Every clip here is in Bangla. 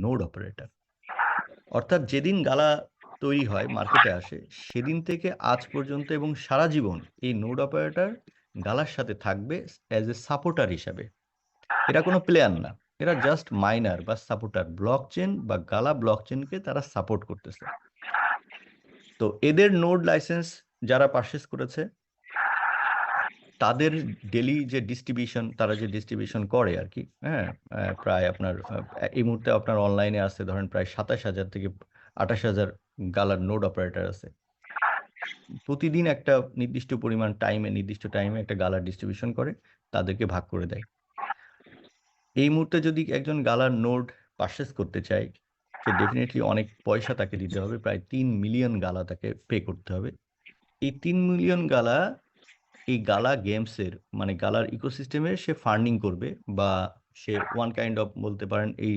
Node operator. অর্থাৎ যেদিন গালা তৈরি হয়, মার্কেটে আসে, সেদিন থেকে আজ পর্যন্ত এবং সারা জীবন এই নোড অপারেটর গালার সাথে থাকবে অ্যাজ এ সাপোর্টার হিসাবে। এরা কোনো প্লেয়ার না, এরা জাস্ট মাইনার বা সাপোর্টার। ব্লক চেন বা গালা ব্লক চেনকে তারা সাপোর্ট করতেছে। তো এদের নোড লাইসেন্স যারা পারচেস করেছে, তাদের ডেলি যে ডিস্ট্রিবিউশন, তারা যে ডিস্ট্রিবিউশন করে আর কি, হ্যাঁ, প্রায় আপনার এই মুহূর্তে আপনার অনলাইনে আছে ধরেন প্রায় 27,000 থেকে 28,000 গালার নোড অপারেটর আছে। প্রতিদিন একটা নির্দিষ্ট পরিমাণ টাইমে, নির্দিষ্ট টাইমে একটা গালার ডিস্ট্রিবিউশন করে, তাদেরকে ভাগ করে দেয়। এই মুহূর্তে যদি একজন গালার নোড পারচেস করতে চায়, সে ডেফিনেটলি অনেক পয়সা তাকে দিতে হবে, প্রায় 3 মিলিয়ন গালা তাকে পে করতে হবে। এই 3 মিলিয়ন গালা এই গালা গেমসের মানে গালার ইকোসিস্টেমের সে ফান্ডিং করবে, বা সে ওয়ান কাইন্ড অফ বলতে পারেন এই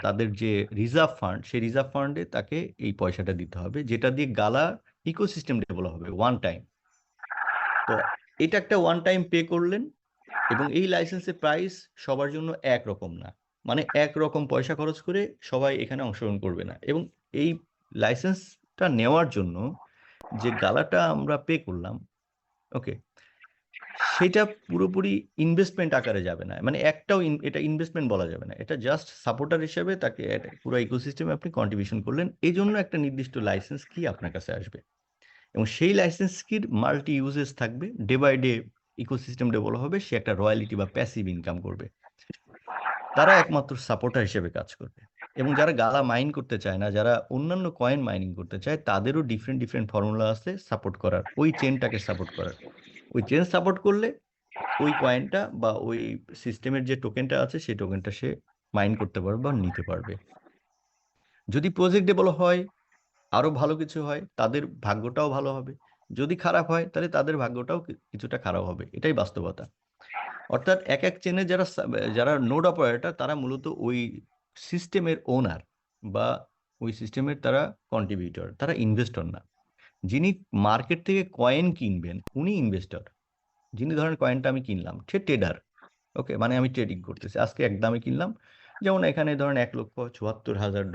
তাদের যে রিজার্ভ ফান্ড, সেই রিজার্ভ ফান্ডে তাকে এই পয়সাটা দিতে হবে, যেটা দিয়ে গালা ইকোসিস্টেম ডেভেলপ হবে ওয়ান টাইম। তো এটা একটা ওয়ান টাইম পে করলেন, এবং এই লাইসেন্সের প্রাইস সবার জন্য একরকম না, মানে একরকম পয়সা খরচ করে সবাই এখানে অংশগ্রহণ করবে না। এবং এই লাইসেন্সটা নেওয়ার জন্য যে গালাটা আমরা পে করলাম, ওকে, সেটা পুরোপুরি ইনভেস্টমেন্ট আকারে যাবে না, মানে একটাও এটা ইনভেস্টমেন্ট বলা যাবে না, এটা জাস্ট সাপোর্টার হিসেবে তাকে পুরো ইকোসিস্টেমে আপনি কন্ট্রিবিউশন করলেন। এই জন্য একটা নির্দিষ্ট লাইসেন্স কি আপনার কাছে আসবে, এবং সেই লাইসেন্স কির মাল্টি ইউজেস থাকবে। Day by day ecosystem develop হবে, সে একটা রয়্যালিটি বা প্যাসিভ ইনকাম করবে। তারা একমাত্র সাপোর্টার হিসেবে কাজ করবে। এবং যারা গালা মাইন করতে চায় না, যারা অন্যান্য কয়েন মাইনিং করতে চায়, তাদেরও ডিফারেন্ট ডিফারেন্ট ফর্মুলা আছে সাপোর্ট করার, ওই চেনটাকে সাপোর্ট করার। ওই চেন সাপোর্ট করলে ওই কয়েনটা বা ওই সিস্টেমের যে টোকেনটা আছে, সেই টোকেনটা সে মাইন করতে পারবে বা নিতে পারবে। যদি প্রজেক্ট ডেভেলপ হয়, আরো ভালো কিছু হয়, তাদের ভাগ্যটাও ভালো হবে। যদি খারাপ হয়, তাহলে তাদের ভাগ্যটাও কিছুটা খারাপ হবে। এটাই বাস্তবতা। অর্থাৎ এক এক চেনে যারা যারা নোড অপারেটর, তারা মূলত ওই সিস্টেমের ওনার বা ওই সিস্টেমের তারা কন্ট্রিবিউটর, তারা ইনভেস্টর না। যিনি মার্কেট থেকে কয়েন কিনবেন, উনি ইনভেস্টর। যিনি ধরেন কয়েনটা আমি কিনলাম, সে ট্রেডার। ওকে, মানে আমি ট্রেডিং করতেছি, আজকে এক দামে কিনলাম। যেমন এখানে ধরেন 1,74,000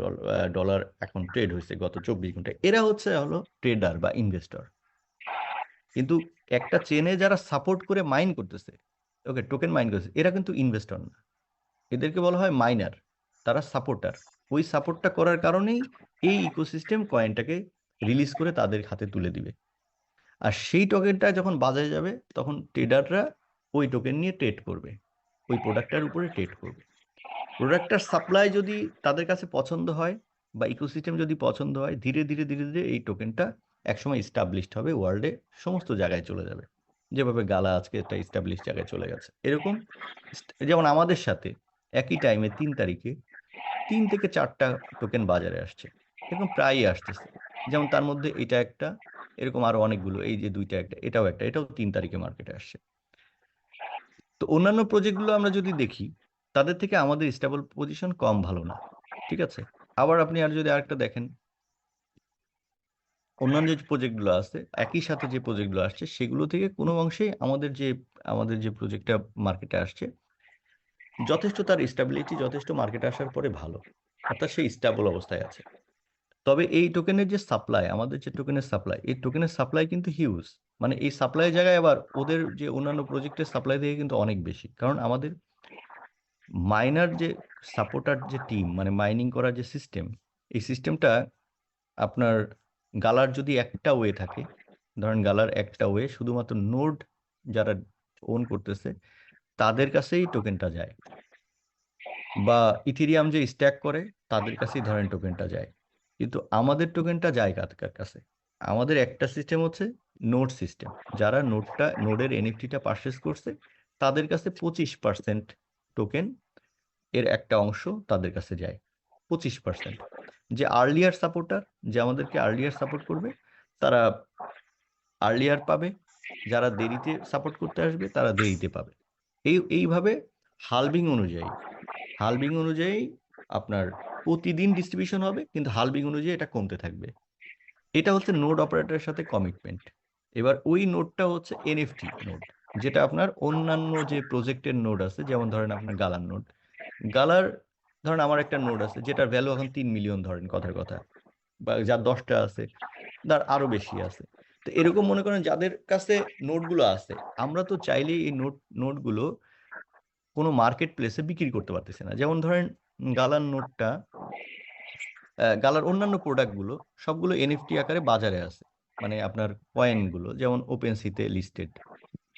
ডলার এখন ট্রেড হয়েছে গত 24 ঘন্টায়। এরা হলো ট্রেডার বা ইনভেস্টর। কিন্তু একটা চেনে যারা সাপোর্ট করে মাইন করতেছে, ওকে, টোকেন মাইন করতেছে, এরা কিন্তু ইনভেস্টর না, এদেরকে বলা হয় মাইনার। তারা সাপোর্টার। ওই সাপোর্টটা করার কারণেই এই ইকোসিস্টেম কয়েনটাকে রিলিজ করে তাদের হাতে তুলে দিবে। আর সেই টোকেনটা যখন বাজারে যাবে, তখন ট্রেডাররা ওই টোকেন নিয়ে ট্রেড করবে, ওই প্রোডাক্টটার উপরে ট্রেড করবে। প্রোডাক্টটার সাপ্লাই যদি তাদের কাছে পছন্দ হয়, বা ইকোসিস্টেম যদি পছন্দ হয়, ধীরে ধীরে ধীরে ধীরে এই টোকেনটা একসময় ইস্টাবলিশড হবে, ওয়ার্ল্ডে সমস্ত জায়গায় চলে যাবে। যেভাবে গালা আজকে একটা ইস্টাবলিশ জায়গায় চলে গেছে, এরকম যেমন আমাদের সাথে একই টাইমে 3 তারিখে 3 থেকে 4টা টোকেন বাজারে আসছে, এরকম প্রায়ই আসতেছে। যেমন তার মধ্যে এটা একটা, এরকম আরো অনেকগুলো, এই যে 2টা, একটা এটাও একটা, এটাও 3 তারিখে মার্কেটে আসছে। তো অন্যান্য প্রজেক্টগুলো আমরা যদি দেখি, তাদের থেকে আমাদের স্টেবল পজিশন কম ভালো না, ঠিক আছে। আবার আপনি আর যদি আরেকটা দেখেন, অন্যান্য যে প্রজেক্টগুলো আছে, একই সাথে যে প্রজেক্টগুলো আসছে, সেগুলো থেকে কোনো অংশেই আমাদের যে প্রজেক্টটা মার্কেটে আসছে, যথেষ্ট তার স্টেবিলিটি যথেষ্ট মার্কেটে আসার পরে ভালো, অর্থাৎ সেই স্টেবল অবস্থায় আছে। তবে এই টোকেনের যে সাপ্লাই, আমাদের যে টোকেনের সাপ্লাই, এই টোকেনের সাপ্লাই কিন্তু হিউজ। মানে এই সাপ্লাই জায়গায় আবার ওদের যে অন্যান্য প্রজেক্টের সাপ্লাই থেকে কিন্তু অনেক বেশি, কারণ আমাদের মাইনার যে সাপোর্টার যে টিম, মানে মাইনিং করার যে সিস্টেম, এই সিস্টেমটা আপনার গালার যদি একটা ওয়ে থাকে, ধরেন গালার একটা ওয়ে শুধুমাত্র নোড যারা ওন করতেছে, তাদের কাছেই টোকেনটা যায়, বা ইথিরিয়াম যে স্ট্যাক করে, তাদের কাছেই ধরেন টোকেনটা যায়। কিন্তু আমাদের টোকেনটা যায় কার কাছে? আমাদের একটা সিস্টেম হচ্ছে নোড সিস্টেম। যারা নোডের এনএফটিটা পারচেস করছে, তাদের কাছে 25% টোকেন এর একটা অংশ তাদের কাছে যায়, 25%। যে আর্লিয়ার সাপোর্টার, যে আমাদেরকে আর্লিয়ার সাপোর্ট করবে, তারা আর্লিয়ার পাবে। যারা দেরিতে সাপোর্ট করতে আসবে, তারা দেরিতে পাবে। এইভাবে হালবিং অনুযায়ী আপনার প্রতিদিন ডিস্ট্রিবিউশন হবে, কিন্তু হালবিং অনুযায়ী এটা কমতে থাকবে। এটা হচ্ছে নোড অপারেটরের সাথে কমিটমেন্ট। এবার ওই নোডটা হচ্ছে এনএফটি নোড, যেটা আপনার অন্যান্য যে প্রজেক্টের নোড আছে, যেমন ধরেন আপনার গালার নোড। গালার ধরেন আমার একটা নোড আছে যেটার ভ্যালু এখন 3 মিলিয়ন, ধরেন কথার কথা, বা যার 10টা আছে, তার আরো বেশি আছে। তো এরকম মনে করেন যাদের কাছে নোটগুলো আছে, আমরা তো চাইলেই এই নোটগুলো কোনো মার্কেট প্লেসে বিক্রি করতে পারতেছি না। যেমন ধরেন গালার নোটটা, গালার অন্যান্য প্রোডাক্টগুলো সবগুলো এনএফটি আকারে বাজারে আছে। মানে আপনার কয়েনগুলো যেমন ওপেনসিতে লিস্টেড,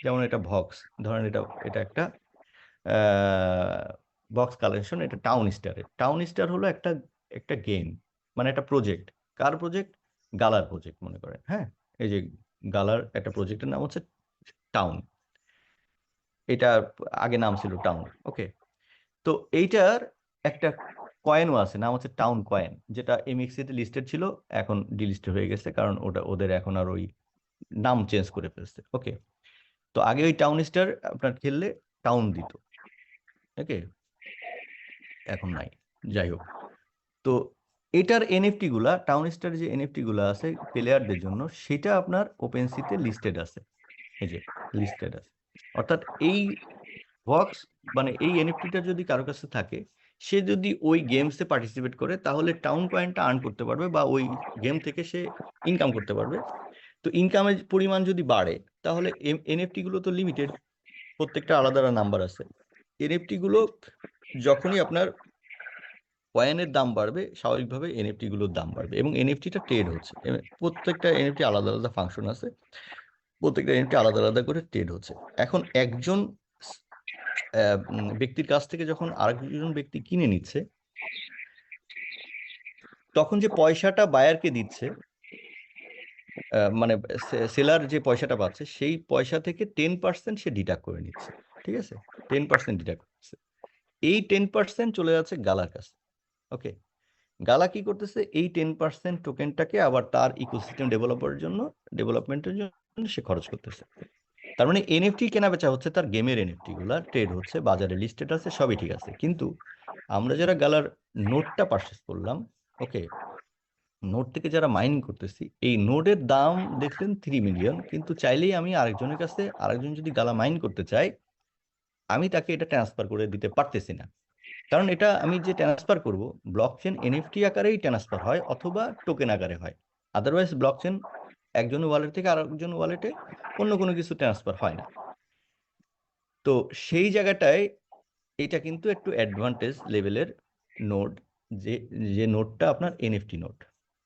যেমন এটা ভক্স, ধরেন এটা এটা একটা বক্স কালেকশন, এটা টাউন স্টারের। টাউন স্টার হলো একটা একটা গেম, মানে একটা প্রজেক্ট। কার প্রজেক্ট? গালার প্রজেক্ট মনে করেন। হ্যাঁ, এই যে গালার একটা প্রজেক্টের নাম হচ্ছে টাউন। এটা আগে নাম ছিল টাউন। ওকে। তো এইটার একটা কয়েনও আছে, নাম হচ্ছে টাউন কয়েন, যেটা এমএক্সি তে লিস্টেড ছিল, এখন ডিলিস্টেড হয়ে গেছে, কারণ ওটা ওদের এখন আর ওই নাম চেঞ্জ করে ফেলছে। ওকে। তো আগে ওই টাউন স্টার আপনার খেললে টাউন দিত। ওকে, এখন নাই। যাই হোক, তো এটার এনএফটি গুলা, টাউন স্টার যে এনএফটি গুলা আছে প্লেয়ারদের জন্য, সেটা আপনার ওপেনসিতে লিস্টেড আছে। এই যে লিস্টেড আছে, অর্থাৎ এই ভক্স, মানে এই এনএফটিটা যদি কারো কাছে থাকে, সে যদি ওই গেমসে পার্টিসিপেট করে, তাহলে টাউন পয়েন্টটা আর্ন করতে পারবে, বা ওই গেম থেকে সে ইনকাম করতে পারবে। তো ইনকামের পরিমাণ যদি বাড়ে, তাহলে এনএফটি গুলো তো লিমিটেড, প্রত্যেকটা আলাদা আলাদা নাম্বার আছে। এনএফটি গুলো যখনই আপনার কয়েনের দাম বাড়বে, স্বাভাবিকভাবে এনএফটি গুলোর দাম বাড়বে, এবং এনএফটিটা ট্রেড হচ্ছে। প্রত্যেকটা এনএফটি আলাদা আলাদা ফাংশন আছে, প্রত্যেকটা এনএফটি আলাদা আলাদা করে ট্রেড হচ্ছে। এখন একজন ব্যক্তির কাছ থেকে যখন আরেকজন ব্যক্তি কিনে নিচ্ছে, তখন যে পয়সাটা বায়ারকে দিচ্ছে, মানে সেলার যে পয়সাটা পাচ্ছে, সেই পয়সা থেকে 10% সে ডিডাক্ট করে নিচ্ছে। ঠিক আছে, 10% ডিডাক্ট করছে। এই 10% চলে যাচ্ছে গালার কাছে। ওকে। গালা কি করতেছে? এই 10% টোকেনটাকে আবার তার ইকোসিস্টেম ডেভেলপমেন্টের জন্য সে খরচ করতেছে। তার মানে এনএফটি কেনা বেচা হচ্ছে, তার গেমের এনএফটি গুলা ট্রেড হচ্ছে, বাজারে লিস্টেড আছে, সবই ঠিক আছে। কিন্তু আমরা যারা গালার নোটটা পারচেস করলাম, ওকে, নোট থেকে যারা মাইনিং করতেছি, এই নোটের দাম দেখলেন 3 মিলিয়ন, কিন্তু চাইলেই আমি আরেকজনের কাছে, আরেকজন যদি গালা মাইন করতে চাই, আমি তাকে এটা ট্রান্সফার করে দিতে পারতেছি না। কারণ এটা আমি যে ট্রান্সফার করব, ব্লকচেন এনএফটি আকারেই ট্রান্সফার হয়, অথবা টোকেন আকারে হয়। আদারওয়াইজ ব্লকচেন একজনের ওয়ালেট থেকে আরেকজন ওয়ালেটে অন্য কোনো কিছু ট্রান্সফার হয় না। তো সেই জায়গাটায় এটা কিন্তু একটু অ্যাডভান্টেজ লেভেলের নোড, যে যে নোডটা আপনার এনএফটি নোড।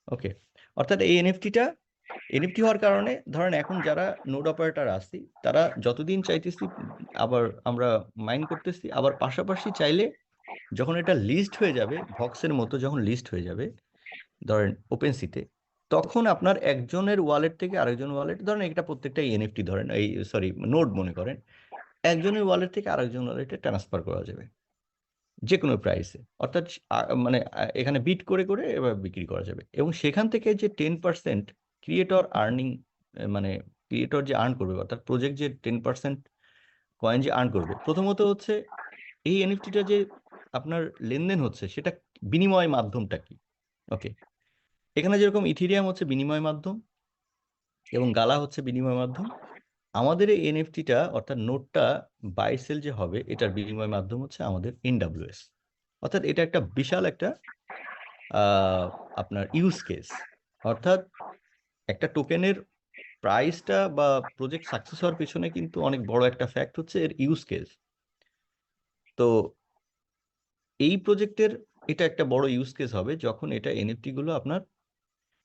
ওকে। অর্থাৎ এই এনএফটি হওয়ার কারণে, ধরেন এখন যারা নোড অপারেটর আছি, তারা যতদিন চাইতেছি আবার আমরা মাইন করতেছি, আবার পাশাপাশি চাইলে যখন এটা লিস্ট হয়ে যাবে, ভক্সের মতো যখন লিস্ট হয়ে যাবে ধরেন ওপেনসিতে, তখন আপনার একজনের ওয়ালেট থেকে আরেকজন ওয়ালেট, ধরেন এটা প্রত্যেকটা এনএফটি, ধরেন এই সরি নোড মনে করেন, একজনের ওয়ালেট থেকে আরেকজন ওয়ালেটে ট্রান্সফার করা যাবে যে কোনো প্রাইসে। অর্থাৎ মানে এখানে বিট করে করে এবার বিক্রি করা যাবে, এবং সেখান থেকে যে 10% ক্রিয়েটর আর্নিং, মানে ক্রিয়েটর যে আর্ন করবে, অর্থাৎ প্রজেক্ট যে 10% কয়েন যে আর্ন করবে, প্রথমত হচ্ছে এই এনএফটিটা যে আপনার লেনদেন হচ্ছে, সেটা বিনিময় মাধ্যমটা কি? ওকে। এখানে যেরকম ইথিরিয়াম হচ্ছে বিনিময় মাধ্যম এবং গালা হচ্ছে বিনিময় মাধ্যম, আমাদের এই এনএফটিটা অর্থাৎ নোটটা বাই সেল যে হবে, এটার বিনিময় মাধ্যম হচ্ছে আমাদের এনডাব্লিউএস। অর্থাৎ এটা একটা বিশাল একটা আপনার ইউজ কেস। অর্থাৎ একটা টোকেনের প্রাইসটা বা প্রজেক্ট সাকসেস হওয়ার পিছনে কিন্তু অনেক বড় একটা ফ্যাক্ট হচ্ছে এর ইউজ কেস। তো এই প্রজেক্টের এটা একটা বড় ইউজ কেস হবে যখন এটা এনএফটি গুলো আপনার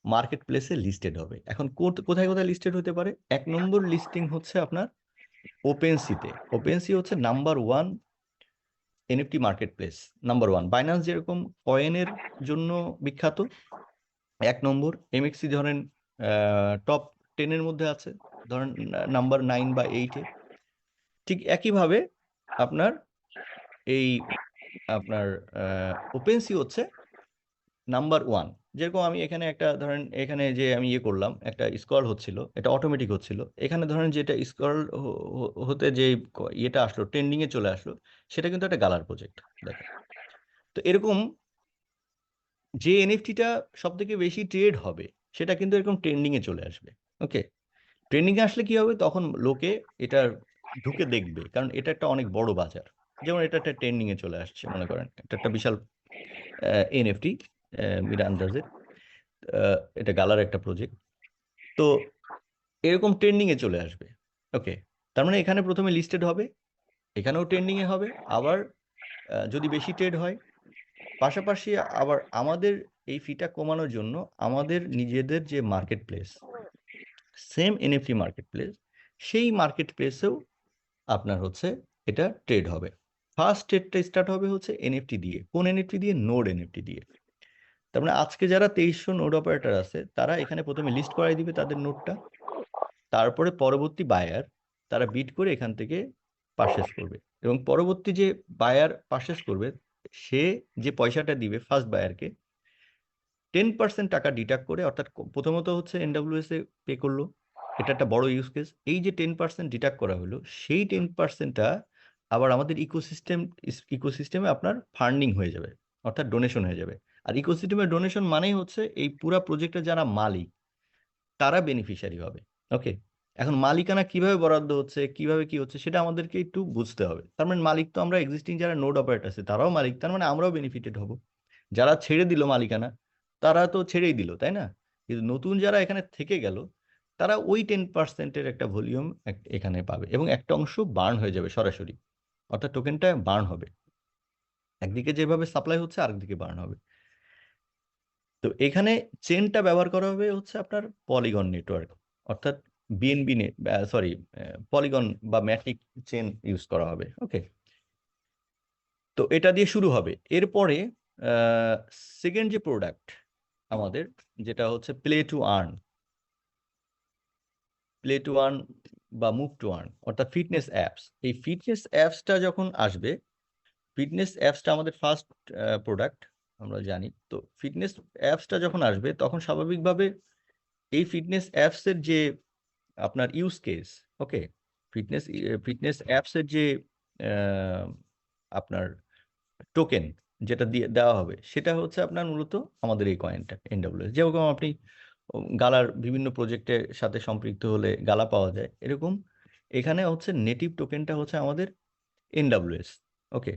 মার্কেট প্লেসে লিস্টেড হবে। এখন কোথায় কোথায় লিস্টেড হতে পারে? 1 নম্বর লিস্টিং হচ্ছে আপনার ওপেনসিতে। ওপেনসি হচ্ছে number 1 NFT market place. Number 1 Binance যেরকম কয়েনের জন্য বিখ্যাত, 1 নম্বর এমএক্সি ধরেন টপ 10-এর মধ্যে আছে, ধরেন নাম্বার 9 বা 8-এ। ঠিক একইভাবে আপনার এই আপনার ওপেনসি হচ্ছে নাম্বার 1। যেরকম আমি এখানে একটা ধরেন, এখানে যে আমি ইয়ে করলাম, একটা স্ক্রল হচ্ছিল, এটা অটোমেটিক হচ্ছিল, এখানে ধরেন যেটা স্ক্রল হতে যে ইয়েটা আসলো, ট্রেন্ডিং এ চলে আসলো, সেটা কিন্তু একটা গালার প্রজেক্ট। দেখেন, তো এরকম যে এনএফটিটা সব থেকে বেশি ট্রেড হবে, সেটা কিন্তু এরকম ট্রেন্ডিং এ চলে আসবে। ওকে। ট্রেন্ডিং এ আসলে কি হবে? তখন লোকে এটা ঢুকে দেখবে, কারণ এটা একটা অনেক বড় বাজার। যেমন এটা একটা ট্রেন্ডিং এ চলে আসছে, মনে করেন এটা একটা বিশাল এনএফটি মিরান্দাজের, এটা গালার একটা প্রজেক্ট। তো এরকম ট্রেন্ডিং এ চলে আসবে। ওকে, তার মানে এখানে প্রথমে লিস্টেড হবে, এখানেও ট্রেন্ডিং এ হবে, আবার যদি বেশি ট্রেড হয়, পাশাপাশি আবার আমাদের এই ফিটা কমানোর জন্য আমাদের নিজেদের যে market place, same NFT market place, সেই মার্কেট প্লেসেও আপনার হচ্ছে এটা ট্রেড হবে। ফার্স্ট ট্রেডটা স্টার্ট হবে হচ্ছে এনএফটি দিয়ে। কোন এনএফটি দিয়ে? নোড এনএফটি দিয়ে। তার মানে আজকে যারা 2300 নোড অপারেটর আছে, তারা এখানে প্রথমে লিস্ট করাই দিবে তাদের নোডটা, তারপরে পরবর্তী বায়ার তারা বিড করে এখান থেকে পারচেস করবে, এবং পরবর্তী যে বায়ার পারচেস করবে, সে যে পয়সাটা দিবে ফার্স্ট বায়ারকে, 10% টাকা ডিডাক্ট করে, অর্থাৎ প্রথমত হচ্ছে এনডব্লিউএস এ পে করলো, এটা একটা বড় ইউজ কেস। এই যে 10% ডিডাক্ট করা হলো, সেই 10%টা আবার আমাদের ইকোসিস্টেমে আপনার ফান্ডিং হয়ে যাবে, অর্থাৎ ডোনেশন হয়ে যাবে। আর ইকোসিস্টেমের ডোনেশন মানেই হচ্ছে এই পুরা প্রজেক্টের যারা মালিক, তারা বেনিফিশিয়ারি হবে। ওকে, এখন মালিকানা কিভাবে বরাদ্দ হচ্ছে, কিভাবে কি হচ্ছে, সেটা আমাদেরকে একটু বুঝতে হবে। তার মানে মালিক তো আমরা এক্সিস্টিং যারা নোড অপারেটর আছে তারাও মালিক, তার মানে আমরাও বেনিফিটেড হব। যারা ছেড়ে দিল মালিকানা, তারা তো ছেড়েই দিল, তাই না? কিন্তু নতুন যারা এখানে থেকে গেল, তারা ওই 10%-এর একটা ভলিউম এখানে পাবে, এবং একটা অংশ বার্ন হয়ে যাবে সরাসরি, অর্থাৎ টোকেনটা বার্ন হবে। একদিকে যেভাবে সাপ্লাই হচ্ছে, আরেকদিকে বার্ন হবে। তো এখানে চেনটা ব্যবহার করা হবে হচ্ছে আপনার পলিগন নেটওয়ার্ক, অর্থাৎ বিএনবি সরি, পলিগন বা ম্যাট্রিক চেন ইউজ করা হবে। ওকে, তো এটা দিয়ে শুরু হবে। এরপরে সেকেন্ড যে প্রোডাক্ট আমাদের, যেটা হচ্ছে play to earn, play to earn বা মুভ টু আর্ন, অর্থাৎ ফিটনেস অ্যাপস। এই ফিটনেস অ্যাপসটা যখন আসবে, ফিটনেস অ্যাপসটা আমাদের ফার্স্ট প্রোডাক্ট, আমরা জানি। তো ফিটনেস অ্যাপসটা যখন আসবে, তখন স্বাভাবিকভাবে এই ফিটনেস অ্যাপসের যে আপনার ইউজ কেস, ওকে, ফিটনেস ফিটনেস অ্যাপসের যে আহ, আপনার টোকেন যেটা দিয়ে দেওয়া হবে, সেটা হচ্ছে আপনার মূলত আমাদের এই কয়েনটা এনডব্লিউএস। যেরকম আপনি গালার বিভিন্ন প্রজেক্টের সাথে সম্পৃক্ত হলে গালা পাওয়া যায়, এরকম এখানে হচ্ছে নেটিভ টোকেনটা হচ্ছে আমাদের এনডব্লিউএস। ওকে,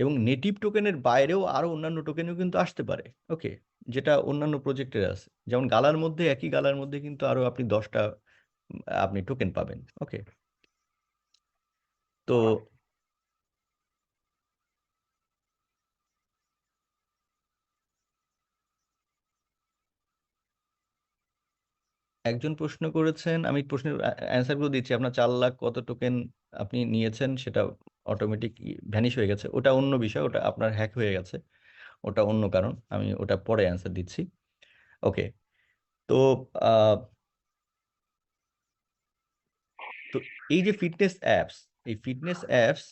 এবং নেটিভ টোকেনের বাইরেও আরো অন্যান্য টোকেনও কিন্তু আসতে পারে। ওকে, যেটা অন্যান্য প্রজেক্টের আছে, যেমন গালার মধ্যে, একই গালার মধ্যে কিন্তু আরো আপনি 10টা আপনি টোকেন পাবেন। ওকে, তো একজন প্রশ্ন করেছেন, আমি প্রশ্নের অ্যান্সার গুলো দিচ্ছি। আপনার 4 লাখ কত টোকেন আপনি নিয়েছেন, সেটা অটোমেটিক ভ্যানিশ হয়ে গেছে, ওটা অন্য বিষয়, ওটা আপনার হ্যাক হয়ে গেছে, ওটা অন্য কারণ, আমি ওটা পরে অ্যান্সার দিচ্ছি। ওকে, তো আহ, তো এই যে ফিটনেস অ্যাপস, এই ফিটনেস অ্যাপস,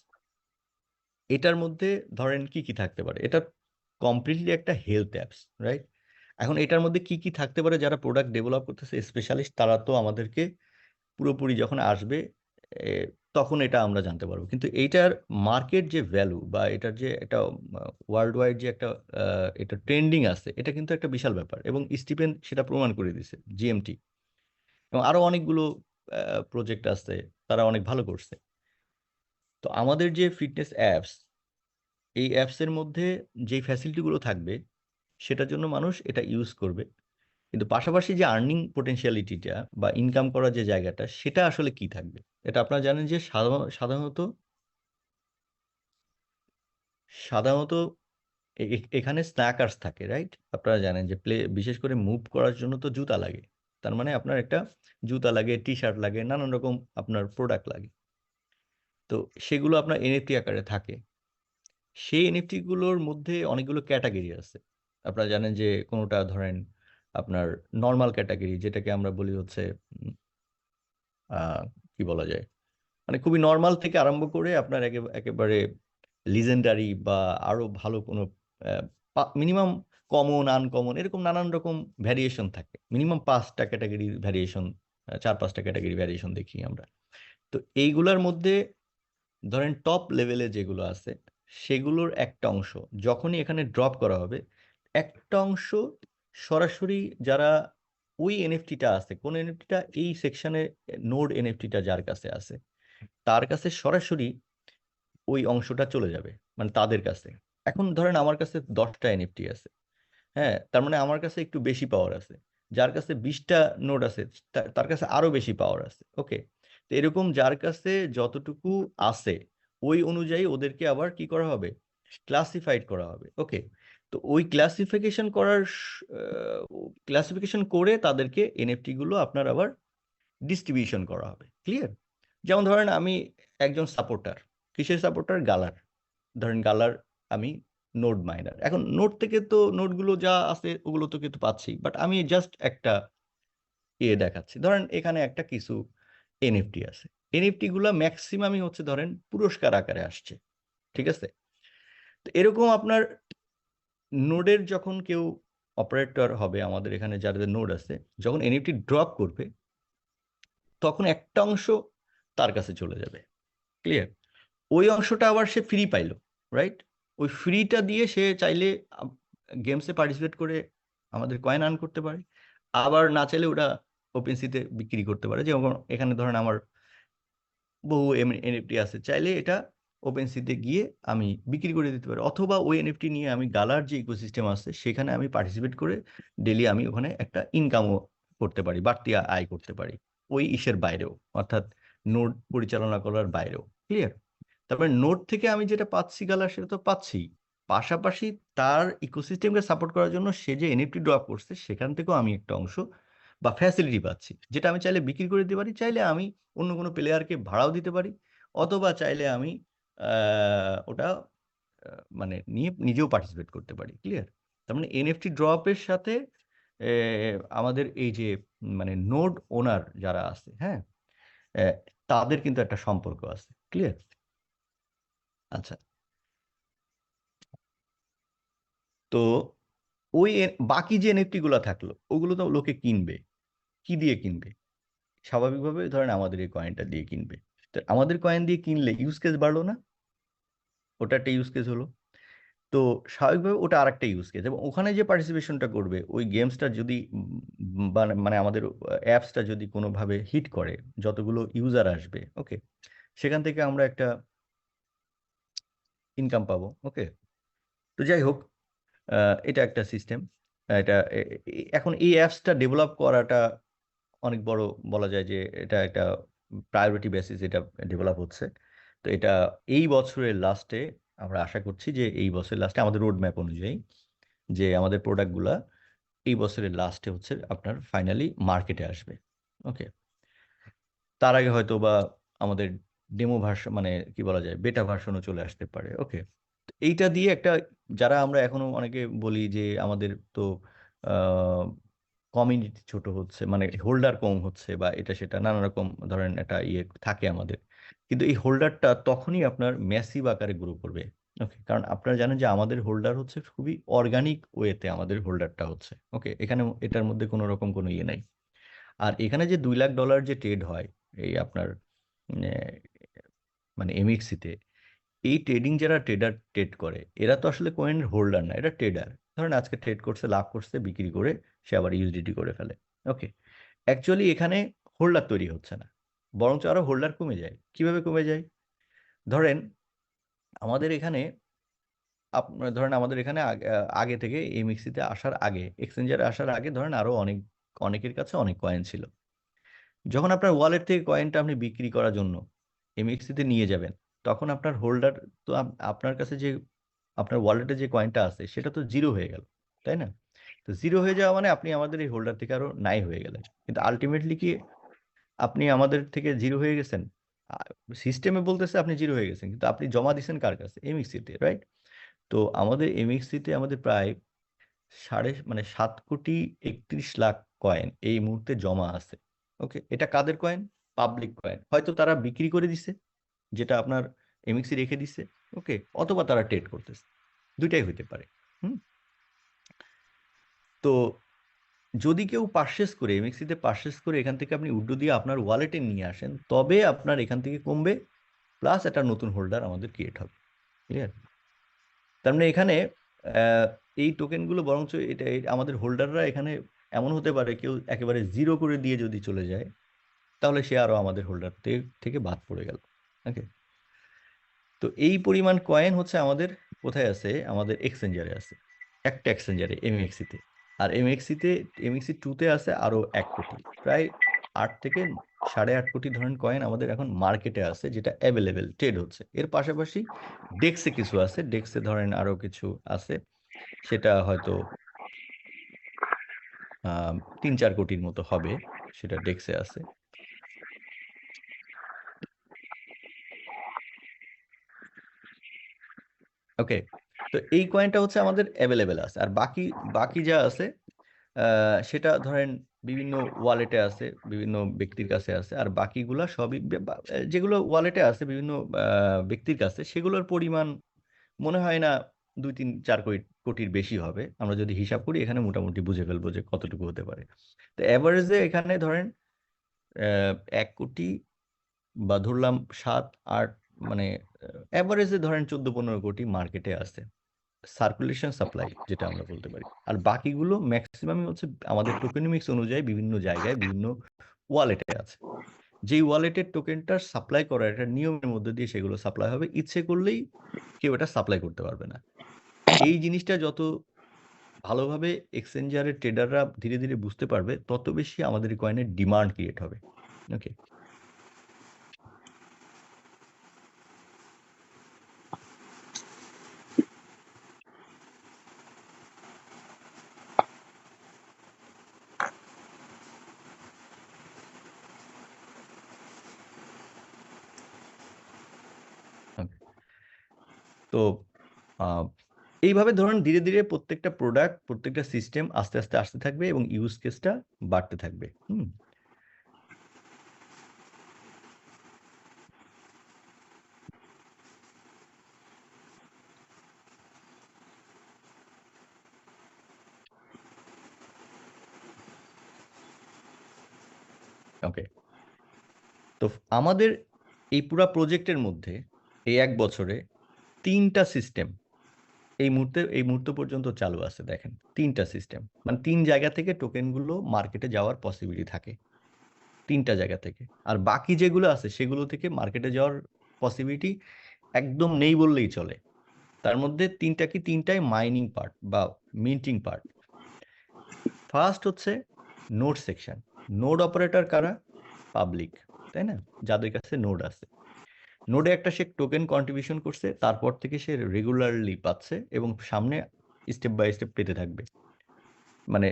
এটার মধ্যে ধরেন কি কি থাকতে পারে? এটা কমপ্লিটলি একটা হেলথ অ্যাপস, রাইট? এখন এটার মধ্যে কি কি থাকতে পারে, যারা প্রোডাক্ট ডেভেলপ করতেছে স্পেশালিস্ট, তারা তো আমাদেরকে পুরোপুরি যখন আসবে এ, তখন এটা আমরা জানতে পারবো। কিন্তু এইটার মার্কেট যে ভ্যালু, বা এটার যে একটা ওয়ার্ল্ড ওয়াইড যে একটা এটা ট্রেন্ডিং আছে, এটা কিন্তু একটা বিশাল ব্যাপার, এবং স্টিফেন সেটা প্রমাণ করে দিছে, জিএমটি এবং আরো অনেকগুলো প্রজেক্ট আছে, তারা অনেক ভালো করছে। তো আমাদের যে ফিটনেস অ্যাপস, এই অ্যাপসের মধ্যে যেই ফ্যাসিলিটিগুলো থাকবে, সেটার জন্য মানুষ এটা ইউজ করবে। কিন্তু পাশাপাশি যে আর্নিং পোটেনশিয়ালিটিটা বা ইনকাম করার যে জায়গাটা, সেটা আসলে কি থাকবে? এটা আপনারা জানেন যে সাধারণত সাধারণত এখানে স্ন্যাকার্স থাকে, রাইট? আপনারা জানেন যে বিশেষ করে মুভ করার জন্য তো জুতা লাগে। তার মানে আপনার একটা জুতা লাগে, টি শার্ট লাগে, নানান রকম আপনার প্রোডাক্ট লাগে। তো সেগুলো আপনার এনএফটি আকারে থাকে। সেই এনএফটি গুলোর মধ্যে অনেকগুলো ক্যাটাগরি আছে। আপনারা জানেন যে কোনোটা ধরেন আপনার নর্মাল ক্যাটাগরি, যেটাকে আমরা বলি হচ্ছে আহ, কি বলা যায়, মানে খুবই নর্মাল থেকে আরম্ভ করে আপনার একেবারে লিজেন্ডারি বা আরো ভালো কোনো মিনিমাম কমন, আনকমন, এরকম নানান রকম ভ্যারিয়েশন থাকে। মিনিমাম 5টা ক্যাটাগরি ভ্যারিয়েশন, 4-5টা ক্যাটাগরি ভ্যারিয়েশন দেখি আমরা। তো এইগুলার মধ্যে ধরেন টপ লেভেলে যেগুলো আছে, সেগুলোর একটা অংশ যখনই এখানে ড্রপ করা হবে, একটা অংশ সরাসরি যারা ওই এনএফটিটা আছে, কোন এনএফটিটা এই সেকশনে, নোড এনএফটিটা যার কাছে আছে, তার কাছে সরাসরি ওই অংশটা চলে যাবে, মানে তাদের কাছে। এখন ধরেন আমার কাছে 10টা এনএফটি আছে, হ্যাঁ, তার মানে আমার কাছে একটু বেশি পাওয়ার আছে। যার কাছে 20টা নোড আছে তার কাছে আরো বেশি পাওয়ার আছে। ওকে, তো এরকম যার কাছে যতটুকু আছে ওই অনুযায়ী ওদেরকে আবার কি করা হবে, ক্লাসিফাইড করা হবে। ওকে, তো ওই ক্লাসিফিকেশন করে তাদেরকে এনএফটি গুলো আপনার আবার ডিস্ট্রিবিউশন করা হবে। ক্লিয়ার? যেমন ধরেন আমি একজন সাপোর্টার, কিসের সাপোর্টার? গালার। ধরেন গালার আমি নোড মাইনার। এখন নোড থেকে তো নোডগুলো যা আছে ওগুলো তো কিন্তু পাচ্ছি, বাট আমি জাস্ট একটা দেখাচ্ছি। ধরেন এখানে একটা কিছু এনএফটি আছে, এনএফটি গুলা ম্যাক্সিমামই হচ্ছে ধরেন পুরস্কার আকারে আসছে। ঠিক আছে? তো এরকম আপনার নোডের যখন কেউ অপারেটর হবে আমাদের এখানে যাদের নোড আছে, যখন এনএফটি ড্রপ করবে তখন একটা অংশ তার কাছে চলে যাবে। ক্লিয়ার? ওই অংশটা আবার সে ফ্রি পাইলো, রাইট? ওই ফ্রিটা দিয়ে সে চাইলে গেমসে পার্টিসিপেট করে আমাদের কয়েন আর্ন করতে পারে, আবার না চাইলে ওটা ওপেনসিতে বিক্রি করতে পারে। যেমন এখানে ধরেন আমার বহু এনএফটি আছে, চাইলে এটা ওপেনসিতে গিয়ে আমি বিক্রি করে দিতে পারি, অথবা ওই এনএফটি নিয়ে আমি গালার যে ইকোসিস্টেম আছে সেখানে আমি পার্টিসিপেট করে ডেলি আমি ওখানে একটা ইনকামও করতে পারি, বাড়তি আয় করতে পারি ওই ইসের বাইরেও, অর্থাৎ নোড পরিচালনা করার বাইরেও। ক্লিয়ার? তারপরে নোড থেকে আমি যেটা পাচ্ছি গালার সেটা তো পাচ্ছি, পাশাপাশি তার ইকোসিস্টেমকে সাপোর্ট করার জন্য সে যে এনএফটি ড্রপ করছে সেখান থেকেও আমি একটা অংশ বা ফ্যাসিলিটি পাচ্ছি, যেটা আমি চাইলে বিক্রি করে দিতে পারি, চাইলে আমি অন্য কোনো প্লেয়ারকে ভাড়াও দিতে পারি, অথবা চাইলে আমি ওটা মানে নিয়ে নিজেও পার্টিসিপেট করতে পারি। ক্লিয়ার? তার মানে এনএফটি ড্রপের সাথে আমাদের এই যে মানে নোড ওনার যারা আছে, হ্যাঁ, আহ, তাদের কিন্তু একটা সম্পর্ক আছে। ক্লিয়ার? আচ্ছা, তো ওই বাকি যে এনএফটি গুলো থাকলো ওগুলো তো লোকে কিনবে, কি দিয়ে কিনবে? স্বাভাবিকভাবে ধরেন আমাদের এই কয়েনটা দিয়ে কিনবে। তো আমাদের কয়েন দিয়ে কিনলে ইউজ কেস বাড়লো না? ওটা একটা ইউজ কেস হলো। তো স্বাভাবিকভাবে ওটা আরেকটা ইউজ কেস, এবং ওখানে যে পার্টিসিপেশনটা করবে ওই গেমসটা যদি মানে আমাদের অ্যাপসটা যদি কোনোভাবে হিট করে, যতগুলো ইউজার আসবে, ওকে, সেখান থেকে আমরা একটা ইনকাম পাবো। ওকে, তো যাই হোক, এটা একটা সিস্টেম। এটা এখন এই অ্যাপসটা ডেভেলপ করাটা অনেক বড়, বলা যায় যে এটা একটা প্রায়োরিটি বেসিস এটা ডেভেলপ হচ্ছে। তো এটা এই বছরের লাস্টে, আমরা আশা করছি যে এই বছরের লাস্টে আমাদের রোড ম্যাপ অনুযায়ী যে আমাদের প্রোডাক্টগুলা এই বছরের লাস্টে হচ্ছে আপনার ফাইনালি মার্কেটে আসবে। ওকে, তার আগে হয়তো বা আমাদের ডেমো ভার্সন মানে কি বলা যায় বেটা ভার্সনও চলে আসতে পারে। ওকে, এইটা দিয়ে একটা, যারা আমরা এখনো অনেকে বলি যে আমাদের তো কমিউনিটি ছোট হচ্ছে, মানে হোল্ডার কম হচ্ছে বা এটা সেটা নানা রকম ধরেন একটা ইয়ে থাকে আমাদের, কিন্তু এই হোল্ডারটা তখনই আপনার ম্যাসিভ আকারে গ্রো করবে। ওকে, কারণ আপনারা জানেন যে আমাদের হোল্ডার হচ্ছে খুবই অর্গানিক ওয়েতে আমাদের হোল্ডারটা হচ্ছে। ওকে, এখানে এটার মধ্যে কোনো রকম কোনো ইয়ে নাই। আর এখানে যে $2 লাখ যে ট্রেড হয় এই আপনার মানে এমএক্সিতে, এই ট্রেডিং যারা ট্রেড করে এরা তো আসলে কয়েনের হোল্ডার না, এটা ট্রেডার। ধরেন আজকে ট্রেড করছে, লাভ করছে, বিক্রি করে সে আবার ইউএসডিটি করে ফেলে। ওকে, অ্যাকচুয়ালি এখানে হোল্ডার তৈরি হচ্ছে না, বরঞ্চ আরো হোল্ডার কমে যায়। কিভাবে কমে যায়? ধরেন আমাদের এখানে ধরেন আমাদের এখানে আগে থেকে এমএক্সিতে আসার আগে, এক্সচেঞ্জারে আসার আগে ধরেন আরো অনেকের কাছে অনেক কয়েন ছিল। যখন আপনার ওয়ালেট থেকে কয়েনটা আপনি বিক্রি করার জন্য এমএক্সিতে নিয়ে যাবেন, তখন আপনার হোল্ডার তো আপনার কাছে যে আপনার ওয়ালেটে যে কয়েনটা আছে সেটা তো জিরো হয়ে গেল, তাই না? তো জিরো হয়ে যাওয়া মানে আপনি আমাদের এই হোল্ডার থেকে আরো নাই হয়ে গেলেন, কিন্তু আলটিমেটলি কি আপনি আমাদের থেকে জিরো হয়ে গেছেন? সিস্টেমে বলতেছে আপনি জিরো হয়ে গেছেন, কিন্তু আপনি জমা দিচ্ছেন কার কাছে? এমএক্সিতে, রাইট? তো আমাদের এমএক্সিতে আমাদের প্রায় 7,31,00,000 কয়েন এই মুহূর্তে জমা আছে। ওকে, এটা কাদের কয়েন? Public coin. হয়তো তারা বিক্রি করে দিছে, যেটা আপনার এমএক্সি রেখে দিছে। ওকে, অথবা তারা ট্রেড করতেছে, দুইটাই হইতে পারে। হুম, তো যদি কেউ পারচেস করে এমএক্সিতে পারচেস করে এখান থেকে আপনি উড্ডো দিয়ে আপনার ওয়ালেটে নিয়ে আসেন, তবে আপনার এখান থেকে কমবে, প্লাস একটা নতুন হোল্ডার আমাদের ক্রিয়েট হবে। ক্লিয়ার? তার মানে এখানে আহ, এই টোকেনগুলো বরঞ্চ আমাদের হোল্ডাররা এখানে এমন হতে পারে কেউ একেবারে জিরো করে দিয়ে যদি চলে যায়, তাহলে সে আরো আমাদের হোল্ডার থেকে বাদ পড়ে গেল। ওকে, তো এই পরিমাণ কয়েন হচ্ছে আমাদের কোথায় আছে? আমাদের এক্সচেঞ্জারে আছে, একটা এক্সচেঞ্জারে এমএক্সিতে। আর এমএক্সি 2-তে আছে আরো 1 কোটি, প্রায় 8 থেকে 8.5 কোটি ধরেন কয়েন আমাদের এখন মার্কেটে আছে, যেটা অ্যাভেলেবেল ট্রেড হচ্ছে। এর পাশাপাশি ডেক্সে কিছু আছে, ডেক্সে ধরেন আরো কিছু আছে, সেটা হয়তো 3-4 কোটির মতো হবে, সেটা ডেক্সে আছে। ওকে, তো এই কয়েনটা হচ্ছে আমাদের অ্যাভেলেবেল আছে। আর বাকি বাকি যা আছে সেটা ধরেন বিভিন্ন ওয়ালেটে আছে, বিভিন্ন ব্যক্তির কাছে আছে। আর বাকিগুলা সবই যেগুলো ওয়ালেটে আছে বিভিন্ন ব্যক্তির কাছে, সেগুলোর পরিমাণ মনে হয় না 2-3-4 কোটির বেশি হবে। আমরা যদি হিসাব করি এখানে মোটামুটি বুঝে ফেলবো যে কতটুকু হতে পারে। তো অ্যাভারেজে এখানে ধরেন 1 কোটি বা ধরলাম 7-8, মানে অ্যাভারেজে ধরেন 14-15 কোটি মার্কেটে আছে, সার্কুলেশন সাপ্লাই যেটা আমরা বলতে পারি। আর বাকিগুলো ম্যাক্সিমামই হচ্ছে আমাদের টোকেনমিক্স অনুযায়ী বিভিন্ন জায়গায় বিভিন্ন ওয়ালেটে আছে। যেই ওয়ালেটের টোকেনটার সাপ্লাই করার একটা নিয়মের মধ্যে দিয়ে সেগুলো সাপ্লাই হবে, ইচ্ছে করলেই কেউ এটা সাপ্লাই করতে পারবে না। এই জিনিসটা যত ভালোভাবে এক্সচেঞ্জারের ট্রেডাররা ধীরে ধীরে বুঝতে পারবে, তত বেশি আমাদের কয়েনের ডিমান্ড ক্রিয়েট হবে। ওকে, তো এইভাবে ধরুন ধীরে ধীরে প্রত্যেকটা প্রোডাক্ট, প্রত্যেকটা সিস্টেম আস্তে আস্তে আসতে থাকবে এবং ইউজ কেসটা বাড়তে থাকবে। ওকে, তো আমাদের এই পুরা প্রজেক্টের মধ্যে এই 1 বছরে 3টা সিস্টেম এই মুহূর্ত পর্যন্ত চালু আছে। দেখেন, 3টা সিস্টেম, মানে 3 জায়গা থেকে টোকেনগুলো মার্কেটে যাওয়ার পসিবিলিটি থাকে, 3টা জায়গা থেকে। আর বাকি যেগুলো আছে সেগুলো থেকে মার্কেটে যাওয়ার পসিবিলিটি একদম নেই বললেই চলে। তার মধ্যে 3টাই মাইনিং পার্ট বা মিন্টিং পার্ট। ফার্স্ট হচ্ছে নোড সেকশন। নোড অপারেটর কারা? পাবলিক, তাই না? যাদের কাছে নোড আছে, নোডে একটা সে টোকেন কন্ট্রিবিউশন করছে, তারপর থেকে সে রেগুলারলি পাচ্ছে এবং সামনে স্টেপ বাই স্টেপ পেতে থাকবে। মানে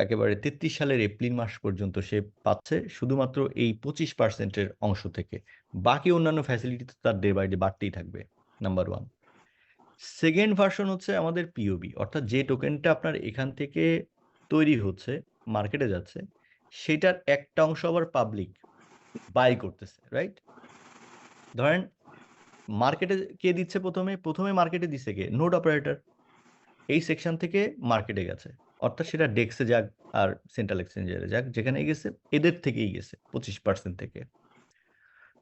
একেবারে 33 সালের এপ্রিল মাস পর্যন্ত সে পাচ্ছে শুধুমাত্র এই 25%-এর অংশ থেকে। বাকি অন্যান্য ফ্যাসিলিটি তো তার ডে বাই ডে বাড়তেই থাকবে, নাম্বার 1। সেকেন্ড ভার্সন হচ্ছে আমাদের পিওবি, অর্থাৎ যে টোকেনটা আপনার এখান থেকে তৈরি হচ্ছে, মার্কেটে যাচ্ছে, সেটার একটা অংশ আবার পাবলিক বাই করতেছে, রাইট? ধরেন মার্কেটে কে দিচ্ছে? প্রথমে মার্কেটে দিচ্ছে কে? Node operator. এই সেকশন থেকে মার্কেটে গেছে, অর্থাৎ সেটা ডেক্সে যাক আর সেন্ট্রাল এক্সচেঞ্জারে যাক, যেখানে গেছে এদের থেকেই গেছে 25% থেকে।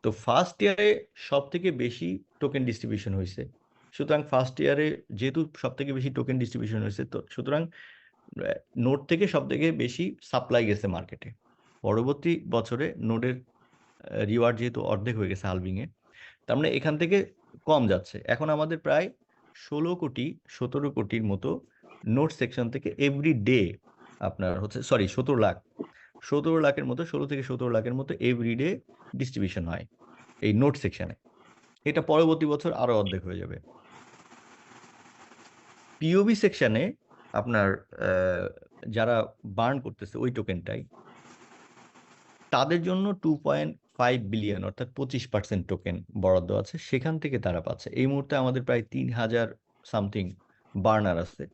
তো ফার্স্ট ইয়ারে সব থেকে বেশি টোকেন ডিস্ট্রিবিউশন হয়েছে। সুতরাং ফার্স্ট ইয়ারে যেহেতু সব থেকে বেশি টোকেন ডিস্ট্রিবিউশন হয়েছে, তো সুতরাং নোড থেকে সব থেকে বেশি সাপ্লাই গেছে মার্কেটে। পরবর্তী বছরে নোডের রিওয়ার্ড যেহেতু অর্ধেক হয়ে গেছে হালভিংয়ে, তার মানে এখান থেকে কম যাচ্ছে। এখন আমাদের প্রায় 17 কোটির মতো নোট সেকশন থেকে এভরি ডে আপনার হচ্ছে, সরি 17 লাখের মতো, 16 থেকে 17 লাখের মতো এভরি ডে ডিস্ট্রিবিউশন হয় এই নোট সেকশনে। এটা পরবর্তী বছর আরো অর্ধেক হয়ে যাবে। পিওবি সেকশনে আপনার যারা বার্ন করতেছে ওই টোকেনটাই, তাদের জন্য 2.5 বিলিয়ন অর্থাৎ 25% টোকেন বরাদ্দ আছে, সেখান থেকে তারা পাচ্ছে। এই মুহূর্তে আমাদের প্রায় 3,000 সামথিং বার্নার আছে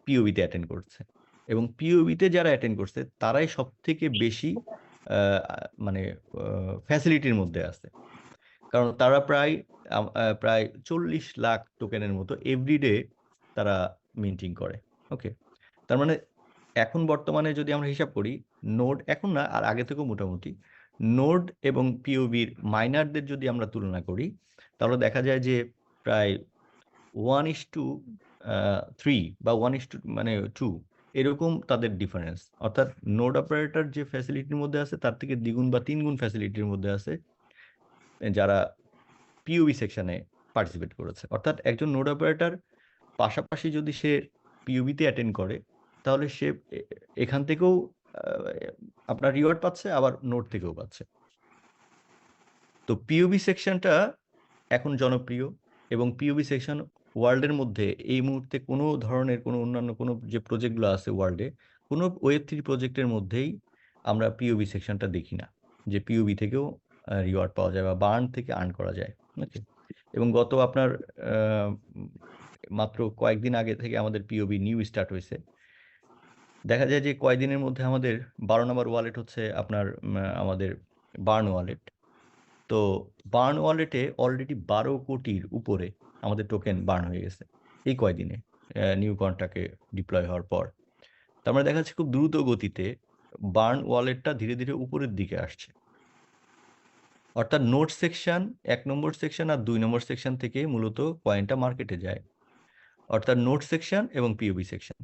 পিওবিতে অ্যাটেন্ড করছে, এবং পিওবিতে যারা অ্যাটেন্ড করছে তারাই সব থেকে বেশি মানে ফ্যাসিলিটির মধ্যে আছে, কারণ তারা প্রায় 40 লাখ টোকেনের মতো এভরিডে তারা মিন্টিং করে। ওকে, তার মানে এখন বর্তমানে যদি আমরা হিসাব করি, নোড এখন না, আর আগে থেকেও মোটামুটি নোড এবং পিওবির মাইনারদের যদি আমরা তুলনা করি, তাহলে দেখা যায় যে প্রায় 1:3 বা 1:2 এরকম তাদের ডিফারেন্স। অর্থাৎ নোড অপারেটর যে ফ্যাসিলিটির মধ্যে আছে তার থেকে 2 গুণ বা 3 গুণ ফ্যাসিলিটির মধ্যে আছে যারা পিওবি সেকশনে পার্টিসিপেট করেছে। অর্থাৎ একজন নোড অপারেটর পাশাপাশি যদি সে পিওবিতে অ্যাটেন্ড করে, তাহলে সে এখান থেকেও আপনার রিওয়ার্ড পাচ্ছে, আবার নোড থেকেও পাচ্ছে। তো পিওবি সেকশনটা এখন জনপ্রিয়, এবং পিওবি সেকশন ওয়ার্ল্ডের মধ্যে এই মুহূর্তে কোনো ধরনের কোনো অন্যান্য কোনো যে প্রজেক্টগুলো আছে ওয়ার্ল্ডে, কোনো Web3 প্রজেক্টের মধ্যেই আমরা পিওবি সেকশনটা দেখি না, যে পিওবি থেকেও রিওয়ার্ড পাওয়া যায় বা বার্ন থেকে আর্ন করা যায়। ওকে, এবং গত আপনার মাত্র কয়েকদিন আগে থেকে আমাদের পিওবি নিউ স্টার্ট হয়েছে। দেখা যায় যে কয়েকদিনের মধ্যে আমাদের 12 নম্বর ওয়ালেট হচ্ছে আপনার আমাদের বার্ন ওয়ালেট। তো বার্ন ওয়ালেটে অলরেডি 12 কোটির উপরে আমাদের টোকেন বার্ন হয়ে গেছে এই কয়দিনে, নিউ কন্ট্রাক্টে ডিপ্লয় হওয়ার পর। তার মানে দেখা যাচ্ছে খুব দ্রুত গতিতে বার্ন ওয়ালেটটা ধীরে ধীরে উপরের দিকে আসছে। অর্থাৎ নোট সেকশন 1 নম্বর সেকশন আর 2 নম্বর সেকশন থেকে মূলত কয়েনটা মার্কেটে যায়, অর্থাৎ নোট সেকশন এবং পিওবি সেকশন।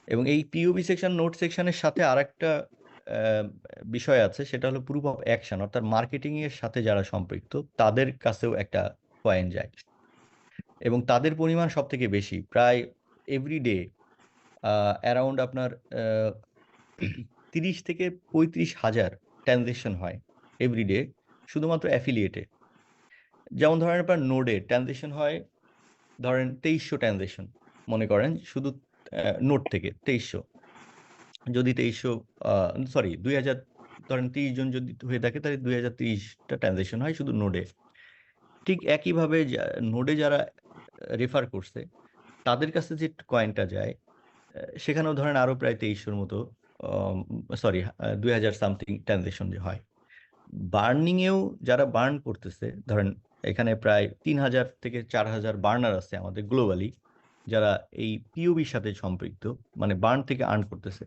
এবং এই পিওবি সেকশন নোট সেকশনের সাথে আরেকটা বিষয় আছে, সেটা হলো প্রুফ অফ অ্যাকশন, অর্থাৎ মার্কেটিং এর সাথে যারা সম্পৃক্ত তাদের কাছেও একটা কয়েন যায়, এবং তাদের পরিমাণ সব থেকে বেশি, প্রায় এভরিডে অ্যারাউন্ড আপনার 30 থেকে 35,000 ট্রানজেকশন হয় এভরিডে, শুধুমাত্র অ্যাফিলিয়েটে। যেমন ধরেন আপনার নোডে ট্রানজেকশন হয় ধরেন 2300 ট্রানজেকশন, মনে করেন শুধু নোড থেকে 2300, যদি 2300 সরি 2000 ধরেন 30 জন যদি হয়ে থাকে, তাহলে 2030টা ট্রানজেকশন হয় শুধু নোডে। ঠিক একইভাবে নোডে যারা রেফার করছে তাদের কাছে যে কয়েনটা যায়, সেখানেও ধরেন আরও প্রায় 2300-র মতো, সরি 2000 সামথিং ট্রানজেকশন যে হয়। বার্নিংয়েও যারা বার্ন করতেছে, ধরেন এখানে প্রায় 3000 থেকে 4000 বার্নার আছে আমাদের গ্লোবালি, যারা এই পিওবির সাথে সম্পৃক্ত, মানে বার্ন থেকে আর্ন করতেছে।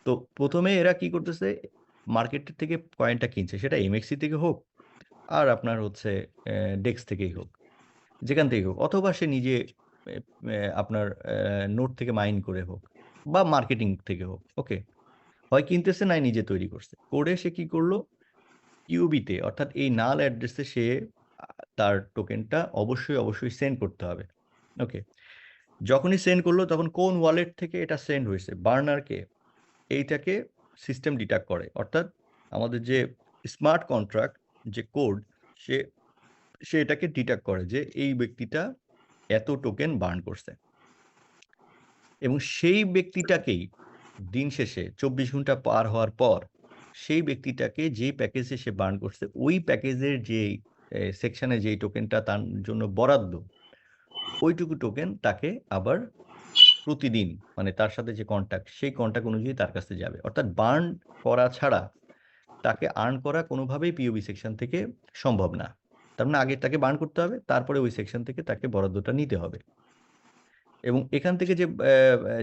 তো প্রথমে এরা কি করতেছে, মার্কেট থেকে কয়েনটা কিনছে, সেটা এমএক্সি থেকে হোক আর আপনার হচ্ছে ডেক্স থেকেই হোক, যেখান থেকে হোক, অথবা সে নিজে আপনার নোট থেকে মাইন করে হোক বা মার্কেটিং থেকে হোক। ওকে, হয় কিনতেছে নাই নিজে তৈরি করছে, করে সে কি করলো, ইউবিতে অর্থাৎ এই নাল অ্যাড্রেসে সে তার টোকেনটা অবশ্যই সেন্ড করতে হবে। ওকে, যখনই সেন্ড করলো তখন কোন ওয়ালেট থেকে এটা সেন্ড হয়েছে বার্নারকে, এইটাকে সিস্টেম ডিটেক্ট করে। অর্থাৎ আমাদের যে স্মার্ট কন্ট্রাক্ট যে কোড, সে এটাকে ডিটেক্ট করে যে এই ব্যক্তিটা এত টোকেন বার্ন করছে, এবং সেই ব্যক্তিটাকেই দিন শেষে 24 ঘন্টা পার হওয়ার পর সেই ব্যক্তিটাকে যে প্যাকেজে সে বার্ন করছে, ওই প্যাকেজের যে সেকশনে যেই টোকেনটা তার জন্য বরাদ্দ, ওইটুকু টোকেন তাকে আবার প্রতিদিন, মানে তার সাথে যে কন্ট্যাক্ট, সেই কন্ট্যাক্ট অনুযায়ী তার কাছে যাবে। অর্থাৎ বার্ন করা ছাড়া তাকে আর্ন করা কোনোভাবেই পিওবি সেকশন থেকে সম্ভব না। তার মানে আগে তাকে বার্ন করতে হবে, তারপরে ওই সেকশন থেকে তাকে বরাদ্দটা নিতে হবে। এবং এখান থেকে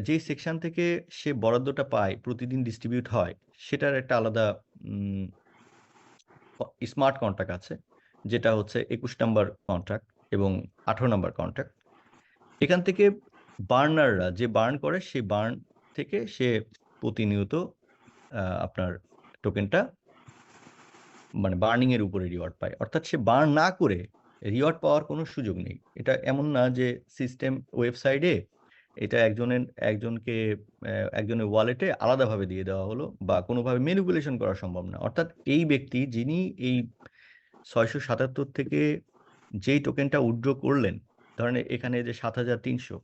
যেই সেকশন থেকে সে বরাদ্দটা পায়, প্রতিদিন ডিস্ট্রিবিউট হয়, সেটার একটা আলাদা স্মার্ট কন্ট্রাক্ট আছে, যেটা হচ্ছে 21 নম্বর কন্ট্রাক্ট এবং 18 নম্বর কন্ট্রাক্ট। এখান থেকে বার্নাররা যে বার্ন করে, সেই বার্ন থেকে সে প্রতিনিয়ত আপনার টোকেনটা, মানে বার্নিং এর উপরে রিওয়ার্ড পায়। অর্থাৎ সে বার্ন না করে রিওয়ার্ড পাওয়ার কোনো সুযোগ নেই। এটা এমন না যে সিস্টেম ওয়েবসাইটে এটা একজনের ওয়ালেটে আলাদাভাবে দিয়ে দেওয়া হলো বা কোনোভাবে ম্যানিপুলেশন করা সম্ভব না। অর্থাৎ এই ব্যক্তি যিনি এই 677 থেকে যেই টোকেনটা উইথড্র করলেন, ধরেন এখানে যে 7300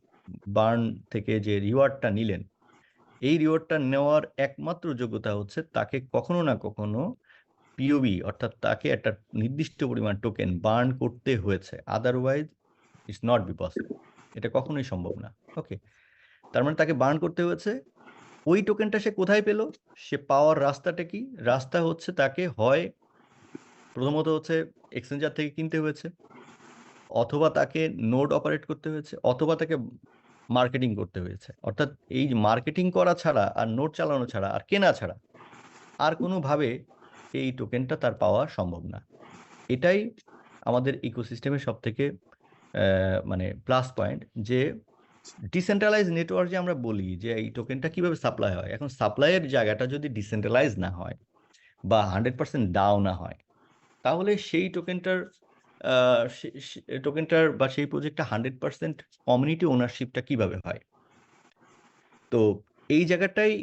বার্ন থেকে যে রিওয়ার্ডটা নিলেন, এই রিওয়ার্ডটা নেওয়ার একমাত্র যোগ্যতা হচ্ছে তাকে কখনো না কখনো পিওবি, অর্থাৎ তাকে একটা নির্দিষ্ট পরিমাণ টোকেন বার্ন করতে হয়েছে, otherwise it's not be possible. এটা কখনোই সম্ভব না। ওকে, তার মানে তাকে বার্ন করতে হয়েছে। ওই টোকেনটা সে কোথায় পেল, সে পাওয়ার রাস্তাটা কি, রাস্তা হচ্ছে তাকে হয় প্রথমত হচ্ছে এক্সচেঞ্জার থেকে কিনতে হয়েছে, অথবা তাকে নোড অপারেট করতে হয়েছে, অথবা তাকে মার্কেটিং করতে হয়েছে। অর্থাৎ এই মার্কেটিং করা ছাড়া আর নোড চালানো ছাড়া আর কেনা ছাড়া আর কোনোভাবে এই টোকেনটা তার পাওয়া সম্ভব না। এটাই আমাদের ইকোসিস্টেমের সব থেকে মানে প্লাস পয়েন্ট, যে ডিসেন্ট্রালাইজ নেটওয়ার্ক যে আমরা বলি যে এই টোকেনটা কিভাবে সাপ্লাই হয়, এখন সাপ্লাইয়ের জায়গাটা যদি ডিসেন্ট্রালাইজ না হয় বা 100% ডাও না হয়, তাহলে সেই টোকেনটার টোকেনটার বা সেই প্রজেক্টটা 100% কমিউনিটি ওনারশিপটা কিভাবে হয়। তো এই জায়গাটাই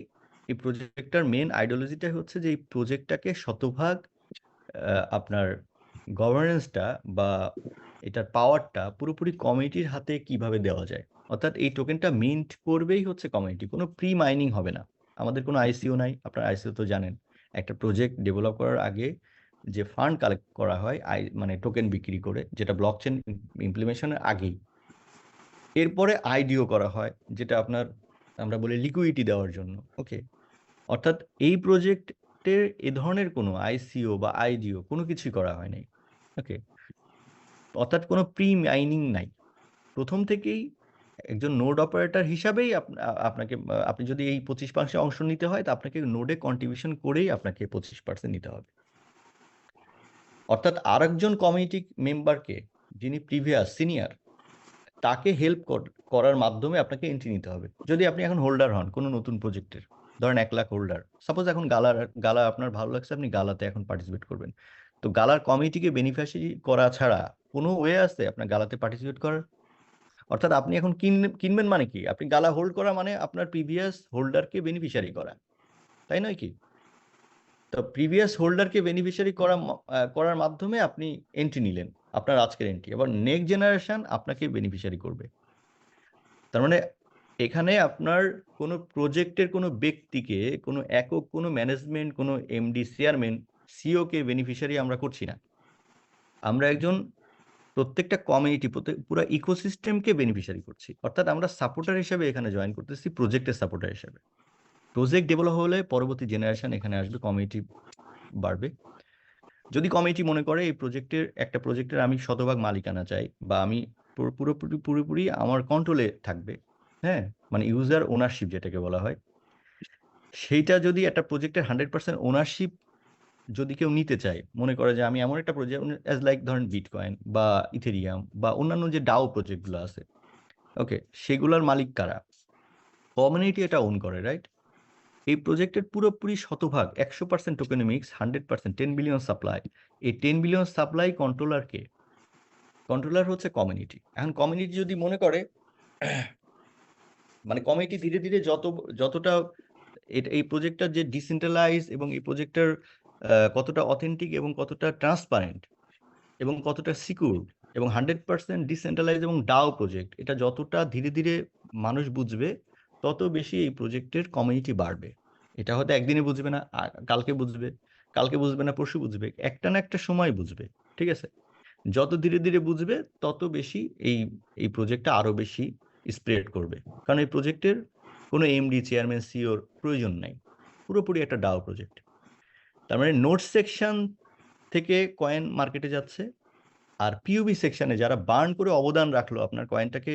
এই প্রজেক্টটার মেন আইডিওলজিটা হচ্ছে যে এই প্রজেক্টটাকে শতভাগ আপনার গভর্নেন্সটা বা এটার পাওয়ারটা পুরোপুরি কমিউনিটির হাতে কিভাবে দেওয়া যায়। অর্থাৎ এই টোকেনটা মিন্ট করবেই হচ্ছে কমিউনিটি, কোনো প্রি মাইনিং হবে না। আমাদের কোনো আইসিও নাই, আপনার আইসিও তো জানেন একটা প্রজেক্ট ডেভেলপ করার আগে যে ফান্ড কালেক্ট করা হয় মানে টোকেন বিক্রি করে, যেটা ব্লকচেন ইমপ্লিমেশনের আগেই, এরপরে আইডিও করা হয়, যেটা আপনার আমরা বলি লিকুইডিটি দেওয়ার জন্য। ওকে, অর্থাৎ এই প্রজেক্টের এ ধরনের কোনো আইসিও বা আইডিও কোনো কিছুই করা হয় নাই। ওকে, অর্থাৎ কোনো প্রি মাইনিং নাই প্রথম থেকেই। একজন নোড অপারেটর হিসাবেই আপনাকে আপনি যদি এই 25% অংশ নিতে হয়, তা আপনাকে নোডে কন্ট্রিবিউশন করেই আপনাকে 25% নিতে হবে। অর্থাৎ আরেকজন কমিউনিটি মেম্বারকে, যিনি প্রিভিয়াস সিনিয়র, তাকে হেল্প করার মাধ্যমে আপনাকে এন্ট্রি নিতে হবে। যদি আপনি এখন হোল্ডার হন কোনো নতুন প্রজেক্টের, ধরেন 1 লাখ হোল্ডার, সাপোজ এখন গালা আপনার ভালো লাগছে, আপনি গালাতে এখন পার্টিসিপেট করবেন। তো গালার কমিটিকে বেনিফিশিয়ারি করা ছাড়া কোনো ওয়ে আছে আপনার গালাতে পার্টিসিপেট করার? অর্থাৎ আপনি এখন কিনবেন মানে কি, আপনি গালা হোল্ড করা মানে আপনার প্রিভিয়াস হোল্ডারকে বেনিফিশিয়ারি করা, তাই নয় কি? তো প্রিভিয়াস হোল্ডারকে বেনিফিশিয়ারি করার মাধ্যমে আপনি এন্ট্রি নিলেন, আপনার আজকের এন্ট্রি, আবার নেক্সট জেনারেশন আপনাকে বেনিফিশিয়ারি করবে। তার মানে এখানে আপনার কোনো প্রজেক্টের কোনো ব্যক্তিকে, কোনো একক কোনো ম্যানেজমেন্ট, কোনো এমডি, চেয়ারম্যান, সিও কে বেনিফিশিয়ারি আমরা করছি না। আমরা একজন প্রত্যেকটা কমিউনিটি, পুরো ইকোসিস্টেমকে বেনিফিশিয়ারি করছি। অর্থাৎ আমরা সাপোর্টার হিসেবে এখানে জয়েন করতেছি, প্রজেক্টের সাপোর্টার হিসেবে। প্রজেক্ট ডেভেলপ হলে পরবর্তী জেনারেশন এখানে আসবে, কমিউনিটি বাড়বে। যদি কমিউনিটি মনে করে এই একটা প্রজেক্টের আমি শতভাগ মালিকানা চাই, বা আমি পুরোপুরি আমার কন্ট্রোলে থাকবে, হ্যাঁ, মানে ইউজার ওনারশিপ যেটাকে বলা হয়, সেইটা যদি একটা প্রজেক্টের 100% ওনারশিপ যদি কেউ নিতে চায়, মনে করে যে আমি এমন একটা প্রজেক্ট, অ্যাজ লাইক ধরেন বিটকয়েন বা ইথেরিয়াম বা অন্যান্য যে ডাও প্রজেক্টগুলো আছে, ওকে, সেগুলোর মালিক কারা? কমিউনিটি এটা ওন করে, রাইট? এই প্রজেক্টের পুরোপুরি শতভাগ 100% টোকেনমিক্স, 100% 10 বিলিয়ন সাপ্লাই, এই 10 বিলিয়ন সাপ্লাই কন্ট্রোলারকে, কন্ট্রোলার হচ্ছে কমিউনিটি। এখন কমিউনিটি যদি মনে করে, মানে কমিউনিটি ধীরে ধীরে যতটা এই প্রজেক্টটা যে ডিসেন্ট্রালাইজ এবং এই প্রজেক্টটার কতটা অথেন্টিক এবং কতটা ট্রান্সপারেন্ট এবং কতটা সিকিউর এবং 100% ডিসেন্ট্রালাইজ এবং ডাও প্রজেক্ট, এটা যতটা ধীরে ধীরে মানুষ বুঝবে, তত বেশি এই প্রজেক্টের কমিউনিটি বাড়বে। এটা হয়তো একদিনে বুঝবে না, কালকে বুঝবে, কালকে বুঝবে না, পরশু বুঝবে, একটা না একটা সময় বুঝবে। ঠিক আছে, যত ধীরে ধীরে বুঝবে তত বেশি এই প্রজেক্টটা আরো বেশি স্প্রেড করবে, কারণ এই প্রজেক্টের কোনো এমডি, চেয়ারম্যান, সিওর প্রয়োজন নাই, পুরোপুরি একটা ডাও প্রজেক্ট। তার মানে নোট সেকশন থেকে কয়েন মার্কেটে যাচ্ছে, আর পিউবি সেকশনে যারা বার্ন করে অবদান রাখলো, আপনার কয়েনটাকে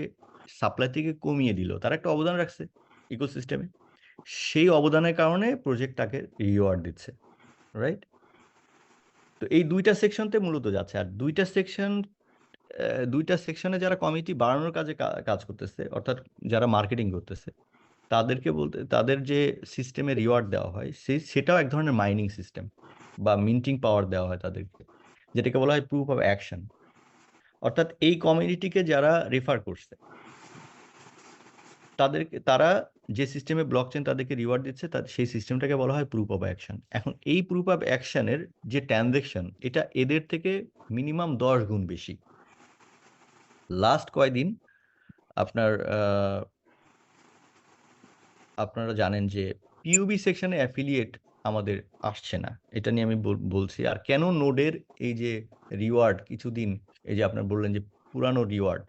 সাপ্লাই থেকে কমিয়ে দিল, তারা একটা অবদান রাখছে ইকোসিস্টেমে, সেই অবদানের কারণে প্রজেক্টটাকে রিওয়ার্ড দিচ্ছে, রাইট? তো এই দুইটা সেকশনতে মূলত যাচ্ছে। আর দুইটা সেকশনে যারা কমিটি বাড়ানোর কাজে কাজ করতেছে, অর্থাৎ যারা মার্কেটিং করতেছে, তাদের যে সিস্টেমে রিওয়ার্ড দেওয়া হয়, সেটাও এক ধরনের মাইনিং সিস্টেম বা মিন্টিং পাওয়ার দেওয়া হয় তাদেরকে, যেটাকে বলা হয় প্রুফ অফ অ্যাকশন। অর্থাৎ এই কমিউনিটিকে যারা রেফার করছে, তারা যে সিস্টেমে ব্লকচেন তাদেরকে রিওয়ার্ড দিচ্ছে, সেই সিস্টেমটাকে বলা হয় প্রুফ অফ অ্যাকশন। এখন এই প্রুফ অফ অ্যাকশনের যে ট্রানজ্যাকশন, এটা এদের থেকে মিনিমাম 10 গুণ বেশি। লাস্ট কয়দিন আপনারা জানেন যে পিউবি সেকশনে অ্যাফিলিয়েট আমাদের আসছে না, এটা নিয়ে আমি বলছি। আর কেন নোডের এই যে রিওয়ার্ড কিছুদিন, এই যে আপনার বললেন যে পুরানো রিওয়ার্ড,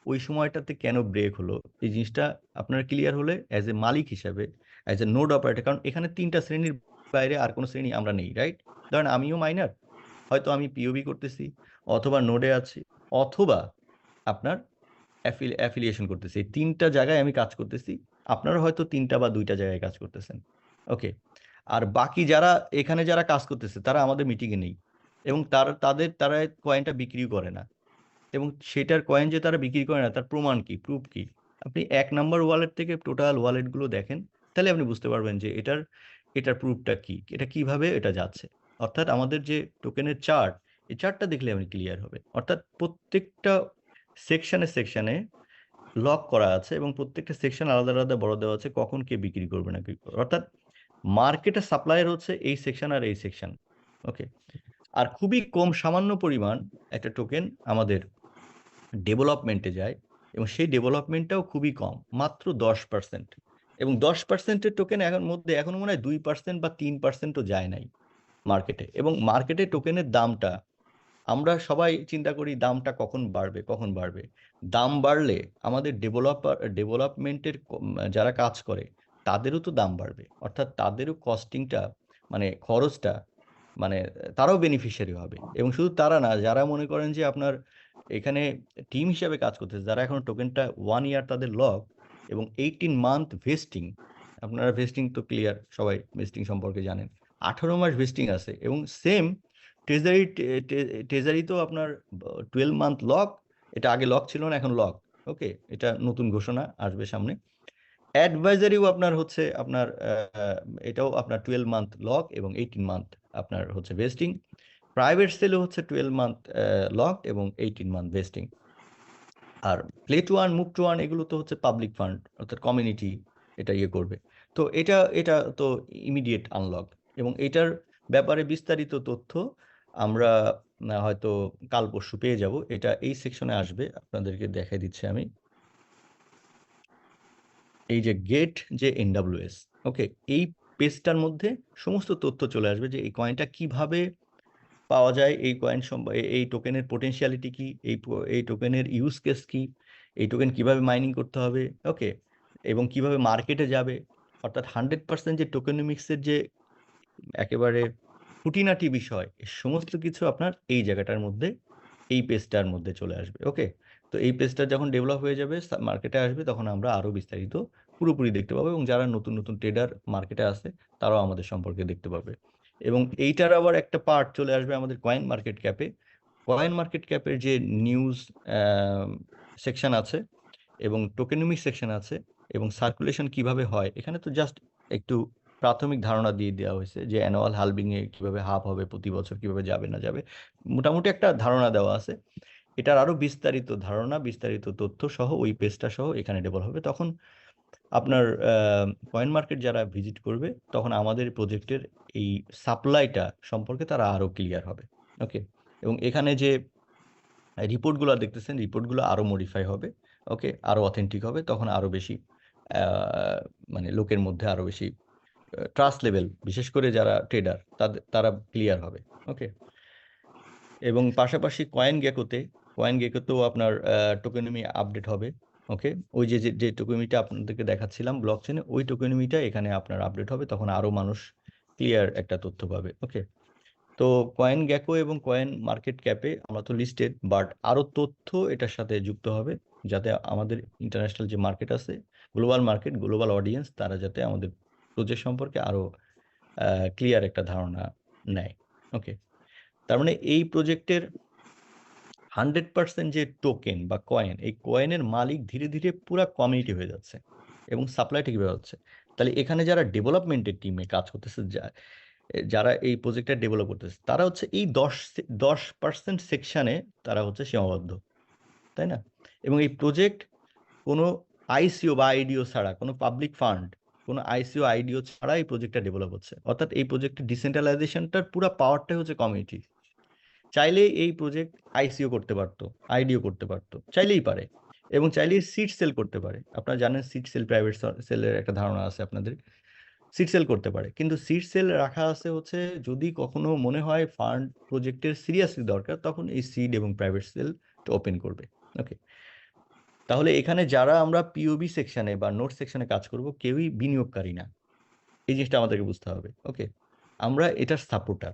ওই সময়টাতে কেন ব্রেক হলো, এই জিনিসটা আপনারা ক্লিয়ার হলে অ্যাজ এ মালিক হিসাবে, অ্যাজ এ নোড অপারেটর, কারণ এখানে 3টা শ্রেণীর বাইরে আর কোনো শ্রেণী আমরা নেই, রাইট? ধরেন আমিও মাইনার, হয়তো আমি পিওবি করতেছি, অথবা নোডে আছি, অথবা আপনার অ্যাফিলিয়েশন করতেছি, এই 3টা জায়গায় আমি কাজ করতেছি। আপনারা হয়তো 3টা বা 2টা জায়গায় কাজ করতেছেন, ওকে। আর বাকি যারা কাজ করতেছে, তারা আমাদের মিটিংয়ে নেই, এবং তারা কয়েনটা বিক্রি করে না, এবং সেটার কয়েন যে তারা বিক্রি করে না, তার প্রমাণ কি, প্রুফ কি? আপনি 1 নাম্বার ওয়ালেট থেকে টোটাল ওয়ালেটগুলো দেখেন, তাহলে আপনি বুঝতে পারবেন যে এটার প্রুফটা কি, এটা কিভাবে এটা যাচ্ছে। অর্থাৎ আমাদের যে টোকেনের চার্ট, এই চার্টটা দেখলে আপনি ক্লিয়ার হবে। অর্থাৎ প্রত্যেকটা সেকশনে লক করা আছে এবং প্রত্যেকটা সেকশন আলাদা আলাদা বড় দেওয়া আছে কখন কে বিক্রি করবে না বিক্রি করবে। অর্থাৎ মার্কেটে সাপ্লায়ার হচ্ছে এই সেকশন আর এই সেকশন। ওকে। আর খুবই কম সামান্য পরিমাণ একটা টোকেন আমাদের ডেভেলপমেন্টে যায় এবং সেই ডেভেলপমেন্টটাও খুবই কম, মাত্র 10%। এবং 10%-এর টোকেন এখন মধ্যে এখনো মনে হয় 2% বা 3%ও যায় নাই মার্কেটে। এবং মার্কেটে টোকেনের দামটা আমরা সবাই চিন্তা করি দামটা কখন বাড়বে কখন বাড়বে। দাম বাড়লে আমাদের ডেভেলপমেন্টের যারা কাজ করে তাদেরও তো দাম বাড়বে, অর্থাৎ তাদেরও কস্টিংটা মানে খরচটা মানে তারাও বেনিফিশিয়ারি হবে। এবং শুধু তারা না, যারা মনে করেন যে আপনার এখানে টিম হিসাবে কাজ করতেছে, যারা এখন টোকেনটা 1 ইয়ার তাদের লক এবং 18 মান্থ ভেস্টিং। আপনারা ভেস্টিং তো ক্লিয়ার, সবাই ভেস্টিং সম্পর্কে জানেন। 18 মাস ভেস্টিং আছে এবং সেম ট্রেজারি ট্রেজারি তো আপনার 12 মান্থ লক। এটা আগে লক ছিল না, এখন লক। ওকে, এটা নতুন ঘোষণা আসবে সামনে। অ্যাডভাইজারিও আপনার হচ্ছে আপনার এটাও আপনার 12 মান্থ লক এবং 18 মান্থ আপনার হচ্ছে ভেস্টিং। প্রাইভেট সেলও হচ্ছে 12 মান্থ লক এবং 18 মান্থ ভেস্টিং। আর play to earn, move to earn এগুলো তো হচ্ছে পাবলিক ফান্ড, অর্থাৎ কমিউনিটি এটা ইয়ে করবে। তো এটা এটা তো ইমিডিয়েট আনলক। এবং এটার ব্যাপারে বিস্তারিত তথ্য আমরা হয়তো কাল পরশু পেয়ে যাব। এটা এই সেকশনে আসবে, আপনাদেরকে দেখাই দিচ্ছি আমি। এই যে গেট যে এনডাব্লিউএস, ওকে, এই পেজটার মধ্যে সমস্ত তথ্য চলে আসবে যে এই কয়েনটা কিভাবে পাওয়া যায়, এই কয়েন এই টোকেনের পোটেনশিয়ালিটি কি, এই টোকেনের ইউজ কেস কি, এই টোকেন কিভাবে মাইনিং করতে হবে। ওকে, এবং কিভাবে মার্কেটে যাবে। অর্থাৎ 100% যে টোকেনমিক্সের যে একেবারে খুঁটিনাটি বিষয়, এই সমস্ত কিছু আপনার এই জায়গাটার মধ্যে, এই পেজটার মধ্যে চলে আসবে। ওকে, তো এই পেজটা যখন ডেভেলপ হয়ে যাবে, মার্কেটে আসবে, তখন আমরা আরো বিস্তারিত পুরোপুরি দেখতে পাবো এবং যারা নতুন নতুন ট্রেডার মার্কেটে আছে তারাও আমাদের সম্পর্কে দেখতে পাবে। এবং এইটার আবার একটা পার্ট চলে আসবে আমাদের কয়েন মার্কেট ক্যাপে। কয়েন মার্কেট ক্যাপের যে নিউজ সেকশন আছে এবং টোকেনমিক সেকশন আছে এবং সার্কুলেশন কিভাবে হয়, এখানে তো জাস্ট একটু প্রাথমিক ধারণা দিয়ে দেওয়া হয়েছে যে অ্যানুয়াল হালভিং এ কিভাবে হাফ হবে, প্রতি বছর কিভাবে যাবে না যাবে, মোটামুটি একটা ধারণা দেওয়া আছে। এটার আরো বিস্তারিত ধারণা, বিস্তারিত তথ্য সহ ওই পেজটা সহ এখানে ডেভেলপ হবে। তখন আপনার কয়েন মার্কেট যারা ভিজিট করবে তখন আমাদের প্রজেক্টের এই সাপ্লাইটা সম্পর্কে তারা আরো ক্লিয়ার হবে। ওকে, এবং এখানে যে রিপোর্টগুলো দেখতেছেন, রিপোর্টগুলো আরো মডিফাই হবে। ওকে, আরো অথেন্টিক হবে, তখন আরো বেশি মানে লোকের মধ্যে আরো বেশি ট্রাস্ট লেভেল, বিশেষ করে যারা ট্রেডার তারা ক্লিয়ার হবে। ওকে, এবং পাশাপাশি কয়েন গেকোতেও আপনার টোকেনমি আপডেট হবে। ওকে, ওই যে যে টোকেনমিটা আপনাদেরকে দেখাচ্ছিলাম ব্লকচেনে, ওই টোকেনমিটা এখানে আপনার আপডেট হবে, তখন আরো মানুষ ক্লিয়ার একটা তথ্য পাবে। ওকে, তো কয়েন গ্যাকো এবং কয়েন মার্কেট ক্যাপে আমরা তো লিস্টেড, বাট আরো তথ্য এটার সাথে যুক্ত হবে, যাতে আমাদের ইন্টারন্যাশনাল যে মার্কেট আছে, গ্লোবাল মার্কেট, গ্লোবাল অডিয়েন্স, তারা যাতে আমাদের প্রজেক্ট সম্পর্কে আরো ক্লিয়ার একটা ধারণা নেয়। ওকে, তার মানে এই প্রজেক্টের 100% যে টোকেন বা কয়েন, এই কয়েনের মালিক ধীরে ধীরে পুরা কমিউনিটি হয়ে যাচ্ছে এবং সাপ্লাইটা কিভাবে হচ্ছে। তাহলে এখানে যারা ডেভেলপমেন্টের টিমে কাজ করতেছে, যারা এই প্রজেক্টটা ডেভেলপ করতেছে, তারা হচ্ছে এই 10% সেকশনে তারা হচ্ছে সীমাবদ্ধ, তাই না? এবং এই প্রজেক্ট কোনো আইসিও বা আইডিও ছাড়া, কোনো পাবলিক ফান্ড, কোনো আইসিও আইডিও ছাড়া এই প্রজেক্টটা ডেভেলপ হচ্ছে। অর্থাৎ এই প্রজেক্টের ডিসেন্ট্রালাইজেশনটার পুরো পাওয়ারটাই হচ্ছে কমিউনিটি। চাইলেই এই প্রজেক্ট আইসিও করতে পারতো, আইডিও করতে পারতো, চাইলেই পারে। এবং চাইলেই সিড সেল করতে পারে। আপনারা জানেন সিড সেল, প্রাইভেট সেলের একটা ধারণা আছে আপনাদের। সিড সেল করতে পারে, কিন্তু সিড সেল রাখা আছে হচ্ছে যদি কখনো মনে হয় ফান্ড প্রজেক্টের সিরিয়াসলি দরকার, তখন এই সিড এবং প্রাইভেট সেল ওপেন করবে। ওকে, তাহলে এখানে যারা আমরা পিওবি সেকশনে বা নোট সেকশনে কাজ করব, কেউই বিনিয়োগকারী না, এই জিনিসটা আমাদেরকে বুঝতে হবে। ওকে, আমরা এটার সাপোর্টার।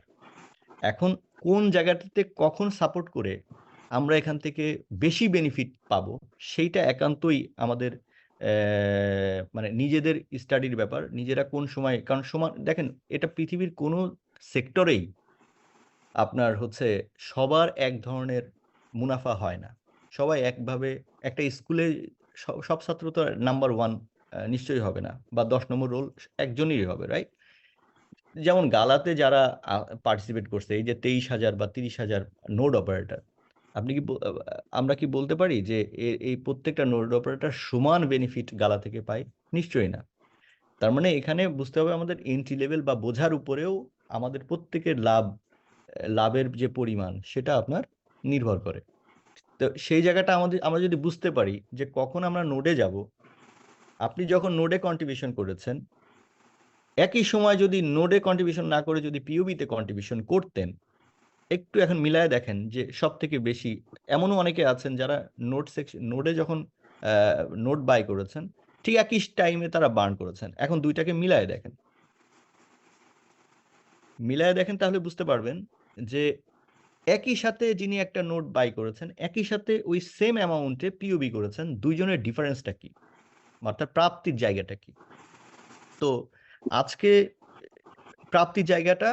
এখন কোন জায়গাটাতে কখন সাপোর্ট করে আমরা এখান থেকে বেশি বেনিফিট পাবো, সেইটা একান্তই আমাদের মানে নিজেদের স্টাডির ব্যাপার। নিজেরা কোন সময়, কারণ সময় দেখেন, এটা পৃথিবীর কোনো সেক্টরেই আপনার হচ্ছে সবার এক ধরনের মুনাফা হয় না। সবাই একভাবে, একটা স্কুলে সব ছাত্র তো নাম্বার 1 নিশ্চয়ই হবে না, বা 10 নম্বর রোল একজনেরই হবে, রাইট? যেমন গালাতে যারা পার্টিসিপেট করছে, এই যে 23,000 বা 30,000 নোড অপারেটর, আপনি কি আমরা কি বলতে পারি যে এই প্রত্যেকটা নোড অপারেটর সমান বেনিফিট গালা থেকে পায়? নিশ্চয়ই না। তার মানে এখানে বুঝতে হবে আমাদের এন্ট্রি লেভেল বা বোঝার উপরেও আমাদের প্রত্যেকের লাভের যে পরিমাণ সেটা আপনার নির্ভর করে। তো সেই জায়গাটা আমরা যদি বুঝতে পারি যে কখন আমরা নোডে যাব, আপনি যখন নোডে কন্ট্রিবিউশন করেছেন, একই সময় যদি নোডে কন্ট্রিবিউশন না করে যদি পিওবিতে কন্ট্রিবিউশন করতেন, একটু এখন মিলায় দেখেন যে সব থেকে বেশি, এমনও অনেকে আছেন যারা নোডে যখন নোড বাই করেছেন, ঠিক একই টাইমে তারা বার্ন করেছেন। এখন দুইটাকে মিলায় দেখেন তাহলে বুঝতে পারবেন যে একই সাথে যিনি একটা নোট বাই করেছেন, একই সাথে ওই সেম অ্যামাউন্টে পিওবি করেছেন, দুইজনের ডিফারেন্সটা কি, অর্থাৎ প্রাপ্তির জায়গাটা কি। তো আজকে প্রাপ্তির জায়গাটা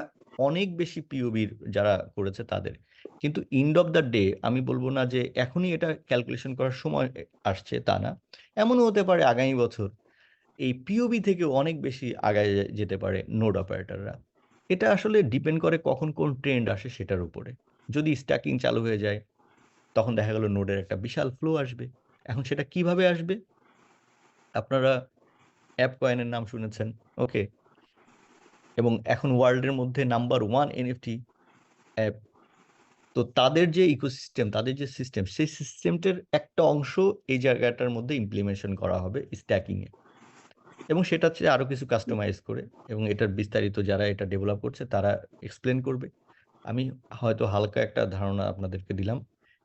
অনেক বেশি পিওবির যারা করেছে তাদের, কিন্তু এন্ড অফ দ্য ডে আমি বলবো না যে এখনই এটা ক্যালকুলেশন করার সময় আসছে, তা না। এমনও হতে পারে আগামী বছর এই পিওবি থেকে অনেক বেশি আগায় যেতে পারে নোড অপারেটররা। এটা আসলে ডিপেন্ড করে কখন কোন ট্রেন্ড আসে সেটার উপরে। যদি স্ট্যাকিং চালু হয়ে যায়, তখন দেখা গেল নোডের একটা বিশাল ফ্লো আসবে। এখন সেটা কিভাবে আসবে? আপনারা অ্যাপ কয়েনের নাম শুনেছেন, ওকে? এবং এখন ওয়ার্ল্ডের মধ্যে নাম্বার 1 এনএফটি অ্যাপ। তো তাদের যে ইকোসিস্টেম, তাদের যে সিস্টেম, সেই সিস্টেমটার একটা অংশ এই জায়গাটার মধ্যে ইমপ্লিমেন্টেশন করা হবে স্ট্যাকিং এ। এবং সেটা হচ্ছে আরো কিছু কাস্টমাইজ করে, এবং এটার বিস্তারিত যারা এটা ডেভেলপ করছে তারা এক্সপ্লেন করবে। আমি হয়তো হালকা একটা ধারণা আপনাদেরকে দিলাম।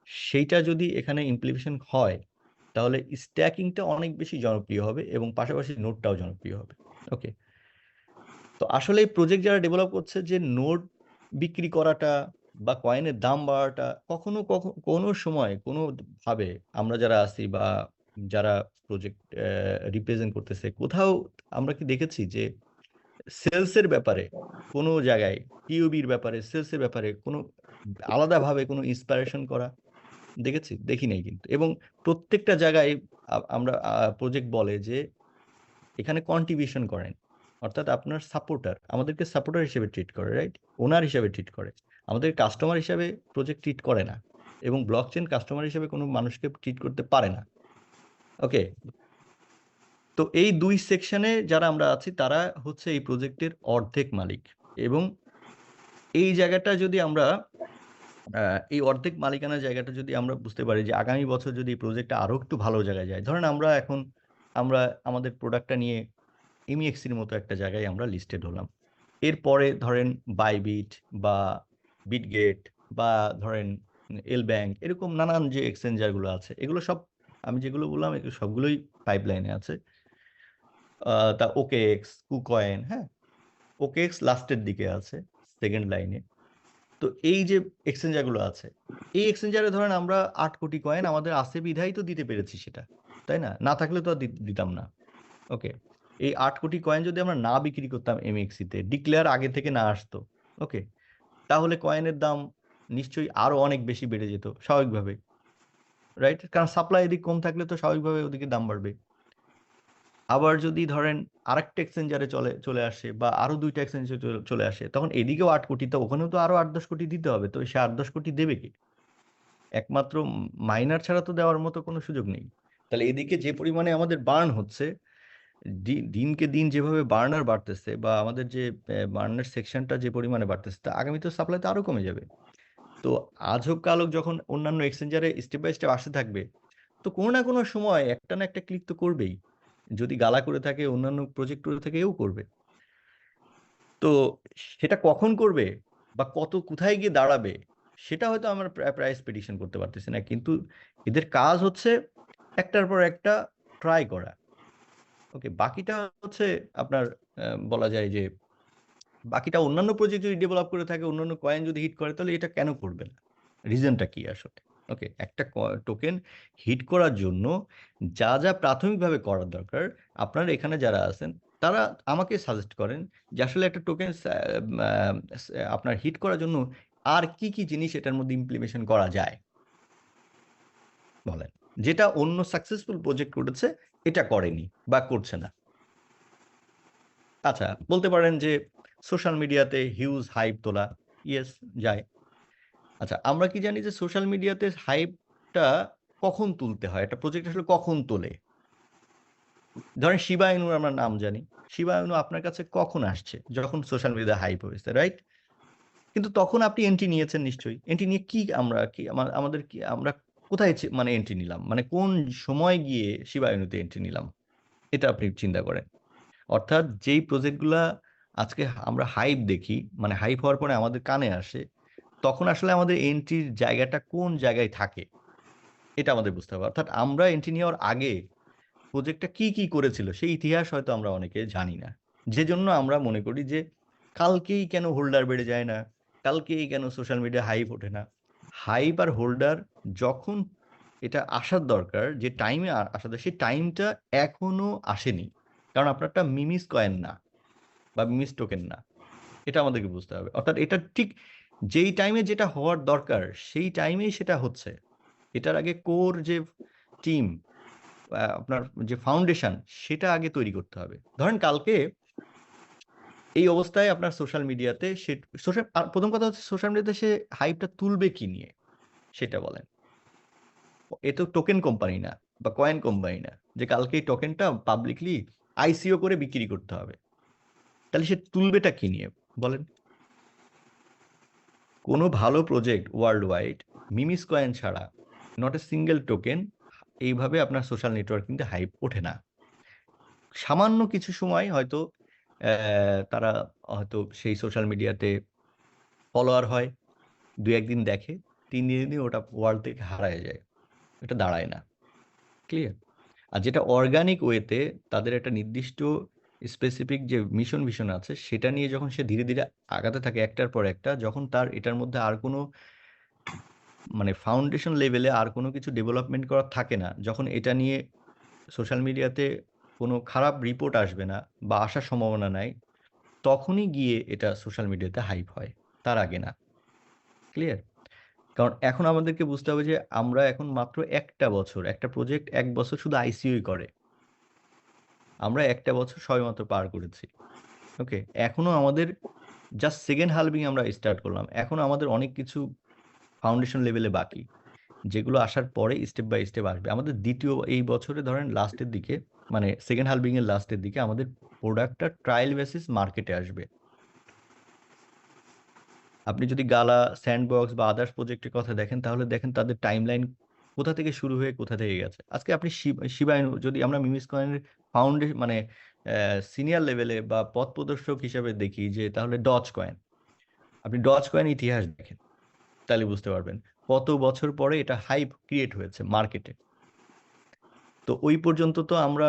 সেইটা যদি এখানে ইমপ্লিমেন্টেশন হয়, তাহলে স্ট্যাকিংটা অনেক বেশি জনপ্রিয় হবে এবং পাশাপাশি নোডটাও জনপ্রিয় হবে। ওকে, তো আসলে এই প্রজেক্ট যারা ডেভেলপ করছে, যে নোড বিক্রি করাটা বা কয়েনের দাম বাড়াটা কখনো কোনো সময় কোনো ভাবে আমরা যারা আছি বা যারা প্রজেক্ট রিপ্রেজেন্ট করতেছে, কোথাও আমরা কি দেখেছি যে সেলসের ব্যাপারে কোনো জায়গায়, পিওবির ব্যাপারে, সেলসের ব্যাপারে কোনো আলাদাভাবে কোনো ইন্সপিরেশন করা দেখেছি? দেখি নাই কিন্তু। এবং প্রত্যেকটা জায়গায় আমরা প্রজেক্ট বলে যে এখানে কন্ট্রিবিউশন করেন, অর্থাৎ আপনার সাপোর্টার আমাদেরকে সাপোর্টার হিসেবে ট্রিট করে, রাইট? ওনার হিসেবে ট্রিট করে, আমাদের কাস্টমার হিসেবে প্রজেক্ট ট্রিট করে না। এবং ব্লকচেন কাস্টমার হিসেবে কোনো মানুষকে ট্রিট করতে পারে না। ওকে, তো এই দুই সেকশনে যারা আমরা আছি তারা হচ্ছে এই প্রজেক্টের অর্ধেক মালিক। এবং এই জায়গাটা যদি আমরা এই অর্ধেক মালিকানার জায়গাটা যদি আমরা বুঝতে পারি যে আগামী বছর যদি এই প্রজেক্টটা আরো একটু ভালো জায়গায় যায়, ধরেন আমরা আমাদের প্রোডাক্টটা নিয়ে এমইএক্সির মতো একটা জায়গায় আমরা লিস্টেড হলাম। এরপরে ধরেন বাইবিট বা বিটগেট বা ধরেন এল ব্যাংক, এরকম নানান যে এক্সচেঞ্জারগুলো আছে, এগুলো সব আমি যেগুলো বললাম এগুলো সবগুলোই পাইপলাইনে আছে। তা ওকেএক্স, কুকয়েন, হ্যাঁ, ওকেএক্স লাস্টের দিকে আছে, সেকেন্ড লাইনে। তো এই যে এক্সচেঞ্জারগুলো আছে, এই এক্সচেঞ্জারে ধরেন আমরা 8 কোটি কয়েন আমাদের আছে বিধাই তো দিতে পেরেছি সেটা, তাই না? না থাকলে তো আর দিতাম না। ওকে, এই 8 কোটি কয়েন যদি আমরা না বিক্রি করতাম এমএক্সিতে, ডিক্লেয়ার আগে থেকে না আসতো, ওকে, তাহলে কয়েনের দাম নিশ্চয়ই আরো অনেক বেশি বেড়ে যেত স্বাভাবিকভাবে, রাইট? কারণ সাপ্লাই এদিক কম থাকলে তো স্বাভাবিকভাবে ওদিকে দাম বাড়বে। আবার যদি ধরেন আরেকটা এক্সচেঞ্জারে চলে আসে বা আরো 2টা এক্সচেঞ্জে চলে আসে, তখন এদিকেও 8 কোটি, তো ওখানেও তো আরো 8-10 কোটি দিতে হবে। তো সে 8-10 কোটি দেবে কি? একমাত্র মাইনার ছাড়া তো দেওয়ার মতো কোনো সুযোগ নেই। তাহলে এদিকে যে পরিমাণে আমাদের বার্ন হচ্ছে, দিনকে দিন যেভাবে বার্নার বাড়তেছে বা আমাদের যে বার্নার সেকশনটা যে পরিমাণে বাড়তেছে, তা আগামী তো সাপ্লাই তো আরো কমে যাবে। তো আজ হোক কাল হোক, যখন অন্যান্য এক্সচেঞ্জারে স্টেপ বাই স্টেপ আসতে থাকবে, তো কোনো না কোনো সময় একটা না একটা ক্লিক তো করবেই। যদি গালা করে থাকে, অন্যান্য প্রজেক্ট করে থাকে, এও করবে। তো সেটা কখন করবে বা কোথায় গিয়ে দাঁড়াবে, সেটা হয়তো আমরা প্রাইস প্রেডিকশন করতে পারতেছি না, কিন্তু এদের কাজ হচ্ছে একটার পর একটা ট্রাই করা। ওকে, বাকিটা হচ্ছে আপনার বলা যায় যে বাকিটা অন্যান্য প্রজেক্ট যদি ডেভেলপ করে থাকে, অন্যান্য কয়েন যদি হিট করে, তাহলে এটা কেন করবে না? রিজনটা কি আসলে? ওকে, একটা টোকেন হিট করার জন্য যা যা প্রাথমিকভাবে করার দরকার, আপনারা এখানে যারা আছেন তারা আমাকে সাজেস্ট করেন যে আসলে একটা টোকেন আপনার হিট করার জন্য আর কি কি জিনিস এটার মধ্যে ইমপ্লিমেশন করা যায়, বলেন, যেটা অন্য সাকসেসফুল প্রজেক্ট করেছে এটা করেনি বা করছে না। আচ্ছা, বলতে পারেন যে সোশ্যাল মিডিয়াতে হিউজ হাইপ তোলা, ইয়েস, যায়। আচ্ছা, আমরা কি জানি যে সোশ্যাল মিডিয়াতে হাইপটা কখন তুলতে হয়? একটা প্রজেক্ট আসলে কখন তোলে? ধরেন শিবা ইনুর আমরা নাম জানি। শিবা ইনু আপনার কাছে কখন আসছে? যখন সোশ্যাল মিডিয়ায় হাইপ হয়েছে, রাইট? কিন্তু তখন আপনি এন্ট্রি নিয়েছেন নিশ্চয়ই। এন্ট্রি নিয়ে কি আমরা কি আমাদের কি আমরা কোথায় মানে এন্ট্রি নিলাম? মানে কোন সময় গিয়ে শিবা ইনুতে এন্ট্রি নিলাম? এটা আপনি চিন্তা করেন। অর্থাৎ যেই প্রজেক্টগুলা আজকে আমরা হাইপ দেখি, মানে হাইপ হওয়ার পরে আমাদের কানে আসে, তখন আসলে আমাদের এন্ট্রির জায়গাটা কোন জায়গায় থাকে? এটা আমাদের বুঝতে হবে। অর্থাৎ আমরা এন্ট্রি নেওয়ার আগে প্রজেক্টটা কি করেছিল সেই ইতিহাস হয়তো আমরা অনেকে জানি না। যেজন্য আমরা মনে করি যে কালকেই কেন হোল্ডার বেড়ে যায় না? কালকেই কেন সোশ্যাল মিডিয়ায় হাইপ ওঠে না? হাইপ আর হোল্ডার যখন এটা আসার দরকার, যে টাইমে আসা দরকার, সেই টাইমটা এখনো আসেনি। কারণ আপনারটা মিমিস কয়েন না বা মিমিস টোকেন না। এটা আমাদেরকে বুঝতে হবে। অর্থাৎ এটা ঠিক যেই টাইমে যেটা হওয়ার দরকার সেই টাইমেই সেটা হচ্ছে। এটার আগে কোর যে টিম, আপনার যে ফাউন্ডেশন, সেটা আগে তৈরি করতে হবে। ধরেন কালকে এই অবস্থায় আপনার সোশ্যাল মিডিয়াতে প্রথম কথা হচ্ছে সোশ্যাল মিডিয়াতে সে হাইপটা তুলবে কি নিয়ে সেটা বলেন। এ তো টোকেন কোম্পানি না বা কয়েন কোম্পানি না যে কালকে এই টোকেনটা পাবলিকলি আইসিও করে বিক্রি করতে হবে। তাহলে সে তুলবেটা কি নিয়ে বলেন? কোনো ভালো project world wide Mimi's coin ছাড়া, নট এ সিঙ্গেল টোকেন, এইভাবে আপনার সোশ্যাল নেটওয়ার্কিংতে হাইপ ওঠে না। সামান্য কিছু সময় হয়তো তারা হয়তো সেই সোশ্যাল মিডিয়াতে ফলোয়ার হয়, ২-১ দিন দেখে, ৩ দিনে ওটা ওয়ার্ল্ড থেকে হারায় যায়। এটা দাঁড়ায় না। ক্লিয়ার? আর যেটা অর্গানিক ওয়েতে তাদের একটা নির্দিষ্ট স্পেসিফিক যে ভিশন আছে সেটা নিয়ে যখন সে ধীরে আগাতে থাকে একটার পর একটা, যখন তার এটার মধ্যে আর কোনো মানে ফাউন্ডেশন লেভেলে আর কোনো কিছু ডেভেলপমেন্ট করার থাকে না, যখন এটা নিয়ে সোশ্যাল মিডিয়াতে কোনো খারাপ রিপোর্ট আসবে না বা আসার সম্ভাবনা নাই, তখনই গিয়ে এটা সোশ্যাল মিডিয়াতে হাইপ হয়। তার আগে না। ক্লিয়ার? কারণ এখন আমাদেরকে বুঝতে হবে যে আমরা এখন মাত্র একটা বছর, একটা প্রজেক্ট ১ বছর শুধু আইসিইউই করে। আমরা একটা বছর সবেমাত্র পার করেছি। ওকে? এখনো আমাদের জাস্ট সেকেন্ড হাল্ভিং আমরা স্টার্ট করলাম। এখনো আমাদের অনেক কিছু ফাউন্ডেশন লেভেলে বাকি। যেগুলো আসার পরে স্টেপ বাই স্টেপ আসবে। আমাদের দ্বিতীয় এই বছরে ধরেন লাস্টের দিকে, মানে সেকেন্ড হাল্ভিং এর লাস্টের দিকে আমাদের প্রোডাক্টটা ট্রায়াল বেসিস মার্কেটে আসবে। আপনি যদি গালা, স্যান্ডবক্স বা আদার্স প্রজেক্টের কথা দেখেন, তাহলে দেখেন তাদের টাইমলাইন কোথা থেকে শুরু হয়ে কোথা থেকে গেছে। আজকে আপনি শিবা ইনু যদি আমরা মিমিস কয়েনের মানে সিনিয়র লেভেলে বা পথপ্রদর্শক হিসেবে দেখি যে তাহলে ডজ কয়েন। আপনি ডজ কয়েন ইতিহাস দেখেন, তাহলে বুঝতে পারবেন কত বছর পরে এটা হাইপ ক্রিয়েট হয়েছে মার্কেটে। তো ওই পর্যন্ত তো আমরা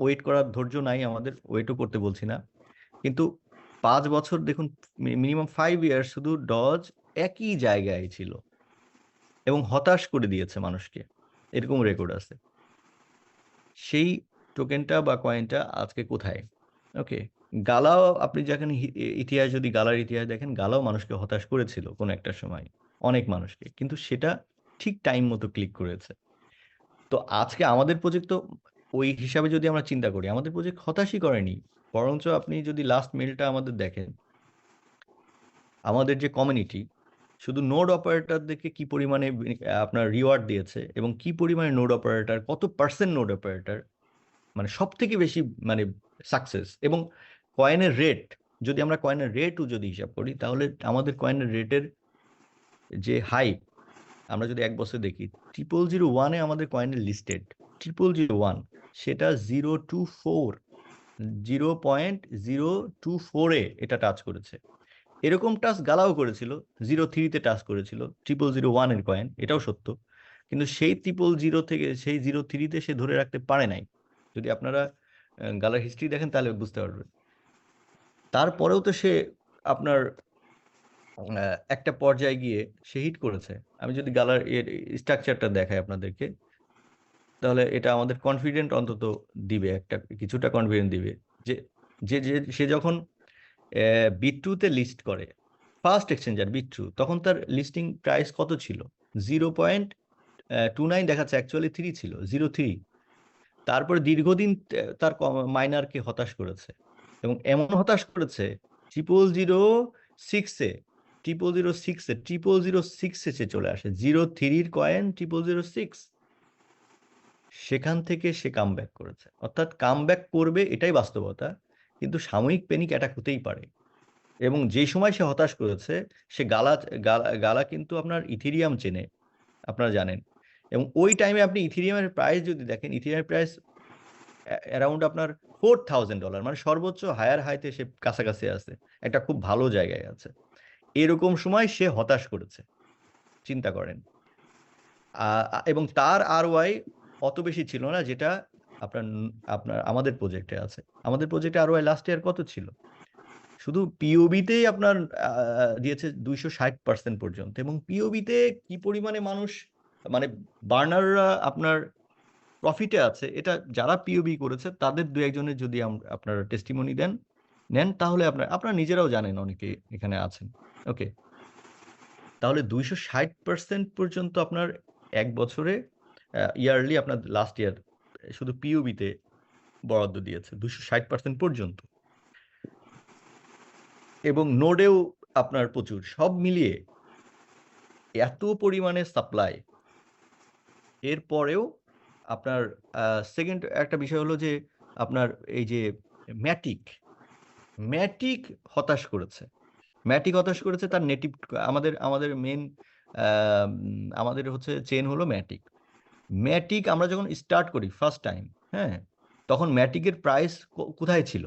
ওয়েট করার ধৈর্য নাই আমাদের, ওয়েটও করতে বলছি না। কিন্তু ৫ বছর দেখুন, মিনিমাম 5 ইয়ার্স শুধু ডজ একই জায়গায় ছিল এবং হতাশ করে দিয়েছে মানুষকে। এরকম রেকর্ড আছে। সেই টোকেনটা বা কয়েনটা আজকে কোথায়? ওকে? গালাও আপনি যেখানে ইতিহাস, যদি গালার ইতিহাস দেখেন, গালাও মানুষকে হতাশ করেছিল কোনো একটা সময়। অনেক মানুষকে। কিন্তু সেটা ঠিক টাইম মতো ক্লিক করেছে। তো আজকে আমাদের প্রজেক্ট তো ওই হিসাবে যদি আমরা চিন্তা করি, আমাদের প্রজেক্ট হতাশই করেনি। বরঞ্চ আপনি যদি লাস্ট মেইলটা আমাদের দেখেন, আমাদের যে কমিউনিটি শুধু নোড অপারেটরদেরকে কি পরিমাণে আপনার রিওয়ার্ড দিয়েছে এবং কি পরিমাণে নোড অপারেটর, কত পার্সেন্ট নোড অপারেটর মানে সবথেকে বেশি মানে সাকসেস, এবং কয়েনের রেট, যদি আমরা কয়েনের রেটও যদি হিসাব করি, তাহলে আমাদের কয়েনের রেটের যে হাইপ আমরা যদি ১ বছর দেখি, 0001 এ আমাদের কয়েনের লিস্টেড 0001, সেটা 024 0.024 এ এটা টাচ করেছে। এরকম টাচ গালাও করেছিল, 03 তে টাচ করেছিল 0001 এর কয়েন, এটাও সত্য। কিন্তু সেই 000 থেকে সেই 03 তে সে ধরে রাখতে পারে নাই। যদি আপনারা গালার হিস্ট্রি দেখেন তাহলে বুঝতে পারবেন। তারপরেও তো সে আপনার একটা পর্যায়ে গিয়ে সে হিট করেছে। আমি যদি গালার এর স্ট্রাকচারটা দেখাই আপনাদেরকে, তাহলে এটা আমাদের কনফিডেন্ট অন্তত দিবে, একটা কিছুটা কনফিডেন্ট দিবে যে সে যখন বিট2 তে লিস্ট করে, ফার্স্ট এক্সচেঞ্জার বিট2, তখন তার লিস্টিং প্রাইস কত ছিল? 0.29 দেখাচ্ছে, অ্যাকচুয়ালি 3 ছিল, 03। তারপরে দীর্ঘদিন তার মাইনারকে হতাশ করেছে এবং এমন হতাশ করেছে 00006 00006 সে চলে আসে, 03 কয়েন 00006, সেখান থেকে সে কামব্যাক করেছে। অর্থাৎ কামব্যাক করবে এটাই বাস্তবতা, কিন্তু সাময়িক প্যানিক অ্যাটাক হতেই পারে। এবং যে সময় সে হতাশ করেছে, সে গালা কিন্তু আপনার ইথেরিয়াম চেনে, আপনারা জানেন। এবং ওই টাইমে আপনি ইথেরিয়ামের প্রাইস যদি দেখেন, ইথেরিয়ামের প্রাইস অ্যারাউন্ড আপনার $4000, মানে সর্বোচ্চ হায়ার হাইতে সে কাছাকাছি আছে, একটা খুব ভালো জায়গায় আছে। এরকম সময় সে হতাশ করেছে, চিন্তা করেন। এবং তার ROI অত বেশি ছিল না, যেটা আপনার আমাদের প্রজেক্টে আছে। আমাদের প্রজেক্টে ROI লাস্ট ইয়ার কত ছিল? শুধু পিওবিতেই আপনার দিয়েছে 260% পর্যন্ত। এবং পিওবিতে কি পরিমাণে মানুষ, মানে বার্নাররা আপনার প্রফিটে আছে, এটা যারা পিওবি করেছে তাদের 2-1 জনের যদি আপনারা টেস্টিমনি নেন, তাহলে আপনারা নিজেরাও জানেন, অনেকে এখানে আছেন। ওকে, তাহলে 260% পর্যন্ত আপনার 1 বছরে ইয়ারলি আপনার লাস্ট ইয়ার শুধু পিওবিতে বরাদ্দ দিয়েছে 260% পর্যন্ত। এবং নোডেও আপনার প্রচুর, সব মিলিয়ে এত পরিমাণে সাপ্লাই। এরপরেও আপনার সেকেন্ড একটা বিষয় হলো যে আপনার এই যে ম্যাটিক হতাশ করেছে। তার নেটিভ, আমাদের মেইন আমাদের হচ্ছে চেইন হলো ম্যাটিক। আমরা যখন স্টার্ট করি ফার্স্ট টাইম, হ্যাঁ, তখন ম্যাটিকের প্রাইস কোথায় ছিল?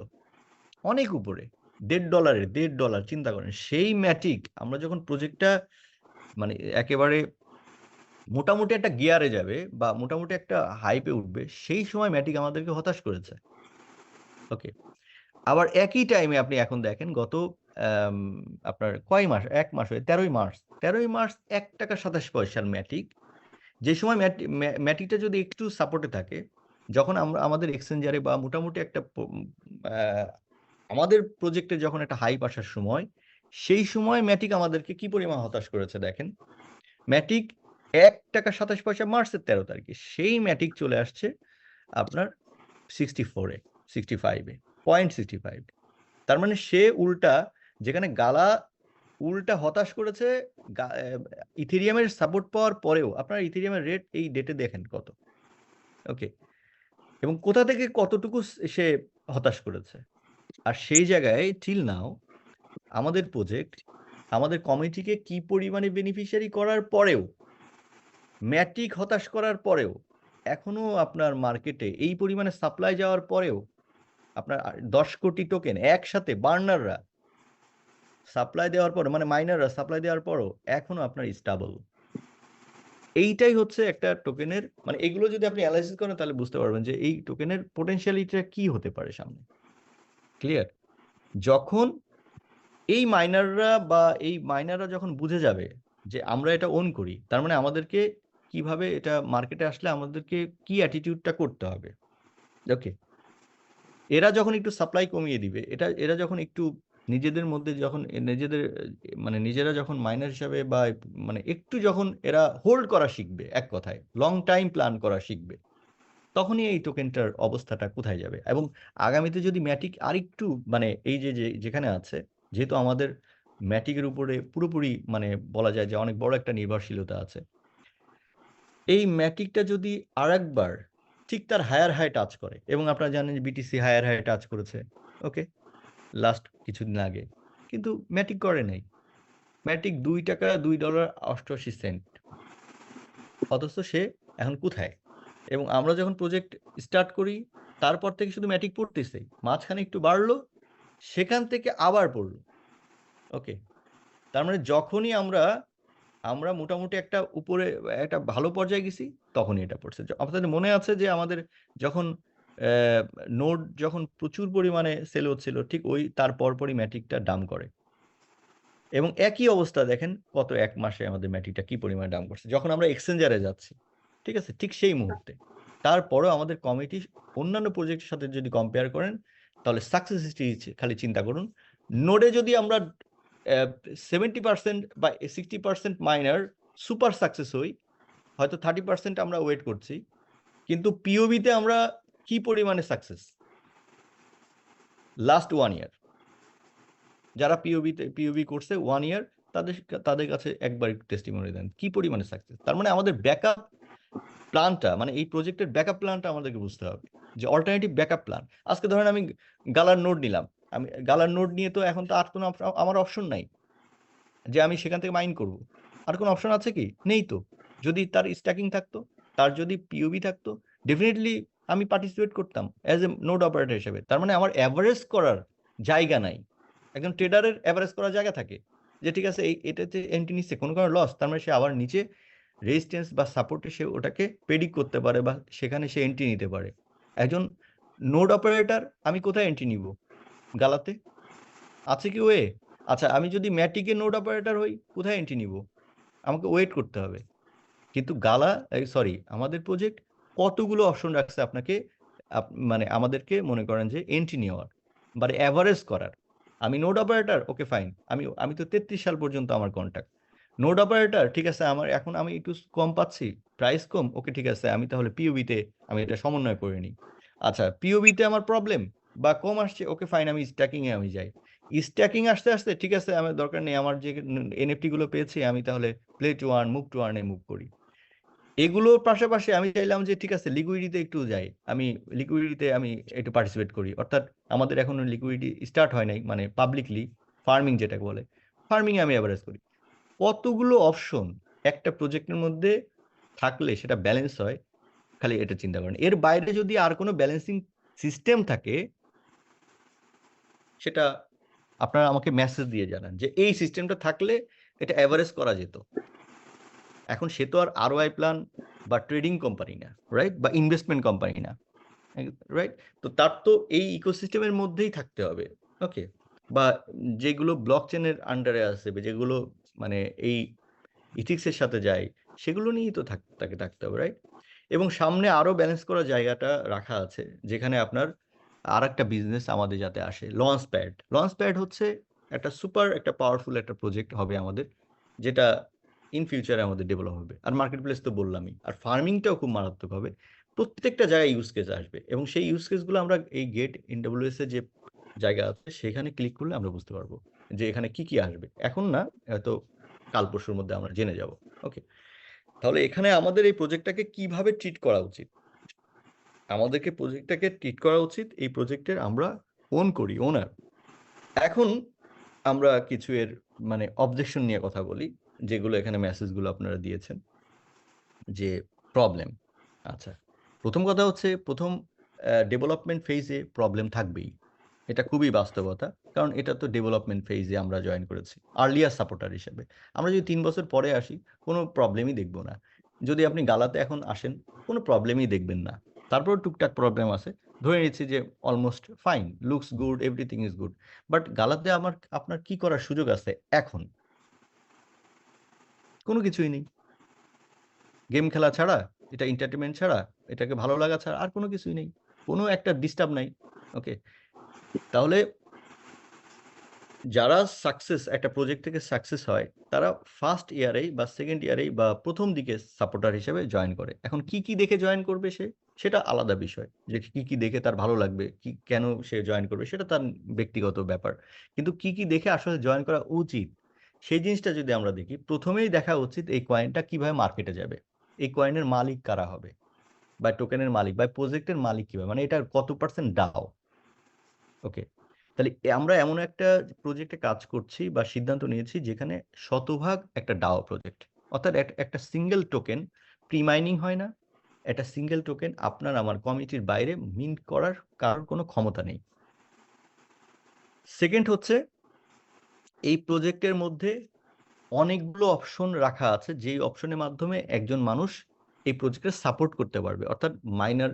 অনেক উপরে, $1.50 চিন্তা করেন। সেই ম্যাটিক আমরা যখন প্রজেক্টটা মানে একেবারে মোটামুটি একটা গিয়ারে যাবে বা মোটামুটি একটা হাইপে উঠবে, সেই সময় ম্যাটিক আমাদেরকে হতাশ করেছে। ওকে, আবার একই টাইমে আপনি এখন দেখেন গত আপনার কয় মাস, 1 মাস হয়ে 13ই মার্চ $1.27 ম্যাটিক। যে সময় ম্যাটিকটা যদি একটু সাপোর্টে থাকে, যখন আমরা আমাদের এক্সচেঞ্জারে বা মোটামুটি একটা আমাদের প্রজেক্টে যখন একটা হাইপ আসার সময়, সেই সময় ম্যাটিক আমাদেরকে কি পরিমাণ হতাশ করেছে দেখেন। ম্যাটিক $1.27 মার্চের 13 তারিখে, সেই ম্যাটিক চলে আসছে আপনার 64-এ, 65-এ, 0.65। তার মানে সে উল্টা, যেখানে উল্টা হতাশ করেছে ইথেরিয়ামের সাপোর্ট পাওয়ার পরেও। আপনার ইথেরিয়ামের রেট এই ডেটে দেখেন কত। ওকে, এবং কোথা থেকে কতটুকু সে হতাশ করেছে। আর সেই জায়গায় টিল নাও আমাদের প্রজেক্ট, আমাদের কমিটিকে কি পরিমাণে বেনিফিশিয়ারি করার পরেও, ম্যাটিক হতাশ করার পরেও, এখনো আপনার মার্কেটে এই পরিমাণে সাপ্লাই যাওয়ার পরেও, আপনার 10 কোটি টোকেন একসাথে বার্নাররা সাপ্লাই দেওয়ার পর, মানে মাইনাররা সাপ্লাই দেওয়ার পরও এখনো আপনার স্টেবল। এইটাই হচ্ছে একটা টোকেনের, মানে এগুলো যদি আপনি অ্যানালাইসিস করেন তাহলে বুঝতে পারবেন যে এই টোকেনের পোটেনশিয়ালিটিটা কি হতে পারে সামনে। ক্লিয়ার? যখন এই মাইনাররা যখন বুঝে যাবে যে আমরা এটা ওন করি, তার মানে আমাদেরকে কিভাবে এটা মার্কেটে আসলে আমাদেরকে কি অ্যাটিটিউডটা করতে হবে। ওকে, এরা যখন একটু সাপ্লাই কমিয়ে দিবে, এরা যখন একটু নিজেদের মধ্যে যখন নিজেরা যখন মাইনার হিসাবে বা মানে একটু যখন এরা হোল্ড করা শিখবে, এক কথায় লং টাইম প্ল্যান করা শিখবে, তখনই এই টোকেনটার অবস্থাটা কোথায় যাবে। এবং আগামীতে যদি ম্যাটিক আরেকটু এই যেখানে আছে, যেহেতু আমাদের ম্যাটিকের উপরে পুরোপুরি বলা যায় যে অনেক বড় একটা নির্ভরশীলতা আছে, এই ম্যাটিকটা যদি আরেকবার ঠিক তার হায়ার হাই টাচ করে, এবং আপনারা জানেন যে বিটিসি হায়ার হাই টাচ করেছে, ওকে, লাস্ট কিছুদিন আগে, কিন্তু ম্যাটিক করে নাই। ম্যাটিক $2.88, অথচ সে এখন কোথায়? এবং আমরা যখন প্রজেক্ট স্টার্ট করি, তারপর থেকে শুধু ম্যাটিক পড়তেছে, মাঝখানে একটু বাড়লো, সেখান থেকে আবার পড়লো। ওকে, তার মানে যখনই আমরা মোটামুটি একটা উপরে একটা ভালো পর্যায়ে গেছি, তখনই এটা পড়ছে। আপনাদের মনে আছে যে আমাদের যখন নোড যখন প্রচুর পরিমাণে সেল হচ্ছিল, ঠিক তার পরপরই ম্যাটিকটা ডাম্প করে। এবং একই অবস্থা দেখেন গত 1 মাসে আমাদের ম্যাটিকটা কি পরিমাণে ডাম্প করছে, যখন আমরা এক্সচেঞ্জারে যাচ্ছি, ঠিক আছে, ঠিক সেই মুহূর্তে। তারপরেও আমাদের কমিটি অন্যান্য প্রজেক্টের সাথে যদি কম্পেয়ার করেন, তাহলে সাকসেস হিস্ট্রি খালি চিন্তা করুন। নোডে যদি আমরা 70% বা 60% মাইনার সুপার সাকসেস হই, হয়তো 30% আমরা ওয়েট করছি, কিন্তু পিওবিতে আমরা কি পরিমাণে সাকসেস লাস্ট 1 ইয়ার। যারা পিওবি করছে 1 ইয়ার, তাদের কাছে একবার একটু টেস্টিমনি দেন, কি পরিমাণে সাকসেস। তার মানে আমাদের ব্যাকআপ প্ল্যানটা, মানে এই প্রজেক্টের ব্যাকআপ প্ল্যানটা আমাদেরকে বুঝতে হবে, যে অল্টারনেটিভ ব্যাকআপ প্ল্যান। আজকে ধরেন আমি গালার নোড নিলাম, আমি গালার নোড নিয়ে তো এখন তো আর কোনো আমার অপশন নাই যে আমি সেখান থেকে মাইন করব। আর কোনো অপশন আছে কি? নেই তো। যদি তার স্ট্যাকিং থাকতো, তার যদি পিওবি থাকতো, ডেফিনেটলি আমি পার্টিসিপেট করতাম অ্যাজ এ নোড অপারেটর হিসেবে। তার মানে আমার অ্যাভারেজ করার জায়গা নাই। একজন ট্রেডারের অ্যাভারেজ করার জায়গা থাকে, যে ঠিক আছে এটাতে এন্ট্রি নিচ্ছে, কোনো কারণে লস, তার মানে সে আবার নিচে রেজিস্ট্যান্স বা সাপোর্টে সে ওটাকে প্রেডিক্ট করতে পারে, বা সেখানে সে এন্ট্রি নিতে পারে। একজন নোড অপারেটর, আমি কোথায় এন্ট্রি নিব? গালাতে আছে কি ওয়ে? আচ্ছা, আমি যদি ম্যাটিকে নোড অপারেটর হই, কোথায় এন্ট্রি নিব? আমাকে ওয়েট করতে হবে। কিন্তু আমাদের প্রজেক্ট কতগুলো অপশন রাখছে আপনাকে, মানে আমাদেরকে মনে করেন যে এন্ট্রি নেওয়ার, মানে অ্যাভারেজ করার। আমি নোড অপারেটর, ওকে ফাইন, আমি তো 33 সাল পর্যন্ত আমার কন্ট্যাক্ট। নোড অপারেটর, ঠিক আছে, এখন আমি একটু কম পাচ্ছি, প্রাইস কম, ওকে ঠিক আছে, আমি তাহলে পিওবিতে আমি এটা সমন্বয় করে নিই। আচ্ছা, পিওবিতে আমার প্রবলেম বা কম আসছে, ওকে ফাইন, আমি স্ট্যাকিং এ আমি যাই। স্ট্যাকিং আসতে আসতে ঠিক আছে, আমার দরকার নেই, আমার যে এনএফটি গুলো পেয়েছি, আমি তাহলে play to earn, move to আর্নে মুভ করি। এগুলোর পাশাপাশি আমি চাইলাম যে ঠিক আছে লিকুইডিতে একটু যাই, আমি লিকুইডিতে আমি একটু পার্টিসিপেট করি। অর্থাৎ আমাদের এখনো লিকুইডিটি স্টার্ট হয় নাই, মানে পাবলিকলি ফার্মিং যেটাকে বলে, ফার্মিং এ আমি অ্যাভারেজ করি। কতগুলো অপশন একটা প্রজেক্টের মধ্যে থাকলে সেটা ব্যালেন্স হয়, খালি এটা চিন্তা করেন। এর বাইরে যদি আর কোনো ব্যালেন্সিং সিস্টেম থাকে, সেটা আপনারা আমাকে মেসেজ দিয়ে জানান যে এই সিস্টেমটা থাকলে এটা অ্যাভারেজ করা যেত। এখন সে তো আর আরওআই প্ল্যান বা ট্রেডিং কোম্পানি না, রাইট, বা ইনভেস্টমেন্ট কোম্পানি না, রাইট। তো তার তো এই ইকোসিস্টেমের মধ্যেই থাকতে হবে, ওকে। বা যেগুলো ব্লক চেনের আন্ডারে আছে, বা যেগুলো মানে এই ইথিক্সের সাথে যায়, সেগুলো নিয়েই তো তাকে থাকতে হবে, রাইট। এবং সামনে আরো ব্যালেন্স করা জায়গাটা রাখা আছে, যেখানে আপনার আর একটা বিজনেস আমাদের যাতে আসে, লঞ্চ প্যাড। লঞ্চ প্যাড হচ্ছে একটা সুপার, একটা পাওয়ারফুল একটা প্রজেক্ট হবে আমাদের, যেটা ইন ফিউচারে আমাদের ডেভেলপ হবে। আর মার্কেট প্লেস তো বললামই, আর ফার্মিংটাও খুব মারাত্মক হবে। প্রত্যেকটা জায়গায় ইউজ কেস আসবে, এবং সেই ইউজ কেসগুলো আমরা এই গেট ইনডব্লিউএস এর যে জায়গা আছে সেখানে ক্লিক করলে আমরা বুঝতে পারবো যে এখানে কি কি আসবে। এখন না, হয়তো কাল পরশুর মধ্যে আমরা জেনে যাব, ওকে। তাহলে এখানে আমাদের এই প্রজেক্টটাকে কিভাবে ট্রিট করা উচিত? আমাদেরকে প্রজেক্টটাকে ট্রিট করা উচিত, এই প্রজেক্টের আমরা ওন করি, ওনার। এখন আমরা কিছু এর মানে অবজেকশন নিয়ে কথা বলি, যেগুলো এখানে মেসেজগুলো আপনারা দিয়েছেন যে প্রবলেম। আচ্ছা, প্রথম কথা হচ্ছে, প্রথম ডেভেলপমেন্ট ফেজে প্রবলেম থাকবেই, এটা খুবই বাস্তবতা। কারণ এটা তো ডেভেলপমেন্ট ফেজে আমরা জয়েন করেছি আর্লিয়ার সাপোর্টার হিসেবে। আমরা যদি 3 বছর পরে আসি, কোনো প্রবলেমই দেখব না। যদি আপনি গালাতে এখন আসেন, কোনো প্রবলেমই দেখবেন না। তারপর টুকটাক প্রবলেম আছে, ধরে নিচ্ছি যে almost fine, looks good, everything is good. But গালাতে আপনার কি করার সুযোগ আছে এখন? কোনো কিছুই নেই। গেম খেলা ছাড়া, এটা এন্টারটেনমেন্ট ছাড়া, এটাকে ভালো লাগা ছাড়া আর কোনো কিছুই নেই। কোনো একটা ডিস্টার্ব নাই, ওকে। তাহলে যারা একটা প্রজেক্ট থেকে সাকসেস হয়, তারা ফার্স্ট ইয়ারেই বা সেকেন্ড ইয়ারেই বা প্রথম দিকে সাপোর্টার হিসেবে জয়েন করে। এখন কি কি দেখে জয়েন করবে সে, সেটা আলাদা বিষয়, যে কি কি দেখে তার ভালো লাগবে, কেন সে জয়েন করবে, সেটা তার ব্যক্তিগত ব্যাপার। কিন্তু কি কি দেখে আসলে জয়েন করা উচিত, সেই জিনিসটা যদি আমরা দেখি, প্রথমেই দেখা উচিত এই কয়েনটা কিভাবে মার্কেটে যাবে, এই কয়েনের মালিক কারা হবে, বা টোকেনের মালিক বা প্রজেক্টের মালিক কিভাবে, মানে এটা কত পার্সেন্ট ডাও, ওকে। তাহলে আমরা এমন একটা প্রজেক্টে কাজ করছি বা সিদ্ধান্ত নিয়েছি যেখানে শতভাগ একটা ডাও প্রজেক্ট। অর্থাৎ একটা সিঙ্গেল টোকেন প্রি মাইনিং হয় না, একটা সিঙ্গেল টোকেন আপনার আমার কমিটির বাইরে মিন্ট করার কারোর কোনো ক্ষমতা নেই। সেকেন্ড হচ্ছে, এই প্রজেক্টের মধ্যে অনেকগুলো অপশন রাখা আছে, যেই অপশনের মাধ্যমে একজন মানুষ এই প্রজেক্টে সাপোর্ট করতে পারবে, অর্থাৎ মাইনার,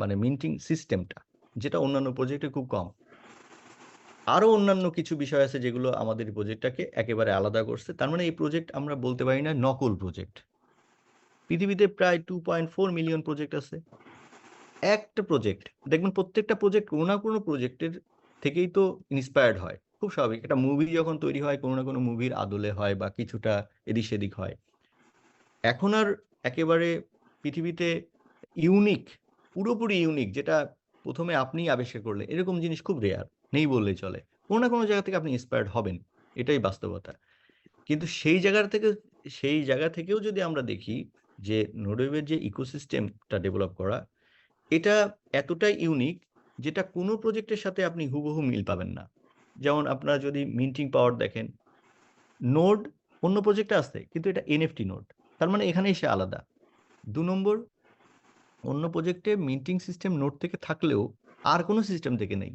মানে মিন্টিং সিস্টেমটা, যেটা অন্যান্য প্রজেক্টে খুব কম। আরো অন্যান্য কিছু বিষয় আছে যেগুলো আমাদের প্রজেক্টটাকে একেবারে আলাদা করছে। তার মানে এই প্রজেক্ট আমরা বলতে পারি না নকল প্রজেক্ট। পৃথিবীতে প্রায় 2.4 মিলিয়ন প্রজেক্ট আছে। একটা প্রজেক্ট দেখবেন, প্রত্যেকটা প্রজেক্ট কোনো না কোনো প্রজেক্টের থেকেই তো ইন্সপায়ার্ড হয়, খুব স্বাভাবিক। একটা মুভি যখন তৈরি হয়, কোনো না কোনো মুভির আদলে হয় বা কিছুটা এদিক সেদিক হয়। এখন আর একেবারে পৃথিবীতে ইউনিক, পুরোপুরি ইউনিক, যেটা প্রথমে আপনিই আবিষ্কার করলেন, এরকম জিনিস খুব রেয়ার, নেই বললেই চলে। কোনো না কোনো জায়গা থেকে আপনি ইন্সপায়ার্ড হবেন। এটাই বাস্তবতা। কিন্তু সেই জায়গা থেকেও যদি আমরা দেখি যে নোডওয়েভের যে ইকোসিস্টেমটা ডেভেলপ করা, এটা এতটাই ইউনিক যেটা কোনো প্রজেক্টের সাথে আপনি হুবহু মিল পাবেন না। যেমন আপনারা যদি মিন্টিং পাওয়ার দেখেন, নোড অন্য প্রজেক্টে আছে কিন্তু এটা এনএফটি নোড। তার মানে এখানেই সে আলাদা। ২ নম্বর অন্য প্রজেক্টে মিন্টিং সিস্টেম নোড থেকে থাকলেও আর কোনো সিস্টেম থেকে নেই।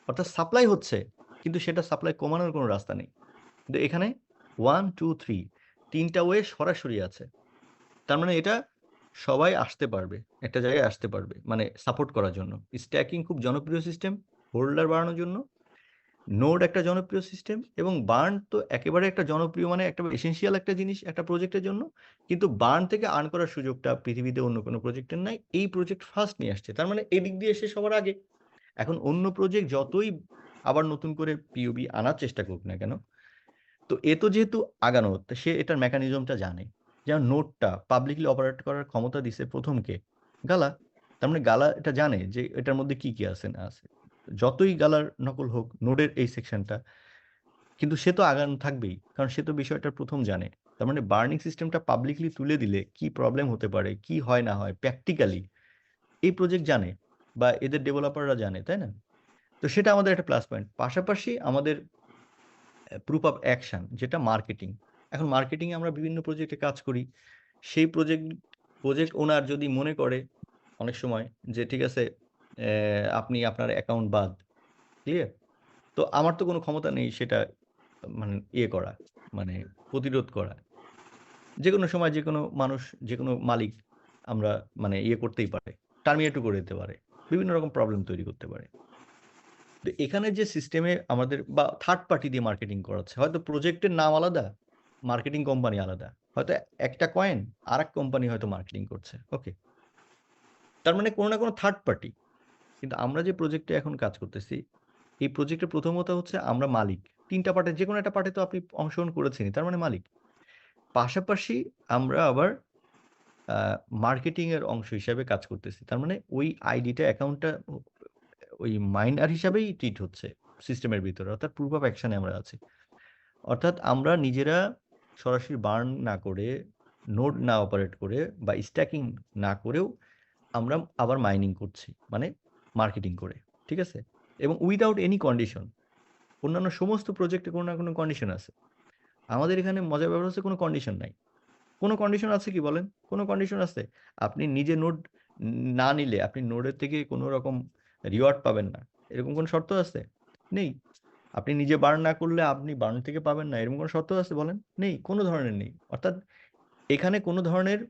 অর্থাৎ সাপ্লাই হচ্ছে কিন্তু সেটা সাপ্লাই কমানোর কোনো রাস্তা নেই। কিন্তু এখানে 1, 2, 3 ৩ টা ওয়ে সরাসরি আছে। তার মানে এটা সবাই আসতে পারবে। একটা জায়গায় আসতে পারবে। মানে সাপোর্ট করার জন্য। স্ট্যাকিং খুব জনপ্রিয় সিস্টেম, হোল্ডার বাড়ানোর জন্য। নোড একটা জনপ্রিয় সিস্টেম এবং বার্ন তো একেবারে একটা জনপ্রিয় মানে একটা এসেনশিয়াল একটা জিনিস একটা প্রজেক্টের জন্য। কিন্তু বার্ন থেকে আর্ন করার সুযোগটা পৃথিবীতে অন্য কোনো প্রজেক্টের নাই। এই প্রজেক্ট ফার্স্ট নিয়ে আসছে। তার মানে এদিক দিয়ে সে সবার আগে। এখন অন্য প্রজেক্ট যতই আবার নতুন করে পিওবি আনার চেষ্টা করুক না কেন, তো এ তো যেহেতু আগানো, তো সে এটার মেকানিজমটা জানে। যেমন নোডটা পাবলিকলি অপারেট করার ক্ষমতা দিছে ১ম কে? গালা। তার মানে গালা এটা জানে যে এটার মধ্যে কি আছে না আছে। যতই গালার নকল হোক নোডের এই সেকশনটা, কিন্তু সে তো আগানো থাকবেই। কারণ সে তো বিষয়টা ১ম জানে। তার মানে বার্নিং সিস্টেমটা পাবলিকলি তুলে দিলে কি প্রবলেম হতে পারে, কি হয় না হয় প্র্যাকটিক্যালি এই প্রজেক্ট জানে বা এদের ডেভেলপাররা জানে, তাই না? তো সেটা আমাদের একটা প্লাস পয়েন্ট। পাশাপাশি আমাদের প্রুফ অফ অ্যাকশন যেটা মার্কেটিং। এখন মার্কেটিং এ আমরা বিভিন্ন প্রজেক্টে কাজ করি। সেই প্রজেক্ট ওনার যদি মনে করে অনেক সময় যে ঠিক আছে আপনি আপনার অ্যাকাউন্ট বাদ। ক্লিয়ার? তো আমার তো কোনো ক্ষমতা নেই সেটা মানে করা, মানে প্রতিরোধ করা। যেকোনো সময় যেকোনো মানুষ, যেকোনো মালিক আমরা মানে করতেই পারে। টার্মিনেটও করে দিতে পারে। বিভিন্ন রকম প্রবলেম তৈরি করতে পারে। তো এখানে যে সিস্টেমে আমাদের বা থার্ড পার্টি দিয়ে মার্কেটিং করাচ্ছে। হয়তো প্রজেক্টের নাম আলাদা, মার্কেটিং কোম্পানি আলাদা। হয়তো একটা কয়েন আরেক কোম্পানি হয়তো মার্কেটিং করছে। ওকে। তার মানে কোনো না কোনো থার্ড পার্টি। কিন্তু আমরা যে প্রজেক্টে এখন কাজ করতেছি, এই প্রজেক্টের প্রথমত হচ্ছে আমরা মালিক। ৩ টা পার্টে যেকোনো একটা পার্টে তো আপনি অংশগ্রহণ করেছেনই। তার মানে মালিক। পাশাপাশি আমরা আবার আ মার্কেটিং এর অংশ হিসাবে কাজ করতেছি। তার মানে ওই আইডিটা অ্যাকাউন্টটা ওই মাইনার হিসাবেই ট্রিট হচ্ছে সিস্টেমের ভিতরে। অর্থাৎ প্রুফ অফ অ্যাকশন এ আমরা আছি। অর্থাৎ আমরা নিজেরা সরাসরি বার্ন না করে, নোড না অপারেট করে বা স্ট্যাকিং না করেও আমরা আবার মাইনিং করছি। মানে মার্কেটিং করে। ঠিক আছে? এবং উইথআউট এনি কন্ডিশন। অন্যান্য সমস্ত প্রজেক্টে কোনো না কোনো কন্ডিশন আছে। আমাদের এখানে মজার ব্যাপার হচ্ছে কোনো কন্ডিশন নাই। কোনো কন্ডিশন আছে কি বলেন? কোনো কন্ডিশন আছে? আপনি নিজে নোড না নিলে আপনি নোডের থেকে কোনো রকম রিওয়ার্ড পাবেন না। এরকম কোনো শর্ত আছে? নেই। আপনি নিজে বার্ন না করলে আপনি বার্ন থেকে পাবেন না। এরকম কোনো শর্ত আছে বলেন? নেই। কোনো ধরনের নেই। অর্থাৎ এখানে কোনো ধরনের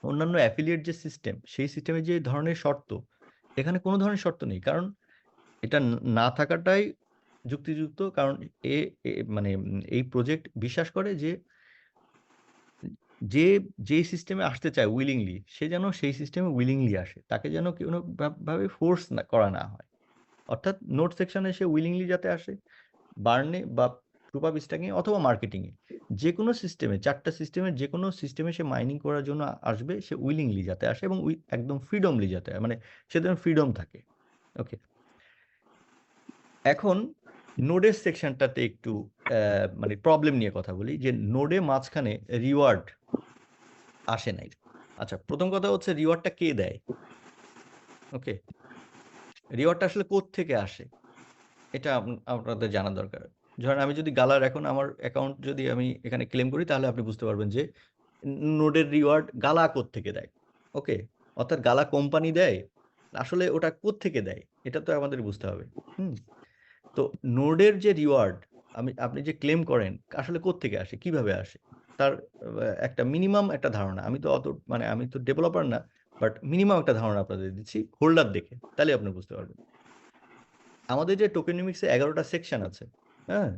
অন্যান্য অ্যাফিলিয়েট যে সিস্টেম, সেই সিস্টেমে যে ধরনের শর্ত, এখানে কোনো ধরনের শর্ত নেই। কারণ এটা না থাকাটাই যুক্তিযুক্ত। কারণ এ এ মানে এই প্রজেক্ট বিশ্বাস করে যে যে যেই সিস্টেমে আসতে চায় উইলিংলি, সে যেন সেই সিস্টেমে উইলিংলি আসে। তাকে যেন কোনো ভাবে ফোর্স না করা না হয়। অর্থাৎ নোড সেকশনে সে উইলিংলি যাতে আসে, বার্নে বা প্রুফ অফ স্ট্যাকিং এ অথবা মার্কেটিং এ। যেকোনো সিস্টেমে ৪ টা সিস্টেমের যেকোনো সিস্টেমে সে মাইনিং করার জন্য আসবে, সে উইলিংলি যাতে আসে এবং একদম ফ্রিডমলি যাতে মানে সে যেন ফ্রিডম থাকে। ওকে। এখন নোডের সেকশনটাতে একটু মানে প্রবলেম নিয়ে কথা বলি যে নোডে মাঝখানে রিওয়ার্ড আসে নাই। আচ্ছা, ১ম কথা হচ্ছে রিওয়ার্ডটা কে দেয়? ওকে। রিওয়ার্ডটা আসলে কোত্থেকে আসে? এটা আপনাদের জানা দরকার। ধরেন আমি যদি গালার এখন আমার অ্যাকাউন্ট যদি আমি এখানে ক্লেম করি তাহলে আপনি বুঝতে পারবেন যে নোডের রিওয়ার্ড গালা কোত্থেকে দেয়। ওকে? অর্থাৎ গালা কোম্পানি দেয়। আসলে ওটা কোত্থেকে দেয়? এটা তো আমাদের বুঝতে হবে। হুম? তো নোডের যে রিওয়ার্ড আপনি যে ক্লেম করেন আসলে কোত্থেকে আসে? কিভাবে আসে? তার একটা মিনিমাম একটা ধারণা। আমি তো অত মানে আমি তো ডেভেলপার না। বাট মিনিমাম একটা ধারণা আপনাদের দিচ্ছি হোল্ডার দেখে। তাহলে আপনি বুঝতে পারবেন। আমাদের যে টোকেনমিক্স এ ১১ টা সেকশন আছে। হ্যাঁ?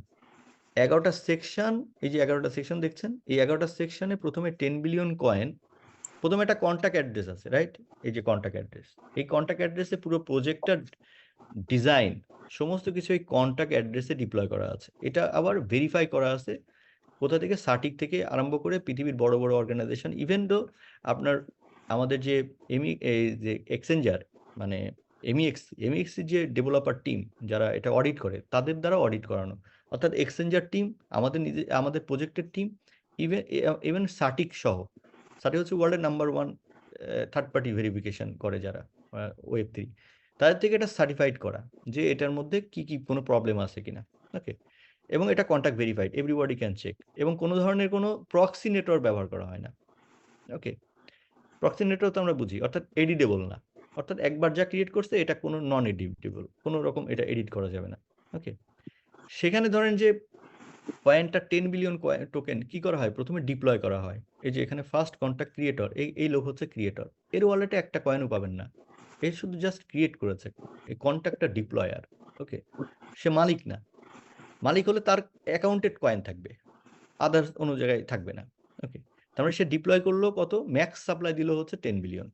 ১১ টা সেকশন এই যে ১১ টা সেকশন দেখছেন, এই ১১ টা সেকশনে ১ম এ 10 বিলিয়ন কয়েন, ১ম এ একটা কনট্যাক্ট অ্যাড্রেস আছে, রাইট? এই যে কনট্যাক্ট অ্যাড্রেস। এই কনট্যাক্ট অ্যাড্রেসে পুরো প্রজেক্টটার ডিজাইন সমস্ত কিছু এই কনট্যাক্ট অ্যাড্রেসে ডিপ্লয় করা আছে। এটা আবার ভেরিফাই করা আছে। কোথা থেকে? সার্টিক থেকে আরম্ভ করে পৃথিবীর বড়, বড় অর্গানাইজেশন ইভেন দো আপনার আমাদের যে এই যে এক্সচেঞ্জার মানে এমইএক্সি যে ডেভেলপার টিম যারা এটা অডিট করে তাদের দ্বারা অডিট করানো, অর্থাৎ এক্সচেঞ্জার টিম, আমাদের প্রজেক্টের টিম, ইভেন সাটিক সহ। সাটিক হচ্ছে ওয়ার্ল্ডের নাম্বার 1 থার্ড পার্টি ভেরিফিকেশন করে যারা Web3, তাদের থেকে এটা সার্টিফাইড করা যে এটার মধ্যে কি কোনো প্রবলেম আছে কিনা। ওকে, এবং এটা contact verified, everybody can check, এবং কোনো ধরনের কোনো প্রক্সি নেটওয়ার্ক ব্যবহার করা হয় না। ওকে, প্রক্সি নেটওয়ার্ক তো আমরা বুঝি, অর্থাৎ এডিটেবল না, অর্থাৎ একবার যা ক্রিয়েট করছে এটা কোনো নন এডিটেবল, কোনো রকম এটা এডিট করা যাবে না। ওকে, সেখানে ধরেন যে কয়েনটা 10 বিলিয়ন টোকেন কি করা হয়, প্রথমে ডিপ্লয় করা হয়। এই যে এখানে ফার্স্ট কন্ট্যাক্ট ক্রিয়েটর, এই লোক হচ্ছে ক্রিয়েটর, এর ওয়ালেটে একটা কয়েনও পাবেন না, এ শুধু জাস্ট ক্রিয়েট করেছে। এই কন্ট্যাক্টটা ডিপ্লয়ার। ওকে, সে মালিক না, মালিক হলে তার অ্যাকাউন্টেড কয়েন থাকবে, আদার্স অন্য জায়গায় থাকবে না। ওকে, তার মানে সে ডিপ্লয় করলো কত, ম্যাক্স সাপ্লাই দিল হচ্ছে 10 বিলিয়ন।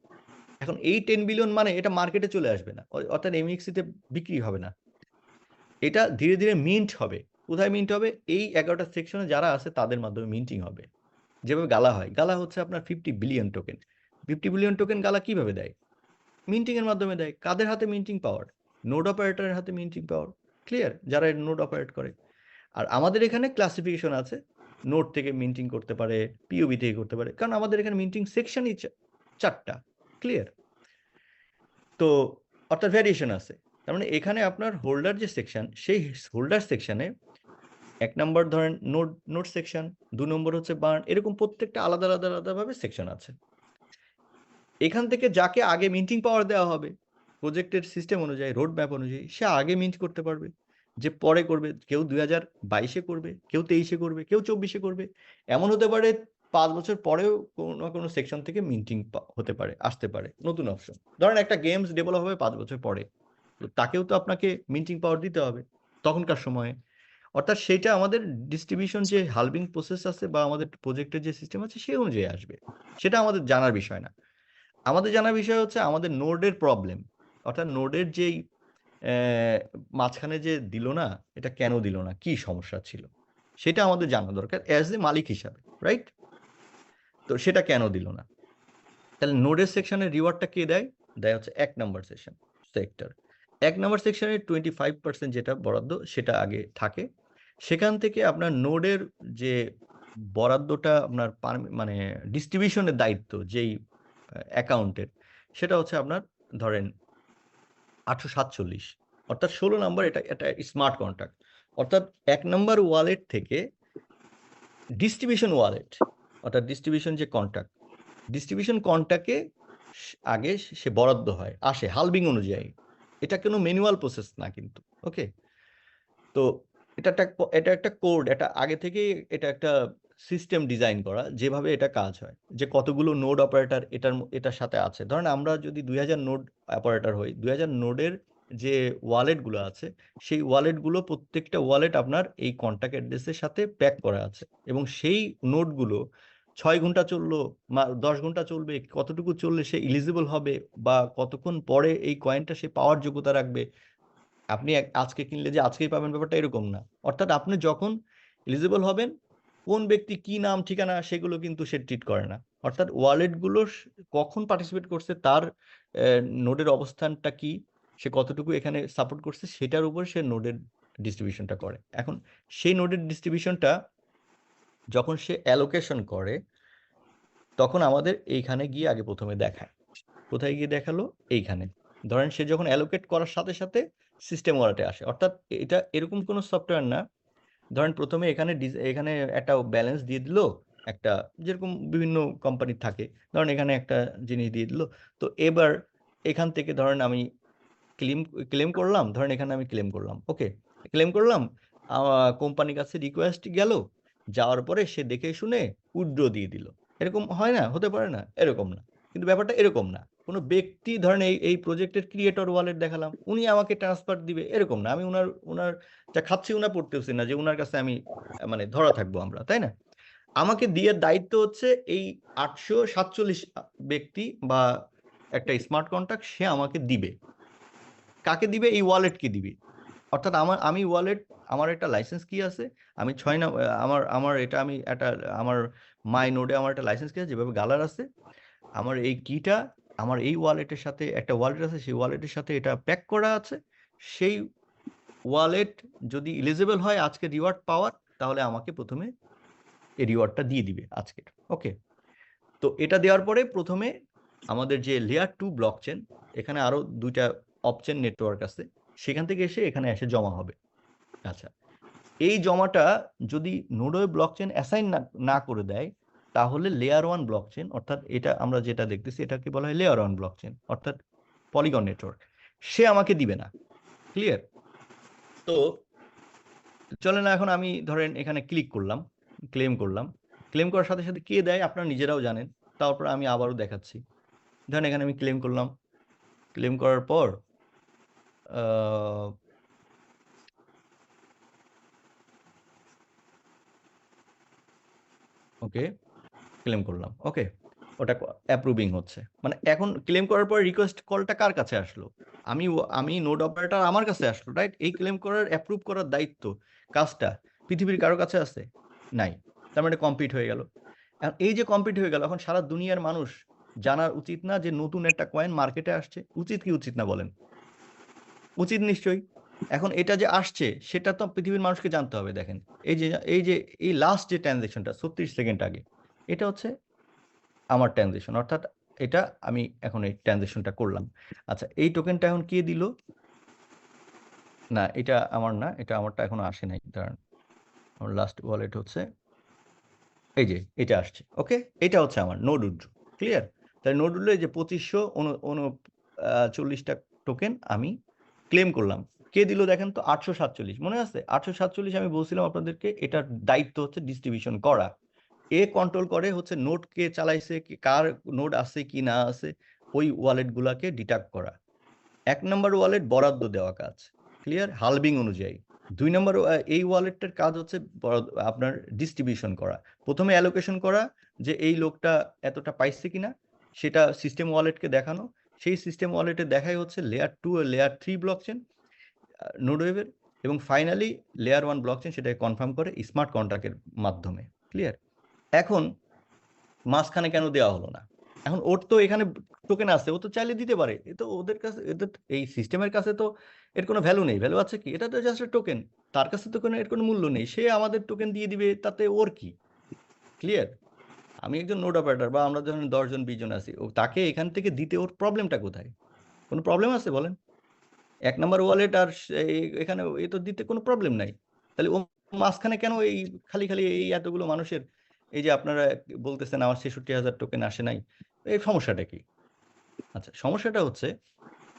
এখন এই 10 বিলিয়ন মানে এটা মার্কেটে চলে আসবে না, অর্থাৎ এমএক্সিতে বিক্রি হবে না, এটা ধীরে ধীরে মিন্ট হবে। কোথায় মিন্ট হবে, এই 11টা সেকশনে যারা আছে তাদের মাধ্যমে মিন্টিং হবে। যেভাবে গালা হয়, গালা হচ্ছে আপনার 50 বিলিয়ন টোকেন। 50 বিলিয়ন টোকেন গালা কিভাবে দেয়, মিন্টিং এর মাধ্যমে দেয়। কাদের হাতে মিন্টিং পাওয়ার, নোড অপারেটরের হাতে মিন্টিং পাওয়ার। ক্লিয়ার, যারা নোড অপারেট করে। আর আমাদের এখানে ক্লাসিফিকেশন আছে, নোড থেকে মিন্টিং করতে পারে, পিওবি থেকে করতে পারে, কারণ আমাদের এখানে মিন্টিং সেকশনই 4টা। ক্লিয়ার, তো অর্থাৎ ভ্যারিয়েশন আছে। তার মানে এখানে আপনার হোল্ডার যে সেকশন, সেই হোল্ডার সেকশনে 1 নম্বর ধরেন নোড সেকশন, 2 নম্বর হচ্ছে বার্ন, এরকম প্রত্যেকটা আলাদা আলাদা আলাদাভাবে সেকশন আছে। এখান থেকে যাকে আগে মিন্টিং পাওয়ার দেওয়া হবে প্রজেক্টের সিস্টেম অনুযায়ী, রোড ম্যাপ অনুযায়ী, সে আগে মিন্ট করতে পারবে। যে পরে করবে, কেউ 2022-এ করবে, কেউ 23-এ করবে, কেউ 24-এ করবে। এমন হতে পারে 5 বছর পরেও কোনো না কোনো সেকশন থেকে মিন্টিং হতে পারে, আসতে পারে নতুন অপশন। ধরেন একটা গেমস ডেভেলপ হবে 5 বছর পরে, তো তাকেও তো আপনাকে মিন্টিং পাওয়ার দিতে হবে তখনকার সময়ে। অর্থাৎ সেটা আমাদের ডিস্ট্রিবিউশন যে হালভিং প্রসেস আছে বা আমাদের প্রজেক্টের যে সিস্টেম আছে সেই অনুযায়ী আসবে, সেটা আমাদের জানার বিষয় না। আমাদের জানার বিষয় হচ্ছে আমাদের নোডের প্রবলেম, অর্থাৎ নোডের যেই মাঝখানে যে দিল না, এটা কেন দিল না, কি সমস্যা ছিল, সেটা আমাদের জানা দরকার অ্যাজ এ মালিক হিসাবে, রাইট? তো সেটা কেন দিল না, তাহলে নোডের সেকশনের রিওয়ার্ডটা কে দেয়, দেয় হচ্ছে 1 নম্বর সেক্টর। 1 নম্বর সেকশনের 25% যেটা বরাদ্দ সেটা আগে থাকে, সেখান থেকে আপনার নোডের যে বরাদ্দটা আপনার মানে ডিস্ট্রিবিউশনের দায়িত্ব যেই অ্যাকাউন্টের, সেটা হচ্ছে আপনার ধরেন 847, অর্থাৎ 16 নম্বর, এটা স্মার্ট কন্ট্রাক্ট। অর্থাৎ 1 নম্বর ওয়ালেট থেকে ডিস্ট্রিবিউশন ওয়ালেট, অর্থাৎ ডিস্ট্রিবিউশন যে কন্ট্রাক্ট, ডিস্ট্রিবিউশন কন্ট্রাক্টে আগে সে বরাদ্দ হয়, আসে হালবিং অনুযায়ী। এটা কোনো ম্যানুয়াল প্রসেস না কিন্তু। ওকে, তো এটা একটা কোড, এটা আগে থেকেই এটা একটা সিস্টেম ডিজাইন করা, যেভাবে এটা কাজ হয়, যে কতগুলো নোড অপারেটর এটার সাথে আছে। ধরেন আমরা যদি 2000 নোড অপারেটর হই, 2000 নোডের যে ওয়ালেটগুলো আছে, সেই ওয়ালেটগুলো প্রত্যেকটা ওয়ালেট আপনার এই কন্ট্যাক্ট অ্যাড্রেসের সাথে প্যাক করা আছে, এবং সেই নোডগুলো 6 ঘন্টা চললো, 10 ঘন্টা চলবে, কতটুকু চললে সে ইলিজিবল হবে, বা কতক্ষণ পরে এই কয়েনটা সে পাওয়ার যোগ্যতা রাখবে। আপনি আজকে কিনলে যে আজকেই পাবেন ব্যাপারটা এরকম না। অর্থাৎ আপনি যখন এলিজিবল হবেন, কোন ব্যক্তি কি নাম ঠিকানা সেগুলো কিন্তু সে ট্রিট করে না। অর্থাৎ ওয়ালেটগুলো কখন পার্টিসিপেট করছে, তার নোডের অবস্থানটা কি, সে কতটুকু এখানে সাপোর্ট করছে, সেটার উপর সে নোডের ডিস্ট্রিবিউশনটা করে। এখন সেই নোডের ডিস্ট্রিবিউশনটা যখন সে অ্যালোকেশন করে, তখন আমাদের এইখানে গিয়ে আগে প্রথমে দেখায়। কোথায় গিয়ে দেখালো, এইখানে। ধরেন সে যখন অ্যালোকেট করার সাথে সাথে সিস্টেম ওয়ালেটে আসে। অর্থাৎ এটা এরকম কোনো সফটওয়্যার না, ধরেন প্রথমে এখানে একটা ব্যালেন্স দিয়ে দিল, একটা যেরকম বিভিন্ন কোম্পানি থাকে, ধরেন এখানে একটা জিনিস দিয়ে দিল। তো এবার এখান থেকে ধরেন আমি ক্লেম করলাম, ধরেন এখানে আমি ক্লেম করলাম, ওকে, ক্লেম করলাম, কোম্পানির কাছে রিকোয়েস্ট গেল, যাওয়ার পরে সে দেখে শুনে উইথড্র দিয়ে দিল। এরকম হয় না, হতে পারে না, এরকম না। কিন্তু ব্যাপারটা এরকম না, কোনো ব্যক্তি ধরেন এই প্রজেক্টের ক্রিয়েটর ওয়ালেট দেখালাম, উনি আমাকে ট্রান্সফার দিবে, এরকম না। আমি উনার যা খাচ্ছি উনা পড়তেছি না যে উনার কাছে আমি মানে ধরা থাকবো আমরা, তাই না? আমাকে দিয়ে দায়িত্ব হচ্ছে এই 847 ব্যক্তি বা একটা স্মার্ট কন্ট্রাক্ট সে আমাকে দিবে। কাকে দিবে, এই ওয়ালেটকে দিবে। অর্থাৎ আমি ওয়ালেট, আমার একটা লাইসেন্স কি আছে, আমি 6 না, আমার এটা আমি একটা আমার মাই নোডে আমার একটা লাইসেন্স কি আছে, যেভাবে গালার আছে, আমার এই কিটা আমার এই ওয়ালেটের সাথে একটা ওয়ালেট আছে, সেই ওয়ালেটের সাথে এটা প্যাক করা আছে, সেই ওয়ালেট যদি এলিজিবল হয় আজকে রিওয়ার্ড পাওয়ার, তাহলে আমাকে প্রথমে এই রিওয়ার্ডটা দিয়ে দিবে আজকের। ওকে, তো এটা দেওয়ার পরে প্রথমে আমাদের যে লেয়ার 2 ব্লকচেন, এখানে আরো 2টা অপচেন নেটওয়ার্ক আছে, সেখান থেকে এখানে এসে জমা হবে। আচ্ছা, এই জমাটা যদি নোডওয়ে ব্লকচেন অ্যাসাইন না করে দেয়, তাহলে লেয়ার 1 ব্লকচেন, অর্থাৎ এটা আমরা যেটা দেখতেছি এটাকে বলা হয় লেয়ার 1 ব্লকচেন, অর্থাৎ পলিগন নেটওয়ার্ক, সে আমাকে দিবে না। ক্লিয়ার? তো চলে না, এখন আমি ধরেন এখানে ক্লিক করলাম, ক্লেম করলাম, ক্লেম করার সাথে সাথে কে দেয় আপনারা নিজেরাও জানেন, তারপর আমি আবারও দেখাচ্ছি। ধরেন এখানে আমি ক্লেম করলাম, ক্লেম করার পর ওকে ক্লেম করলাম, ওকে ওটা অ্যাপ্রুভিং হচ্ছে। মানে এখন ক্লেম করার পর রিকোয়েস্ট কলটা কার কাছে আসলো? আমি নোড অপারেটর আমার কাছে আসলো, রাইট? এই ক্লেম করার অ্যাপ্রুভ করার দায়িত্ব, কাজটা পৃথিবীর কারো কাছে আছে? নাই। তার মানে কমপ্লিট হয়ে গেল। এখন এই যে কমপ্লিট হয়ে গেল, এখন সারা দুনিয়ার মানুষ জানার উচিত না যে নতুন একটা কয়েন মার্কেটে আসছে? উচিত কি উচিত না বলেন? উচিত নিশ্চয়ই। এখন এটা যে আসছে সেটা তো পৃথিবীর মানুষকে জানতে হবে। দেখেন এই লাস্ট যে ট্রানজেকশনটা 36 সেকেন্ড আগে, এটা হচ্ছে আমার ট্রানজেকশন, অর্থাৎ এটা আমি এখন এই ট্রানজেকশনটা করলাম। আচ্ছা, এই টোকেনটা এখন কে দিল? না, এটা আমার না, এটা আমারটা এখনো আসে নাই। কারণ আমার লাস্ট ওয়ালেট হচ্ছে এই যে এটা আসছে। ওকে, এটা হচ্ছে আমার নোড উইথড্র। ক্লিয়ার? তাই নোড উইথড্র এই যে 2540টা টোকেন আমি ক্লেম করলাম। কে দিল দেখেন তো? 847 মনে আছে? 847 আমি বলছিলাম আপনাদেরকে, এটার দায়িত্ব হচ্ছে ডিস্ট্রিবিউশন করা। এ কন্ট্রোল করে হচ্ছে নোড কে চালাইছে, কার নোড আছে কি না আছে, ওই ওয়ালেট গুলাকে ডিটেক্ট করা। 1 নম্বর ওয়ালেট বরাদ্দ দেওয়া কাজ, ক্লিয়ার, হালবিং অনুযায়ী। 2 নম্বর এই ওয়ালেটটার কাজ হচ্ছে আপনার ডিস্ট্রিবিউশন করা। প্রথমে অ্যালোকেশন করা, যে এই লোকটা এতটা পাইছে কিনা, সেটা সিস্টেম ওয়ালেটকে দেখানো। সেই সিস্টেম ওয়ালেটে দেখাই হচ্ছে লেয়ার 2 ও লেয়ার 3 ব্লকচেন নোডওয়েভের, এবং ফাইনালি লেয়ার 1 ব্লকচেন সেটাকে কনফার্ম করে স্মার্ট কন্ট্রাক্টের মাধ্যমে। ক্লিয়ার? এখন মাঝখানে কেন দেওয়া হলো না? এখন ওর তো এখানে টোকেন আছে, ও তো চাইলে দিতে পারে। এ তো ওদের কাছে, এদের এই সিস্টেমের কাছে তো এর কোনো ভ্যালু নেই। ভ্যালু আছে কি? এটা তো জাস্ট টোকেন। তার কাছে তো এর কোনো মূল্য নেই। সে আমাদের টোকেন দিয়ে দিবে, তাতে ওর কি? ক্লিয়ার? আমি একজন নোড অপারেটর, বা আমরা যখন 10 জন 20 জন আছি, ও তাকে এখান থেকে দিতে ওর প্রবলেমটা কোথায়? কোনো প্রবলেম আছে বলেন? 1 নাম্বার ওয়ালেট আর এখানে এ তো দিতে কোনো প্রবলেম নাই। তাহলে ও মাঝখানে কেন এই খালি খালি এই এতগুলো মানুষের, এই যে আপনারা বলতেছেন আমার 66,000 টোকেন আসে নাই, এই সমস্যাটা কি? আচ্ছা, সমস্যাটা হচ্ছে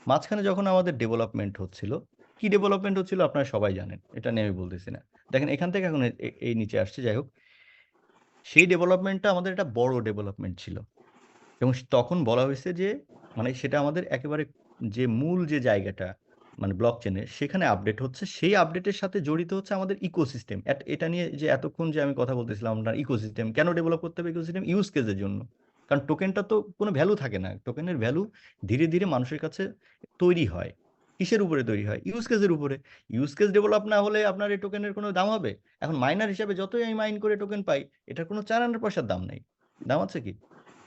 মাঝখানে যখন আমাদের ডেভেলপমেন্ট হচ্ছিল, কি ডেভেলপমেন্ট হচ্ছিল আপনারা সবাই জানেন, এটা নিয়ে আমি বলতেছি না। দেখেন এখান থেকে এখন এই নিচে আসছে, যাই হোক, সেই ডেভেলপমেন্টটা আমাদের একটা বড় ডেভেলপমেন্ট ছিল, এবং তখন বলা হয়েছে যে মানে সেটা আমাদের একেবারে যে মূল যে জায়গাটা, মানে ব্লক চেনের, সেখানে আপডেট হচ্ছে, সেই আপডেটের সাথে জড়িত হচ্ছে আমাদের ইকোসিস্টেম। এটা নিয়ে যে এতক্ষণ যে আমি কথা বলতেছিলাম, আপনার ইকোসিস্টেম কেন ডেভেলপ করতে হবে? ইকোসিস্টেম ইউজ কেসের জন্য। কারণ টোকেনটা তো কোনো ভ্যালু থাকে না, টোকেনের ভ্যালু ধীরে ধীরে মানুষের কাছে তৈরি হয়। কিসের উপরে তৈরি হয়? ইউজ কেসের উপরে। ইউজ কেস ডেভেলপ না হলে আপনার এই টোকেনের কোনো দাম হবে? এখন মাইনার হিসাবে যতই আমি মাইন করে টোকেন পাই, এটার কোনো 4 পয়সার দাম নেই। দাম আছে কি?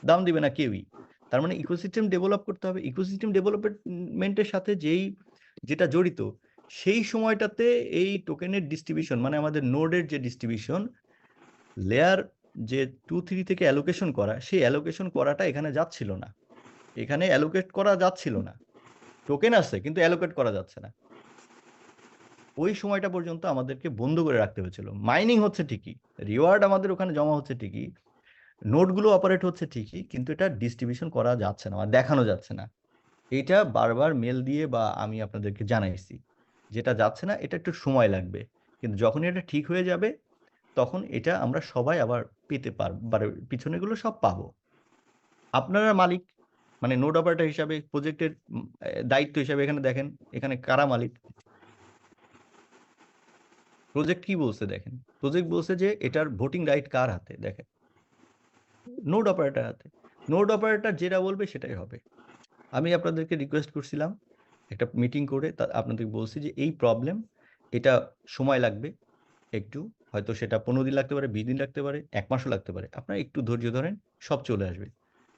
দাম দিবে না কেউই। তার মানে ইকোসিস্টেম ডেভেলপ করতে হবে। ইকোসিস্টেম ডেভেলপমেন্টের সাথে যেটা জড়িত, সেই সময়টাতে এই টোকেনের ডিস্ট্রিবিউশন, মানে আমাদের নোডের যে ডিস্ট্রিবিউশন, লেয়ার যে 2-3 থেকে অ্যালোকেশন করা, সেই অ্যালোকেশন করাটা এখানে যাচ্ছিল না। এখানে অ্যালোকেট করা যাচ্ছিল না। টোকেন আছে কিন্তু অ্যালোকেট করা যাচ্ছে না। ওই সময়টা পর্যন্ত আমাদেরকে বন্ধ করে রাখতে হয়েছিল। মাইনিং হচ্ছে ঠিকই, রিওয়ার্ড আমাদের ওখানে জমা হচ্ছে ঠিকই, নোডগুলো অপারেট হচ্ছে ঠিকই, কিন্তু এটা ডিস্ট্রিবিউশন করা যাচ্ছে না, দেখানো যাচ্ছে না। এটা বারবার মেল দিয়ে বা আমি আপনাদেরকে জানাইছি, যেটা যাচ্ছে না, এটা একটু সময় লাগবে, কিন্তু যখনই এটা ঠিক হয়ে যাবে, তখন এটা আমরা সবাই আবার পেতে পারবো, পিছনেগুলো সব পাবো। আপনারা মালিক, মানে নোড অপারেটর হিসাবে, প্রজেক্টের দায়িত্ব হিসাবে এখানে দেখেন, এখানে কারা মালিক? প্রজেক্ট কি বলছে দেখেন, প্রজেক্ট বলছে যে এটার ভোটিং রাইট কার হাতে? দেখেন, নোড অপারেটর হাতে। নোড অপারেটর যেটা বলবে সেটাই হবে। আমি আপনাদেরকে রিকোয়েস্ট করছিলাম একটা মিটিং করে, আপনাদেরকে বলছি যে এই প্রবলেম, এটা সময় লাগবে একটু, হয়তো সেটা 15 দিন লাগতে পারে, 20 দিন লাগতে পারে, 1 মাসও লাগতে পারে। আপনারা একটু ধৈর্য ধরেন, সব চলে আসবে।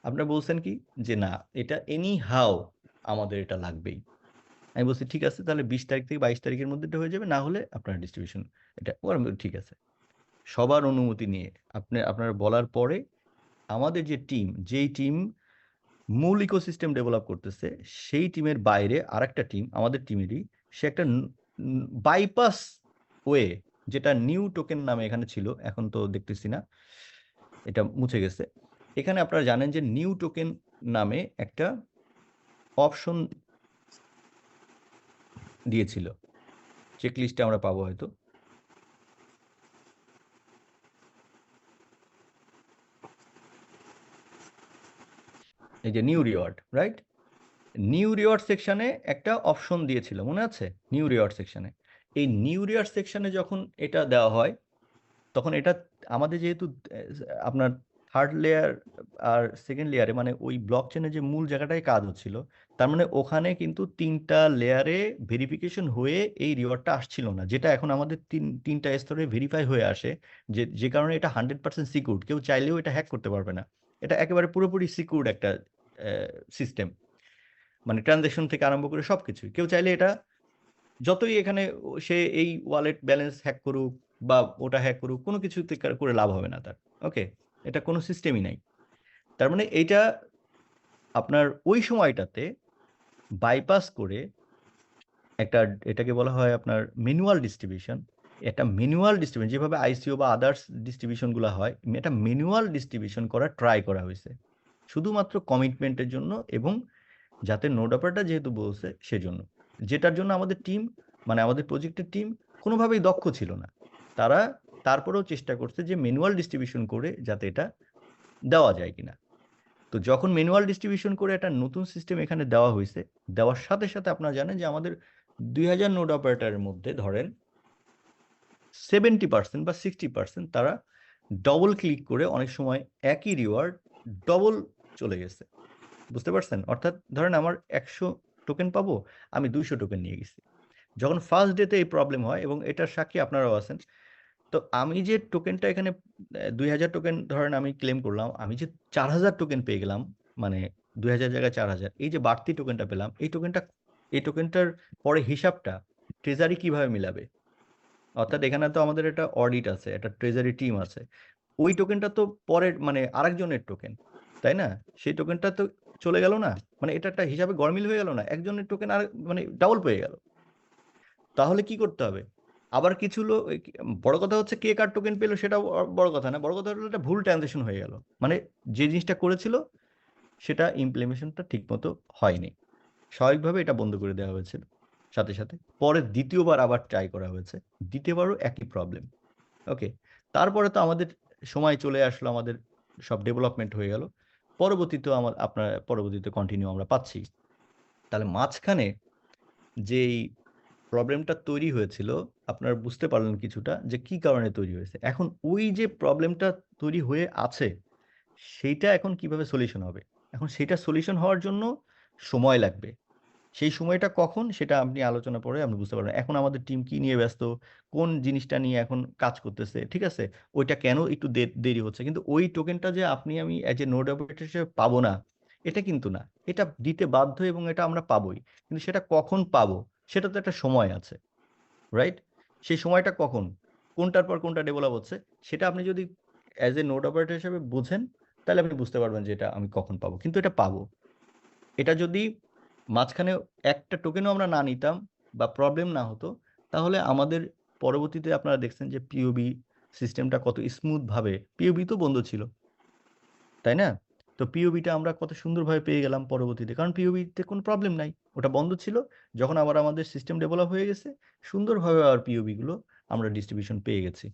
আপনারা বলছেন কি যে না এটা এনি হাউ আমাদের এটা লাগবেই। আমি বলছি ঠিক আছে তাহলে 20 তারিখ থেকে 22 তারিখের মধ্যে এটা হয়ে যাবে, না হলে আপনার ডিস্ট্রিবিউশন এটা ওরা বলল, ঠিক আছে। সবার অনুমতি নিয়ে আপনারা বলার পরে আমাদের যে টিম, যেই টিম মূল ইকোসিস্টেম ডেভেলপ করতেছে, সেই টিমের বাইরে আরেকটা টিম আমাদের টিমেরই, সে একটা বাইপাস ওয়ে, যেটা নিউ টোকেন নামে এখানে ছিল, এখন তো দেখতেছি না, এটা মুছে গেছে। এখানে আপনারা জানেন যে নিউ টোকেন নামে একটা অপশন দিয়েছিল, চেকলিস্টে আমরা পাবো হয়তো। এই যে new reward, right? New reward সেকশনে একটা অপশন দিয়েছিল, মনে আছে? নিউ রিওয়ার্ড সেকশনে, এই নিউ রিওয়ার্ড সেকশনে যখন এটা দেওয়া হয়, তখন এটা আমাদের যেহেতু আপনার থার্ড লেয়ার আর সেকেন্ড লেয়ারে, মানে ওই ব্লক চেনের যে মূল জায়গাটায় কাজ হচ্ছিল, তার মানে ওখানে কিন্তু 3টা লেয়ারে ভেরিফিকেশন হয়ে এই রিওয়ার্ডটা আসছিল না, যেটা এখন আমাদের তিনটা স্তরে ভেরিফাই হয়ে আসে, যে কারণে এটা 100% সিকিউরড, কেউ চাইলেও এটা হ্যাক করতে পারবে না। এটা একেবারে পুরোপুরি সিকিউরড একটা সিস্টেম, মানে ট্রানজ্যাকশন থেকে আরম্ভ করে সব কিছুই। কেউ চাইলে এটা যতই এখানে সে এই ওয়ালেট ব্যালেন্স হ্যাক করুক বা ওটা হ্যাক করুক, কোনো কিছুতে করে লাভ হবে না তার। ওকে, এটা কোনো সিস্টেমই নাই। তার মানে এইটা আপনার ওই সময়টাতে বাইপাস করে একটা, এটাকে বলা হয় আপনার ম্যানুয়াল ডিস্ট্রিবিউশন। এটা ম্যানুয়াল ডিস্ট্রিবিউশন যেভাবে আইসিও বা আদার্স ডিস্ট্রিবিউশনগুলো হয়, এটা ম্যানুয়াল ডিস্ট্রিবিউশন করা ট্রাই করা হয়েছে শুধুমাত্র কমিটমেন্টের জন্য, এবং যাতে নোড অপারেটর যেহেতু বলছে সেজন্য, যেটার জন্য আমাদের টিম, মানে আমাদের প্রজেক্টের টিম কোনোভাবেই দক্ষ ছিল না। তারা তারপরেও চেষ্টা করছে যে ম্যানুয়াল ডিস্ট্রিবিউশন করে যাতে এটা দেওয়া যায় কিনা। তো যখন ম্যানুয়াল ডিস্ট্রিবিউশন করে একটা নতুন সিস্টেম এখানে দেওয়া হয়েছে, দেওয়ার সাথে সাথে আপনারা জানেন যে আমাদের 2000 নোড অপারেটরের মধ্যে ধরেন 70% বা 60% তারা ডবল ক্লিক করে অনেক সময় একই রিওয়ার্ড ডবল চলে গেছে। বুঝতে পারছেন? অর্থাৎ ধরেন আমার 100 টোকেন পাবো, আমি 200 টোকেন নিয়ে গেছি। যখন ফার্স্ট ডেতে এই প্রবলেম হয়, এবং এটার সাক্ষী আপনারাও আছেন, তো আমি যে টোকেনটা এখানে 2000 টোকেন ধরেন আমি ক্লেম করলাম, আমি যে 4000 টোকেন পেয়ে গেলাম, মানে 2000 জায়গায় 4000, এই যে বাড়তি টোকেনটা পেলাম, এই টোকেনটার পরে হিসাবটা ট্রেজারি কিভাবে মিলাবে? অর্থাৎ এখানে তো আমাদের একটা অডিট আছে, একটা ট্রেজারি টিম আছে, ওই টোকেনটা তো পরের মানে আরেকজনের টোকেন, তাই না? সেই টোকেনটা তো চলে গেল না, মানে এটা একটা হিসাবে গরমিল হয়ে গেল না, একজনের টোকেন আর মানে ডাবল পেয়ে গেল। তাহলে কি করতে হবে? আবার কিছু লোক, বড় কথা হচ্ছে কে কার টোকেন পেলো সেটা বড় কথা না, বড় কথা হলো একটা ভুল ট্রানজেকশন হয়ে গেল, মানে যে জিনিসটা করেছিল সেটা ইমপ্লিমেন্টেশনটা ঠিক মতো হয়নি, স্বাভাবিকভাবে এটা বন্ধ করে দেওয়া হয়েছিল। সাথে সাথে পরে দ্বিতীয়বার আবার ট্রাই করা হয়েছে, দ্বিতীয়বারও একই প্রবলেম। ওকে, তারপরে তো আমাদের সময় চলে আসলো, আমাদের সব ডেভেলপমেন্ট হয়ে গেল, পরবর্তীতে কন্টিনিউ আমরা পাচ্ছি। তাহলে মাঝখানে যেই প্রবলেমটা তৈরি হয়েছিল, আপনারা বুঝতে পারলেন কিছুটা যে কি কারণে তৈরি হয়েছে। এখন ওই যে প্রবলেমটা তৈরি হয়ে আছে, সেইটা এখন কিভাবে সলিউশন হবে? এখন সেটা সলিউশন হওয়ার জন্য সময় লাগবে। সেই সময়টা কখন সেটা আপনি আলোচনা পরে আপনি বুঝতে পারবেন। এখন আমাদের টিম কি নিয়ে ব্যস্ত, কোন জিনিসটা নিয়ে এখন কাজ করতেছে, ঠিক আছে? ওইটা কেন একটু দেরি হচ্ছে। কিন্তু ওই টোকেনটা যে আপনি আমি অ্যাজ এ নোড অপারেটর হিসেবে পাবো না, এটা কিন্তু না। এটা দিতে বাধ্য এবং এটা আমরা পাবোই। কিন্তু সেটা কখন পাবো? সেটা তো একটা সময় আছে, রাইট? সেই সময়টা কখন? কোনটার পর কোনটা ডেভেলপ হচ্ছে? সেটা আপনি যদি অ্যাজ এ নোড অপারেটর হিসেবে বুঝেন, তাহলে আপনি বুঝতে পারবেন যে এটা আমি কখন পাবো। কিন্তু এটা পাবো। এটা যদি মাঝখানে একটা টোকেনও আমরা না নিতাম বা প্রবলেম না হতো, তাহলে আমাদের পরবর্তীতে আপনারা দেখছেন যে পিওবি সিস্টেমটা কত স্মুথ ভাবে, পিওবি তো বন্ধ ছিল, তাই না? তো পিওবিটা আমরা কত সুন্দরভাবে পেয়ে গেলাম পরবর্তীতে, কারণ পিওবিতে কোনো প্রবলেম নাই, ওটা বন্ধ ছিল। যখন আবার আমাদের সিস্টেম ডেভেলপ হয়ে গেছে, সুন্দরভাবে আর পিওবি গুলো আমরা ডিস্ট্রিবিউশন পেয়ে গেছি।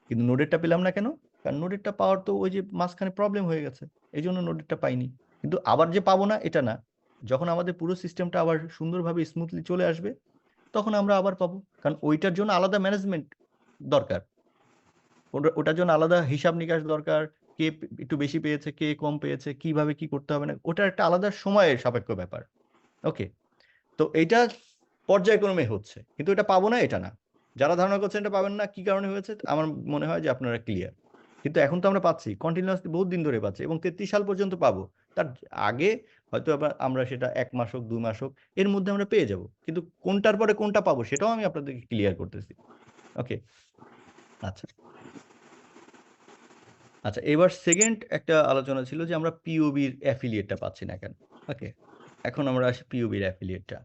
কিন্তু নোডেরটা পেলাম না কেন? কারণ নোডেরটা পাওয়ার তো ওই যে মাঝখানে প্রবলেম হয়ে গেছে, এই জন্য নোডেরটা পাইনি। কিন্তু আবার যে পাবো না এটা না, যখন আমাদের পুরো সিস্টেমটা আবার সুন্দরভাবে স্মুথলি চলে আসবে, তখন আমরা আবার পাবো। কারণ ওইটার জন্য আলাদা ম্যানেজমেন্ট দরকার, ওটার জন্য আলাদা হিসাব নিকাশ দরকার, কে একটু বেশি পেয়েছে, কে কম পেয়েছে, কিভাবে কি করতে হবে না, ওটার একটা আলাদা সময়ের সাপেক্ষ ব্যাপার। ওকে, তো এইটা পর্যায়ক্রমে হচ্ছে, কিন্তু এটা পাবো না এটা না। যারা ধারণা করছেন এটা পাবেন না, কি কারণে হয়েছে আমার মনে হয় যে আপনারা ক্লিয়ার। কিন্তু এখন তো আমরা পাচ্ছি, কন্টিনিউয়াসলি বহুত দিন ধরে পাচ্ছি, এবং 33 সাল পর্যন্ত পাবো। তার আগে হয়তো আবার আমরা সেটা 1 মাস হোক 2 মাস হোক এর মধ্যে আমরা পেয়ে যাব, কিন্তু কোনটার পরে কোনটা পাবো সেটাও আমি আপনাদেরকে ক্লিয়ার করতেছি। ওকে, আচ্ছা আচ্ছা, এবার সেকেন্ড একটা আলোচনা ছিল যে আমরা পিওবির অ্যাফিলিয়েটটা পাচ্ছি না কেন। ওকে, এখন আমরা আসি পিওবির অ্যাফিলিয়েটটা।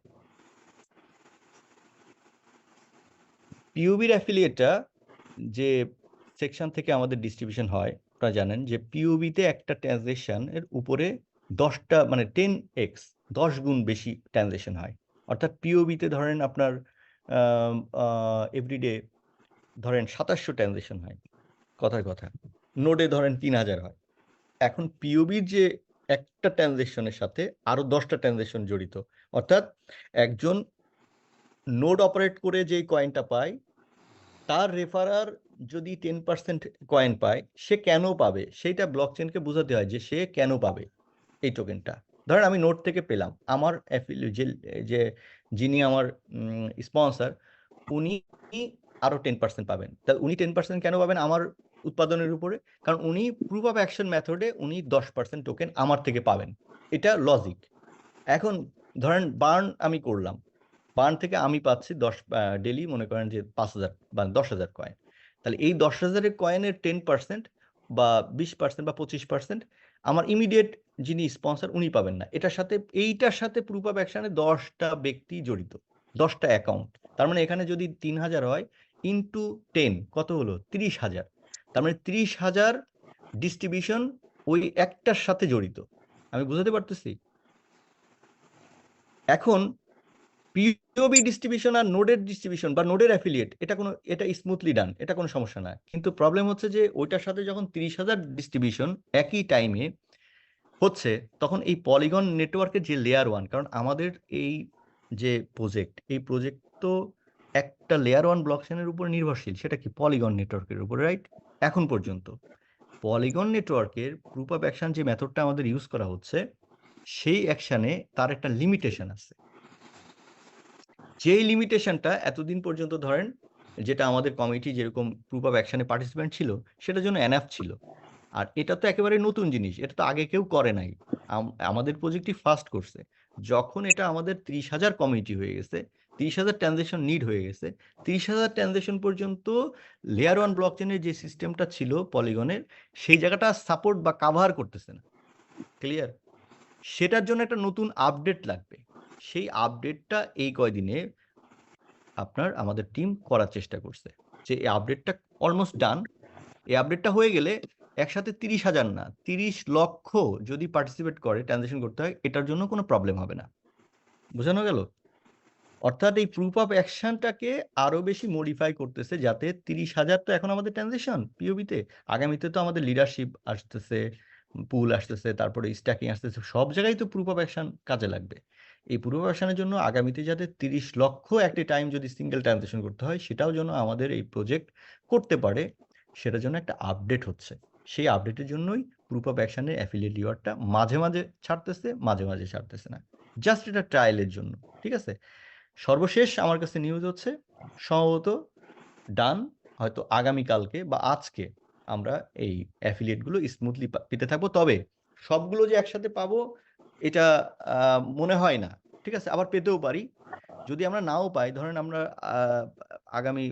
পিওবির অ্যাফিলিয়েটটা যে সেকশন থেকে আমাদের ডিস্ট্রিবিউশন হয়, আপনারা জানেন যে পিওবিতে একটা ট্রানজ্যাকশন এর উপরে 10টা মানে 10x 10 গুণ বেশি ট্রানজ্যাকশন হয়। অর্থাৎ পিওবিতে ধরেন আপনার এভরিডে ধরেন 2700 ট্রানজ্যাকশন হয়, কথার কথা। নোডে ধরেন 3000 হয়। এখন পিওবির যে একটা ট্রানজ্যাকশনের সাথে আরো 10টা ট্রানজ্যাকশন জড়িত, অর্থাৎ একজন নোড অপারেট করে যে কয়েনটা পায় তার রেফারার যদি 10% কয়েন পায়, সে কেন পাবে সেইটা ব্লকচেনকে বোঝাতে হয় যে সে কেন পাবে এই টোকেনটা। ধরেন আমি নোড থেকে পেলাম, আমার যে যিনি আমার স্পন্সর, উনি আরো 10% পাবেন। তা উনি 10% কেন পাবেন আমার উৎপাদনের উপরে? কারণ উনি প্রুফ অফ অ্যাকশন মেথডে উনি 10% টোকেন আমার থেকে পাবেন। এটা লজিক। এখন ধরেন বার্ন আমি করলাম, বার্ন থেকে আমি পাচ্ছি 10 ডেলি মনে করেন যে 5000 বা 10,000 কয়েন। তাহলে এই 10,000 কয়েনের 10% বা 20% বা 25% আমার ইমিডিয়েট যিনি স্পন্সর উনি পাবেন না। এটার সাথে এইটার সাথে প্রুফ অফ অ্যাকশনে 10টা ব্যক্তি জড়িত, 10টা অ্যাকাউন্ট। তার মানে এখানে যদি 3000 হয় ইন্টু 10 কত হলো? 30,000। তার মানে 30,000 ডিস্ট্রিবিউশন ওই একটার সাথে জড়িত। আমি বুঝাতে পারতেছি? এখন পিওবি ডিস্ট্রিবিউশন আর নোডের ডিস্ট্রিবিউশন বা নোডের অ্যাফিলিয়েট এটা স্মুথলি ডান, এটা কোনো সমস্যা না। কিন্তু প্রবলেম হচ্ছে যে ওইটার সাথে যখন 30,000 ডিস্ট্রিবিউশন একই টাইমে হচ্ছে, তখন এই পলিগন নেটওয়ার্কের যে লেয়ার 1, কারণ আমাদের এই যে প্রজেক্ট, এই প্রজেক্ট তো একটা লেয়ার 1 ব্লকচেনের উপর নির্ভরশীল, সেটা কি পলিগন নেটওয়ার্কের উপর, রাইট? এখন পর্যন্ত পলিগন নেটওয়ার্কের প্রুফ অফ অ্যাকশন যে মেথডটা আমাদের ইউজ করা হচ্ছে, সেই অ্যাকশনে তার একটা লিমিটেশন আছে। যেই লিমিটেশনটা এতদিন পর্যন্ত ধরেন যেটা আমাদের কমিটি যেরকম প্রুফ অফ অ্যাকশনে পার্টিসিপেন্ট ছিল সেটার জন্য এনাফ ছিল। আর এটা তো একেবারে নতুন জিনিস, এটা তো আগে কেউ করে নাই, আমাদের প্রজেক্টই ফার্স্ট করছে। যখন এটা আমাদের 30,000 কমিটি হয়ে গেছে, 30,000 ট্রানজেকশন নিড হয়ে গেছে, 30,000 ট্রানজেকশন পর্যন্ত লেয়ার 1 ব্লকচেনের যে সিস্টেমটা ছিল পলিগনের, সেই জায়গাটা সাপোর্ট বা কাভার করতেছে না। ক্লিয়ার? সেটার জন্য একটা নতুন আপডেট লাগবে। সেই আপডেটটা এই কয়দিনে আপনার আমাদের টিম করার চেষ্টা করছে, যে এই আপডেটটা অলমোস্ট ডান। এই আপডেটটা হয়ে গেলে একসাথে 30,000 না 30 লক্ষ যদি পার্টিসিপেট করে ট্রানজেকশন করতে হয়, এটার জন্য কোনো প্রবলেম হবে না। বোঝানো গেল? অর্থাৎ এই প্রুফ অফ অ্যাকশনটাকে আরো বেশি মডিফাই করতেছে, যাতে 30,000 তো এখন আমাদের ট্রানজেকশন পিওবিতে, আগামীতে তো আমাদের লিডারশিপ আসতেছে, পুল আসতেছে, তারপরে স্ট্যাকিং আসতেছে, সব জায়গায় তো প্রুফ অফ অ্যাকশন কাজে লাগবে। এই প্রুফ অফ অ্যাকশনের জন্য আগামীতে যাতে 30 লক্ষ একটি টাইম যদি সিঙ্গেল ট্রানজেকশন করতে হয়, সেটাও যেন আমাদের এই প্রজেক্ট করতে পারে, সেটার জন্য একটা আপডেট হচ্ছে। সেই আপডেটের জন্যই প্রুফ অফ অ্যাকশনের অ্যাফিলিয়েট রিওয়ার্ডটা মাঝে মাঝে ছাড়তেছে, মাঝে মাঝে ছাড়তেছে না, জাস্ট এটা ট্রায়ালের জন্য। ঠিক আছে? সর্বশেষ আমার কাছে নিউজ হচ্ছে সম্ভবত ডান, হয়তো আগামীকালকে বা আজকে আমরা এই অ্যাফিলিয়েটগুলো স্মুথলি পেতে থাকবো। তবে সবগুলো যে একসাথে পাবো এটা মনে হয় না। ঠিক আছে? আবার পেতেও পারি। যদি আমরা নাও পাই, ধরেন আমরা আগামী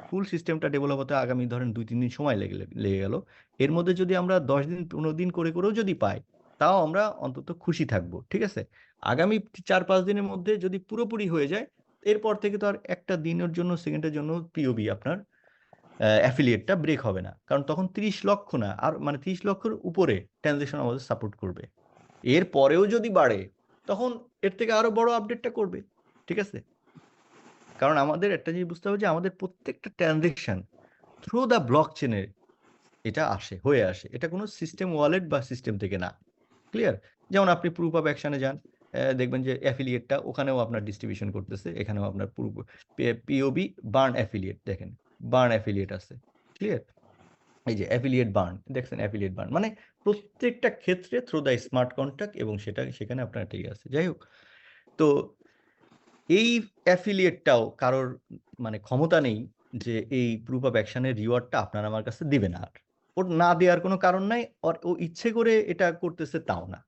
ফুল সিস্টেমটা ডেভেলপ হতে আগামী ধরেন 2-3 দিন সময় লেগে গেল। এর মধ্যে যদি আমরা 10 দিন 15 দিন করে করেও যদি পাই, তাও আমরা অন্তত খুশি থাকবো। ঠিক আছে? আগামী 4-5 দিনের মধ্যে যদি পুরোপুরি হয়ে যায়, এরপর থেকে তো আর একটা দিনের জন্য সেকেন্ডের জন্য পিওবি আপনার অ্যাফিলিয়েটটা ব্রেক হবে না, কারণ তখন 30 লক্ষ না, আর মানে 30 লক্ষের উপরে ট্রানজেকশন আমাদের সাপোর্ট করবে। এর পরেও যদি বাড়ে, তখন এর থেকে আরো বড় আপডেটটা করবে। ঠিক আছে? কারণ আমাদের একটা জিনিস বুঝতে হবে যে আমাদের প্রত্যেকটা ট্রানজেকশন থ্রু দ্য ব্লক চেনের এটা হয়ে আসে, এটা কোনো সিস্টেম ওয়ালেট বা সিস্টেম থেকে না। ক্লিয়ার? যেমন আপনি প্রুফ অফ অ্যাকশনে যান, দেখবেন যে অ্যাফিলিয়েটটা ওখানেও আপনার ডিস্ট্রিবিউশন করতেছে, এখানেও আপনার পিওবি বার্ন অ্যাফিলিয়েট দেখেন, বার্ন অ্যাফিলিয়েট আছে। ক্লিয়ার? এই যে অ্যাফিলিয়েট বার্ন দেখছেন, অ্যাফিলিয়েট বার্ন মানে প্রত্যেকটা ক্ষেত্রে থ্রু দ্য স্মার্ট কন্ট্রাক্ট, এবং সেখানে আপনার ঠিক আছে। যাই হোক, তো এই অ্যাফিলিয়েটটাও কারোর মানে ক্ষমতা নেই যে এই প্রুফ অফ অ্যাকশনের রিওয়ার্ডটা আপনার আমার কাছে দিবে না, আর ওর না দেওয়ার কোনো কারণ নাই, আর ও ইচ্ছে করে এটা করতেছে তাও না।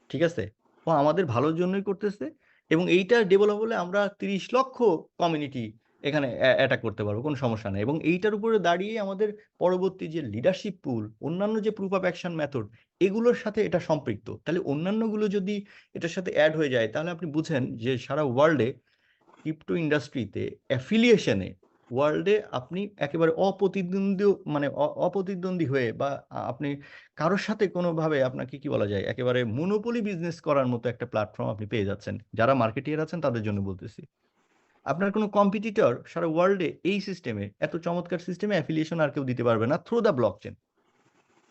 ঠিক আছে? ও আমাদের ভালোর জন্যই করতেছে এবং এইটা ডেভেলপ হলে আমরা ৩০ লক্ষ কমিউনিটি এখানে অ্যাটাক করতে পারবো, কোনো সমস্যা নাই। এবং এইটার উপরে দাঁড়িয়ে আমাদের পরবর্তী যে লিডারশিপ পুল, অন্যান্য যে প্রুফ অফ অ্যাকশন মেথড, এগুলোর সাথে এটা সম্পৃক্ত। তাহলে অন্যান্যগুলো যদি এটার সাথে অ্যাড হয়ে যায়, তাহলে আপনি বুঝেন যে সারা ওয়ার্ল্ডে ক্রিপ্টো ইন্ডাস্ট্রিতে অ্যাফিলিয়েশনে ওয়ার্ল্ডে আপনি একেবারে অপ্রতিদ্বন্দ্বী হয়ে বা আপনি কারোর সাথে কোনোভাবে আপনাকে কি বলা যায় একেবারে মনোপলি বিজনেস করার মতো একটা প্ল্যাটফর্ম আপনি পেয়ে যাচ্ছেন। যারা মার্কেটিয়ার আছেন তাদের জন্য বলতেছি। আপনার কোনো কম্পিটিটর সারা ওয়ার্ল্ডে এই সিস্টেমে, এত চমৎকার সিস্টেমে অ্যাফিলিয়েশন আর কেউ দিতে পারবে না থ্রু দ্য ব্লকচেন,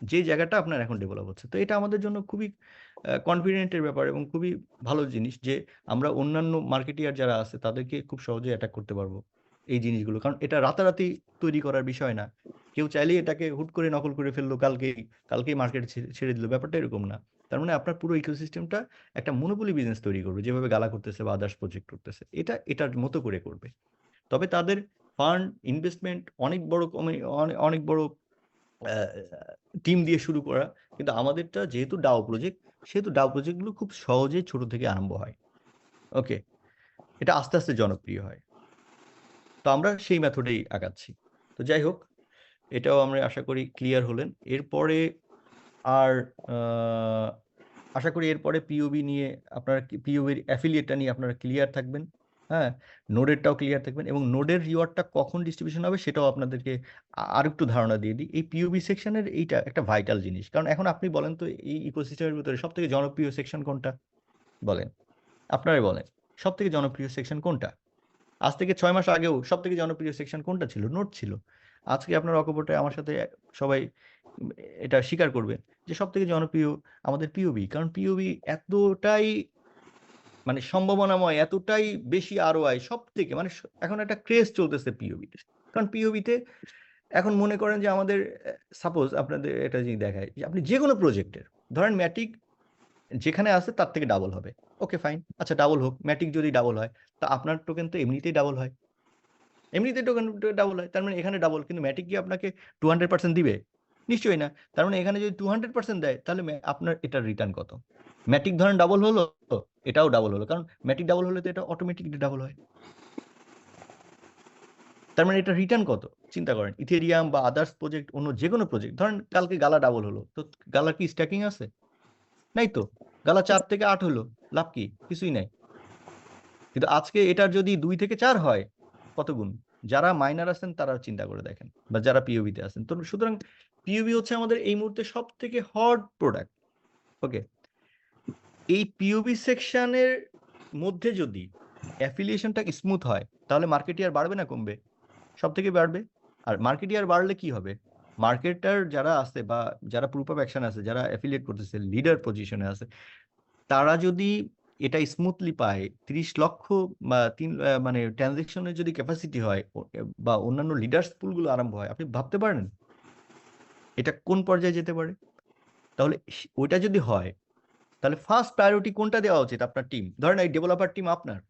যে জায়গাটা আপনার এখন ডেভেলপ হচ্ছে। তো এটা আমাদের জন্য খুবই কনফিডেন্টের ব্যাপার এবং খুবই ভালো জিনিস যে আমরা অন্যান্য মার্কেটিয়ার যারা আছে তাদেরকে খুব সহজে অ্যাটাক করতে পারবো এই জিনিসগুলো। কারণ এটা রাতারাতি তৈরি করার বিষয় না। কেউ চাইলেই এটাকে হুট করে নকল করে ফেললো, কালকেই মার্কেট ছেড়ে দিল, ব্যাপারটা এরকম না। তার মানে আপনার পুরো ইকোসিস্টেমটা একটা মনোপলি বিজনেস তৈরি করবে, যেভাবে গালা করতেছে বা আদার্স প্রজেক্ট করতেছে, এটার মতো করে করবে। তবে তাদের ফান্ড ইনভেস্টমেন্ট অনেক বড় অনেক বড় টিম দিয়ে শুরু করা। কিন্তু আমাদেরটা যেহেতু ডাও প্রজেক্ট, সেহেতু ডাও প্রজেক্টগুলো খুব সহজেই ছোট থেকে আরম্ভ হয়। ওকে, এটা আস্তে আস্তে জনপ্রিয় হয়। তো আমরা সেই মেথডেই আগাচ্ছি। তো যাই হোক, এটাও আমরা আশা করি ক্লিয়ার হলেন। এরপরে আর আশা করি এরপরে পিওবি নিয়ে আপনারা পিওবির অ্যাফিলিয়েটটা নিয়ে আপনারা ক্লিয়ার থাকবেন। হ্যাঁ, নোডেরটাও ক্লিয়ার থাকবেন এবং নোডের রিওয়ার্ডটা কখন ডিস্ট্রিবিউশন হবে সেটাও আপনাদেরকে আরেকটু ধারণা দিয়ে দিই। এই পিওবি সেকশনের এইটা একটা ভাইটাল জিনিস। কারণ এখন আপনি বলেন তো এই ইকোসিস্টেমের ভিতরে সবথেকে জনপ্রিয় সেকশন কোনটা? বলেন, আপনারাই বলেন। সবথেকে জনপ্রিয় সেকশন কোনটা? আজ থেকে ৬ মাস আগেও সবথেকে জনপ্রিয় সেকশন কোনটা ছিল? নোট ছিল। আজকে আপনার অকপটে আমার সাথে সবাই উম এটা স্বীকার করবে যে সবথেকে জনপ্রিয় আমাদের পিওবি। কারণ পিওবি এতটাই মানে সম্ভাবনাময়, এতটাই বেশি আরওআই সবথেকে মানে এখন একটা ক্রেজ চলতেছে পিওবিতে। কারণ পিওবিতে এখন মনে করেন যে আমাদের সাপোজ আপনাদের এটা যদি দেখায় যে আপনি যেকোনো প্রজেক্টের ধরেন ম্যাটিক যেখানে আছে তার থেকে ডাবল হবে। Okay fine. আচ্ছা ডাবল হোক। ম্যাটিক যদি ডাবল হয়, তা আপনার টোকেন তো এমনিতেই ডাবল হয়। এমনিতেই টোকেন ডাবল হয়। তার মানে এখানে ডাবল। কিন্তু ম্যাটিক কি আপনাকে 200% দিবে? নিশ্চয়ই না। তার মানে এখানে যদি 200% দেয় তাহলে আপনার এটার রিটার্ন কত? ম্যাটিক ধরেন ডাবল হলো, এটাও ডাবল হলো। কারণ ম্যাটিক ডাবল হলে তো এটা অটোমেটিকলি ডাবল হয়। তার মানে এটা রিটার্ন কত? চিন্তা করেন। ইথেরিয়াম বা আদার্স প্রজেক্ট, অন্য যেকোনো প্রজেক্ট ধরেন কালকে গালা ডাবল হলো। তো গালার কি স্ট্যাকিং আছে? নাই তো। গালা 4 থেকে 8 হলো। লাভ কি? কিছুই নাই। কিন্তু আজকে এটার যদি 2 থেকে 4 হয়, কত গুণ? যারা মাইনার আছেন তারা চিন্তা করে দেখেন বা যারা পিওবিতে আছেন। তো সুতরাং পিওবি হচ্ছে আমাদের এই মুহূর্তে সবথেকে হট প্রোডাক্ট। ওকে। এই পিওবি সেকশনের মধ্যে যদি অ্যাফিলিয়েশনটা স্মুথ হয়, তাহলে মার্কেটিয়ার বাড়বে না কমবে? সবথেকে বাড়বে। আর মার্কেটিয়ার বাড়লে কি হবে? মার্কেটার যারা আছে বা যারা প্রুফ অফ অ্যাকশন আছে, যারা অ্যাফিলিয়েট করতেছে, লিডার পজিশনে আছে, তারা যদি এটা স্মুথলি পায়, ৩০ লক্ষ বা মানে ট্রানজেকশনের যদি ক্যাপাসিটি হয় বা অন্যান্য লিডার্স পুলগুলো আরম্ভ হয়, আপনি ভাবতে পারেন এটা কোন পর্যায়ে যেতে পারে? তাহলে ওইটা যদি হয়, তাহলে ফার্স্ট প্রায়োরিটি কোনটা দেওয়া উচিত আপনার টিম? ধরেন এই ডেভেলপার টিম আপনার,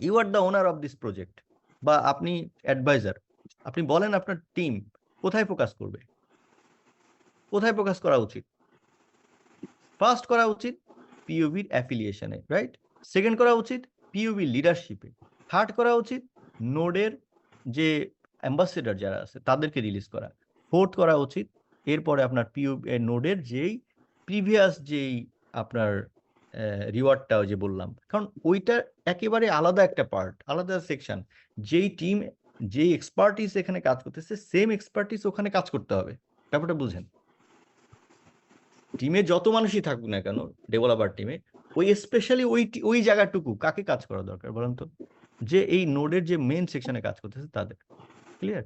you are the owner of this project বা আপনি অ্যাডভাইজার। আপনি বলেন আপনার টিম কোথায় ফোকাস করবে? কোথায় ফোকাস করা উচিত? ফার্স্ট করা উচিত পিওবির অ্যাফিলিয়েশনে, রাইট? সেকেন্ড করা উচিত পিওবি লিডারশিপে। থার্ড করা উচিত নোডের যে অ্যাম্বাসেডর যারা আছে তাদেরকে রিলিজ করা। ফোর্থ করা উচিত এরপরে আপনার নোডের যেই প্রিভিয়াস যেই আপনার রিওয়ার্ডটা যে বললাম, কারণ ওইটা একেবারে আলাদা একটা পার্ট, আলাদা সেকশন। যেই টিম যেই এক্সপার্টিস এখানে কাজ করতেছে, সেম এক্সপার্টিস ওখানে কাজ করতে হবে। ব্যাপারটা বুঝেন। টিমে যত মানুষই থাকুক না কেন, ডেভেলপার টিমে, ওই স্পেশালি ওই জায়গাটুকু কাকে কাজ করা দরকার বলেন তো? যে এই নোডের যে মেন সেকশনে কাজ করতেছে তাদের। ক্লিয়ার?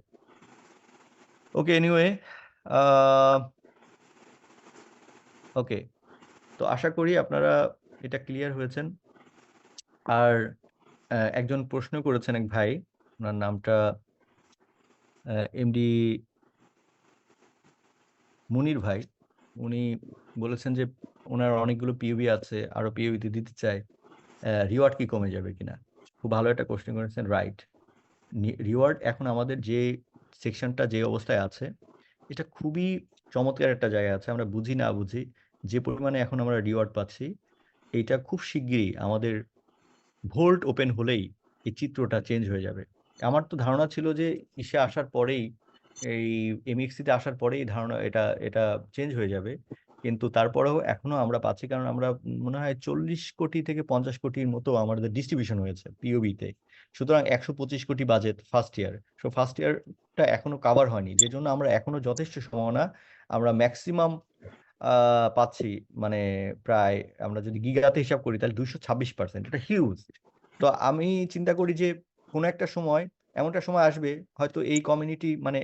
ওকে, এনিওয়ে, ওকে। তো আশা করি আপনারা এটা ক্লিয়ার হয়েছেন। আর একজন প্রশ্ন করেছেন এক ভাই, ওনার নামটা এমডি মুনির ভাই। উনি বলেছেন যে ওনার অনেকগুলো পিওবি আছে, আরো পিওবিতে দিতে চায়, রিওয়ার্ড কি কমে যাবে কিনা? খুব ভালো একটা কোশ্চেন করেছেন, রাইট। রিওয়ার্ড এখন আমাদের যে সেকশনটা যে অবস্থায় আছে, এটা খুবই চমৎকার একটা জায়গা আছে। আমরা বুঝি না বুঝি যে পরিমাণে এখন আমরা রিওয়ার্ড পাচ্ছি, এইটা খুব শিগগিরই আমাদের ভোল্ট ওপেন হলেই এই চিত্রটা চেঞ্জ হয়ে যাবে। আমার তো ধারণা ছিল যে ইসে আসার পরেই, এই এমএক্সি তে আসার পরেই ধারণা এটা চেঞ্জ হয়ে যাবে। কিন্তু তারপরেও এখনো আমরা পাচ্ছি, কারণ আমরা মনে হয় 40 কোটি থেকে 50 কোটির মতো আমাদের ডিস্ট্রিবিউশন হয়েছে পিওবি তে। সুতরাং 125 কোটি budget first year. So first ইয়ারটা এখনো কাভার হয়নি। যেজন্য আমরা এখনো যথেষ্ট সম্ভাবনা, আমরা ম্যাক্সিমাম পাচ্ছি, মানে প্রায় আমরা যদি গিগাতে হিসাব করি তাহলে 226%। এটা হিউজ। তো আমি চিন্তা করি যে কোনো একটা সময়, এমন একটা সময় আসবে হয়তো এই কমিউনিটি, মানে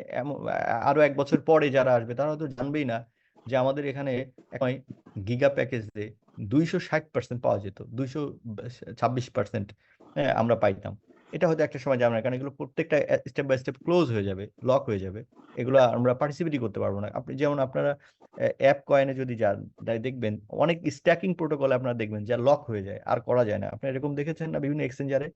আরো 1 বছর পরে যারা আসবে তারা হয়তো জানবেই না যে আমাদের এখানে এখন গিগা প্যাকেজে 260% পাওয়া যেত, 226%, হ্যাঁ, আমরা পাইতাম। এটা হয়তো একটা সময় যাবে না, কারণ এগুলো প্রত্যেকটা স্টেপ বাই স্টেপ ক্লোজ হয়ে যাবে, লক হয়ে যাবে। এগুলো আমরা পার্টিসিপেটই করতে পারবো না। আপনি যেমন আপনারা অ্যাপ কয়েনে যদি যান, তাই দেখবেন অনেক স্ট্যাকিং প্রোটোকল আপনারা দেখবেন যা লক হয়ে যায়, আর করা যায় না। আপনি এরকম দেখেছেন না বিভিন্ন এক্সচেঞ্জারে?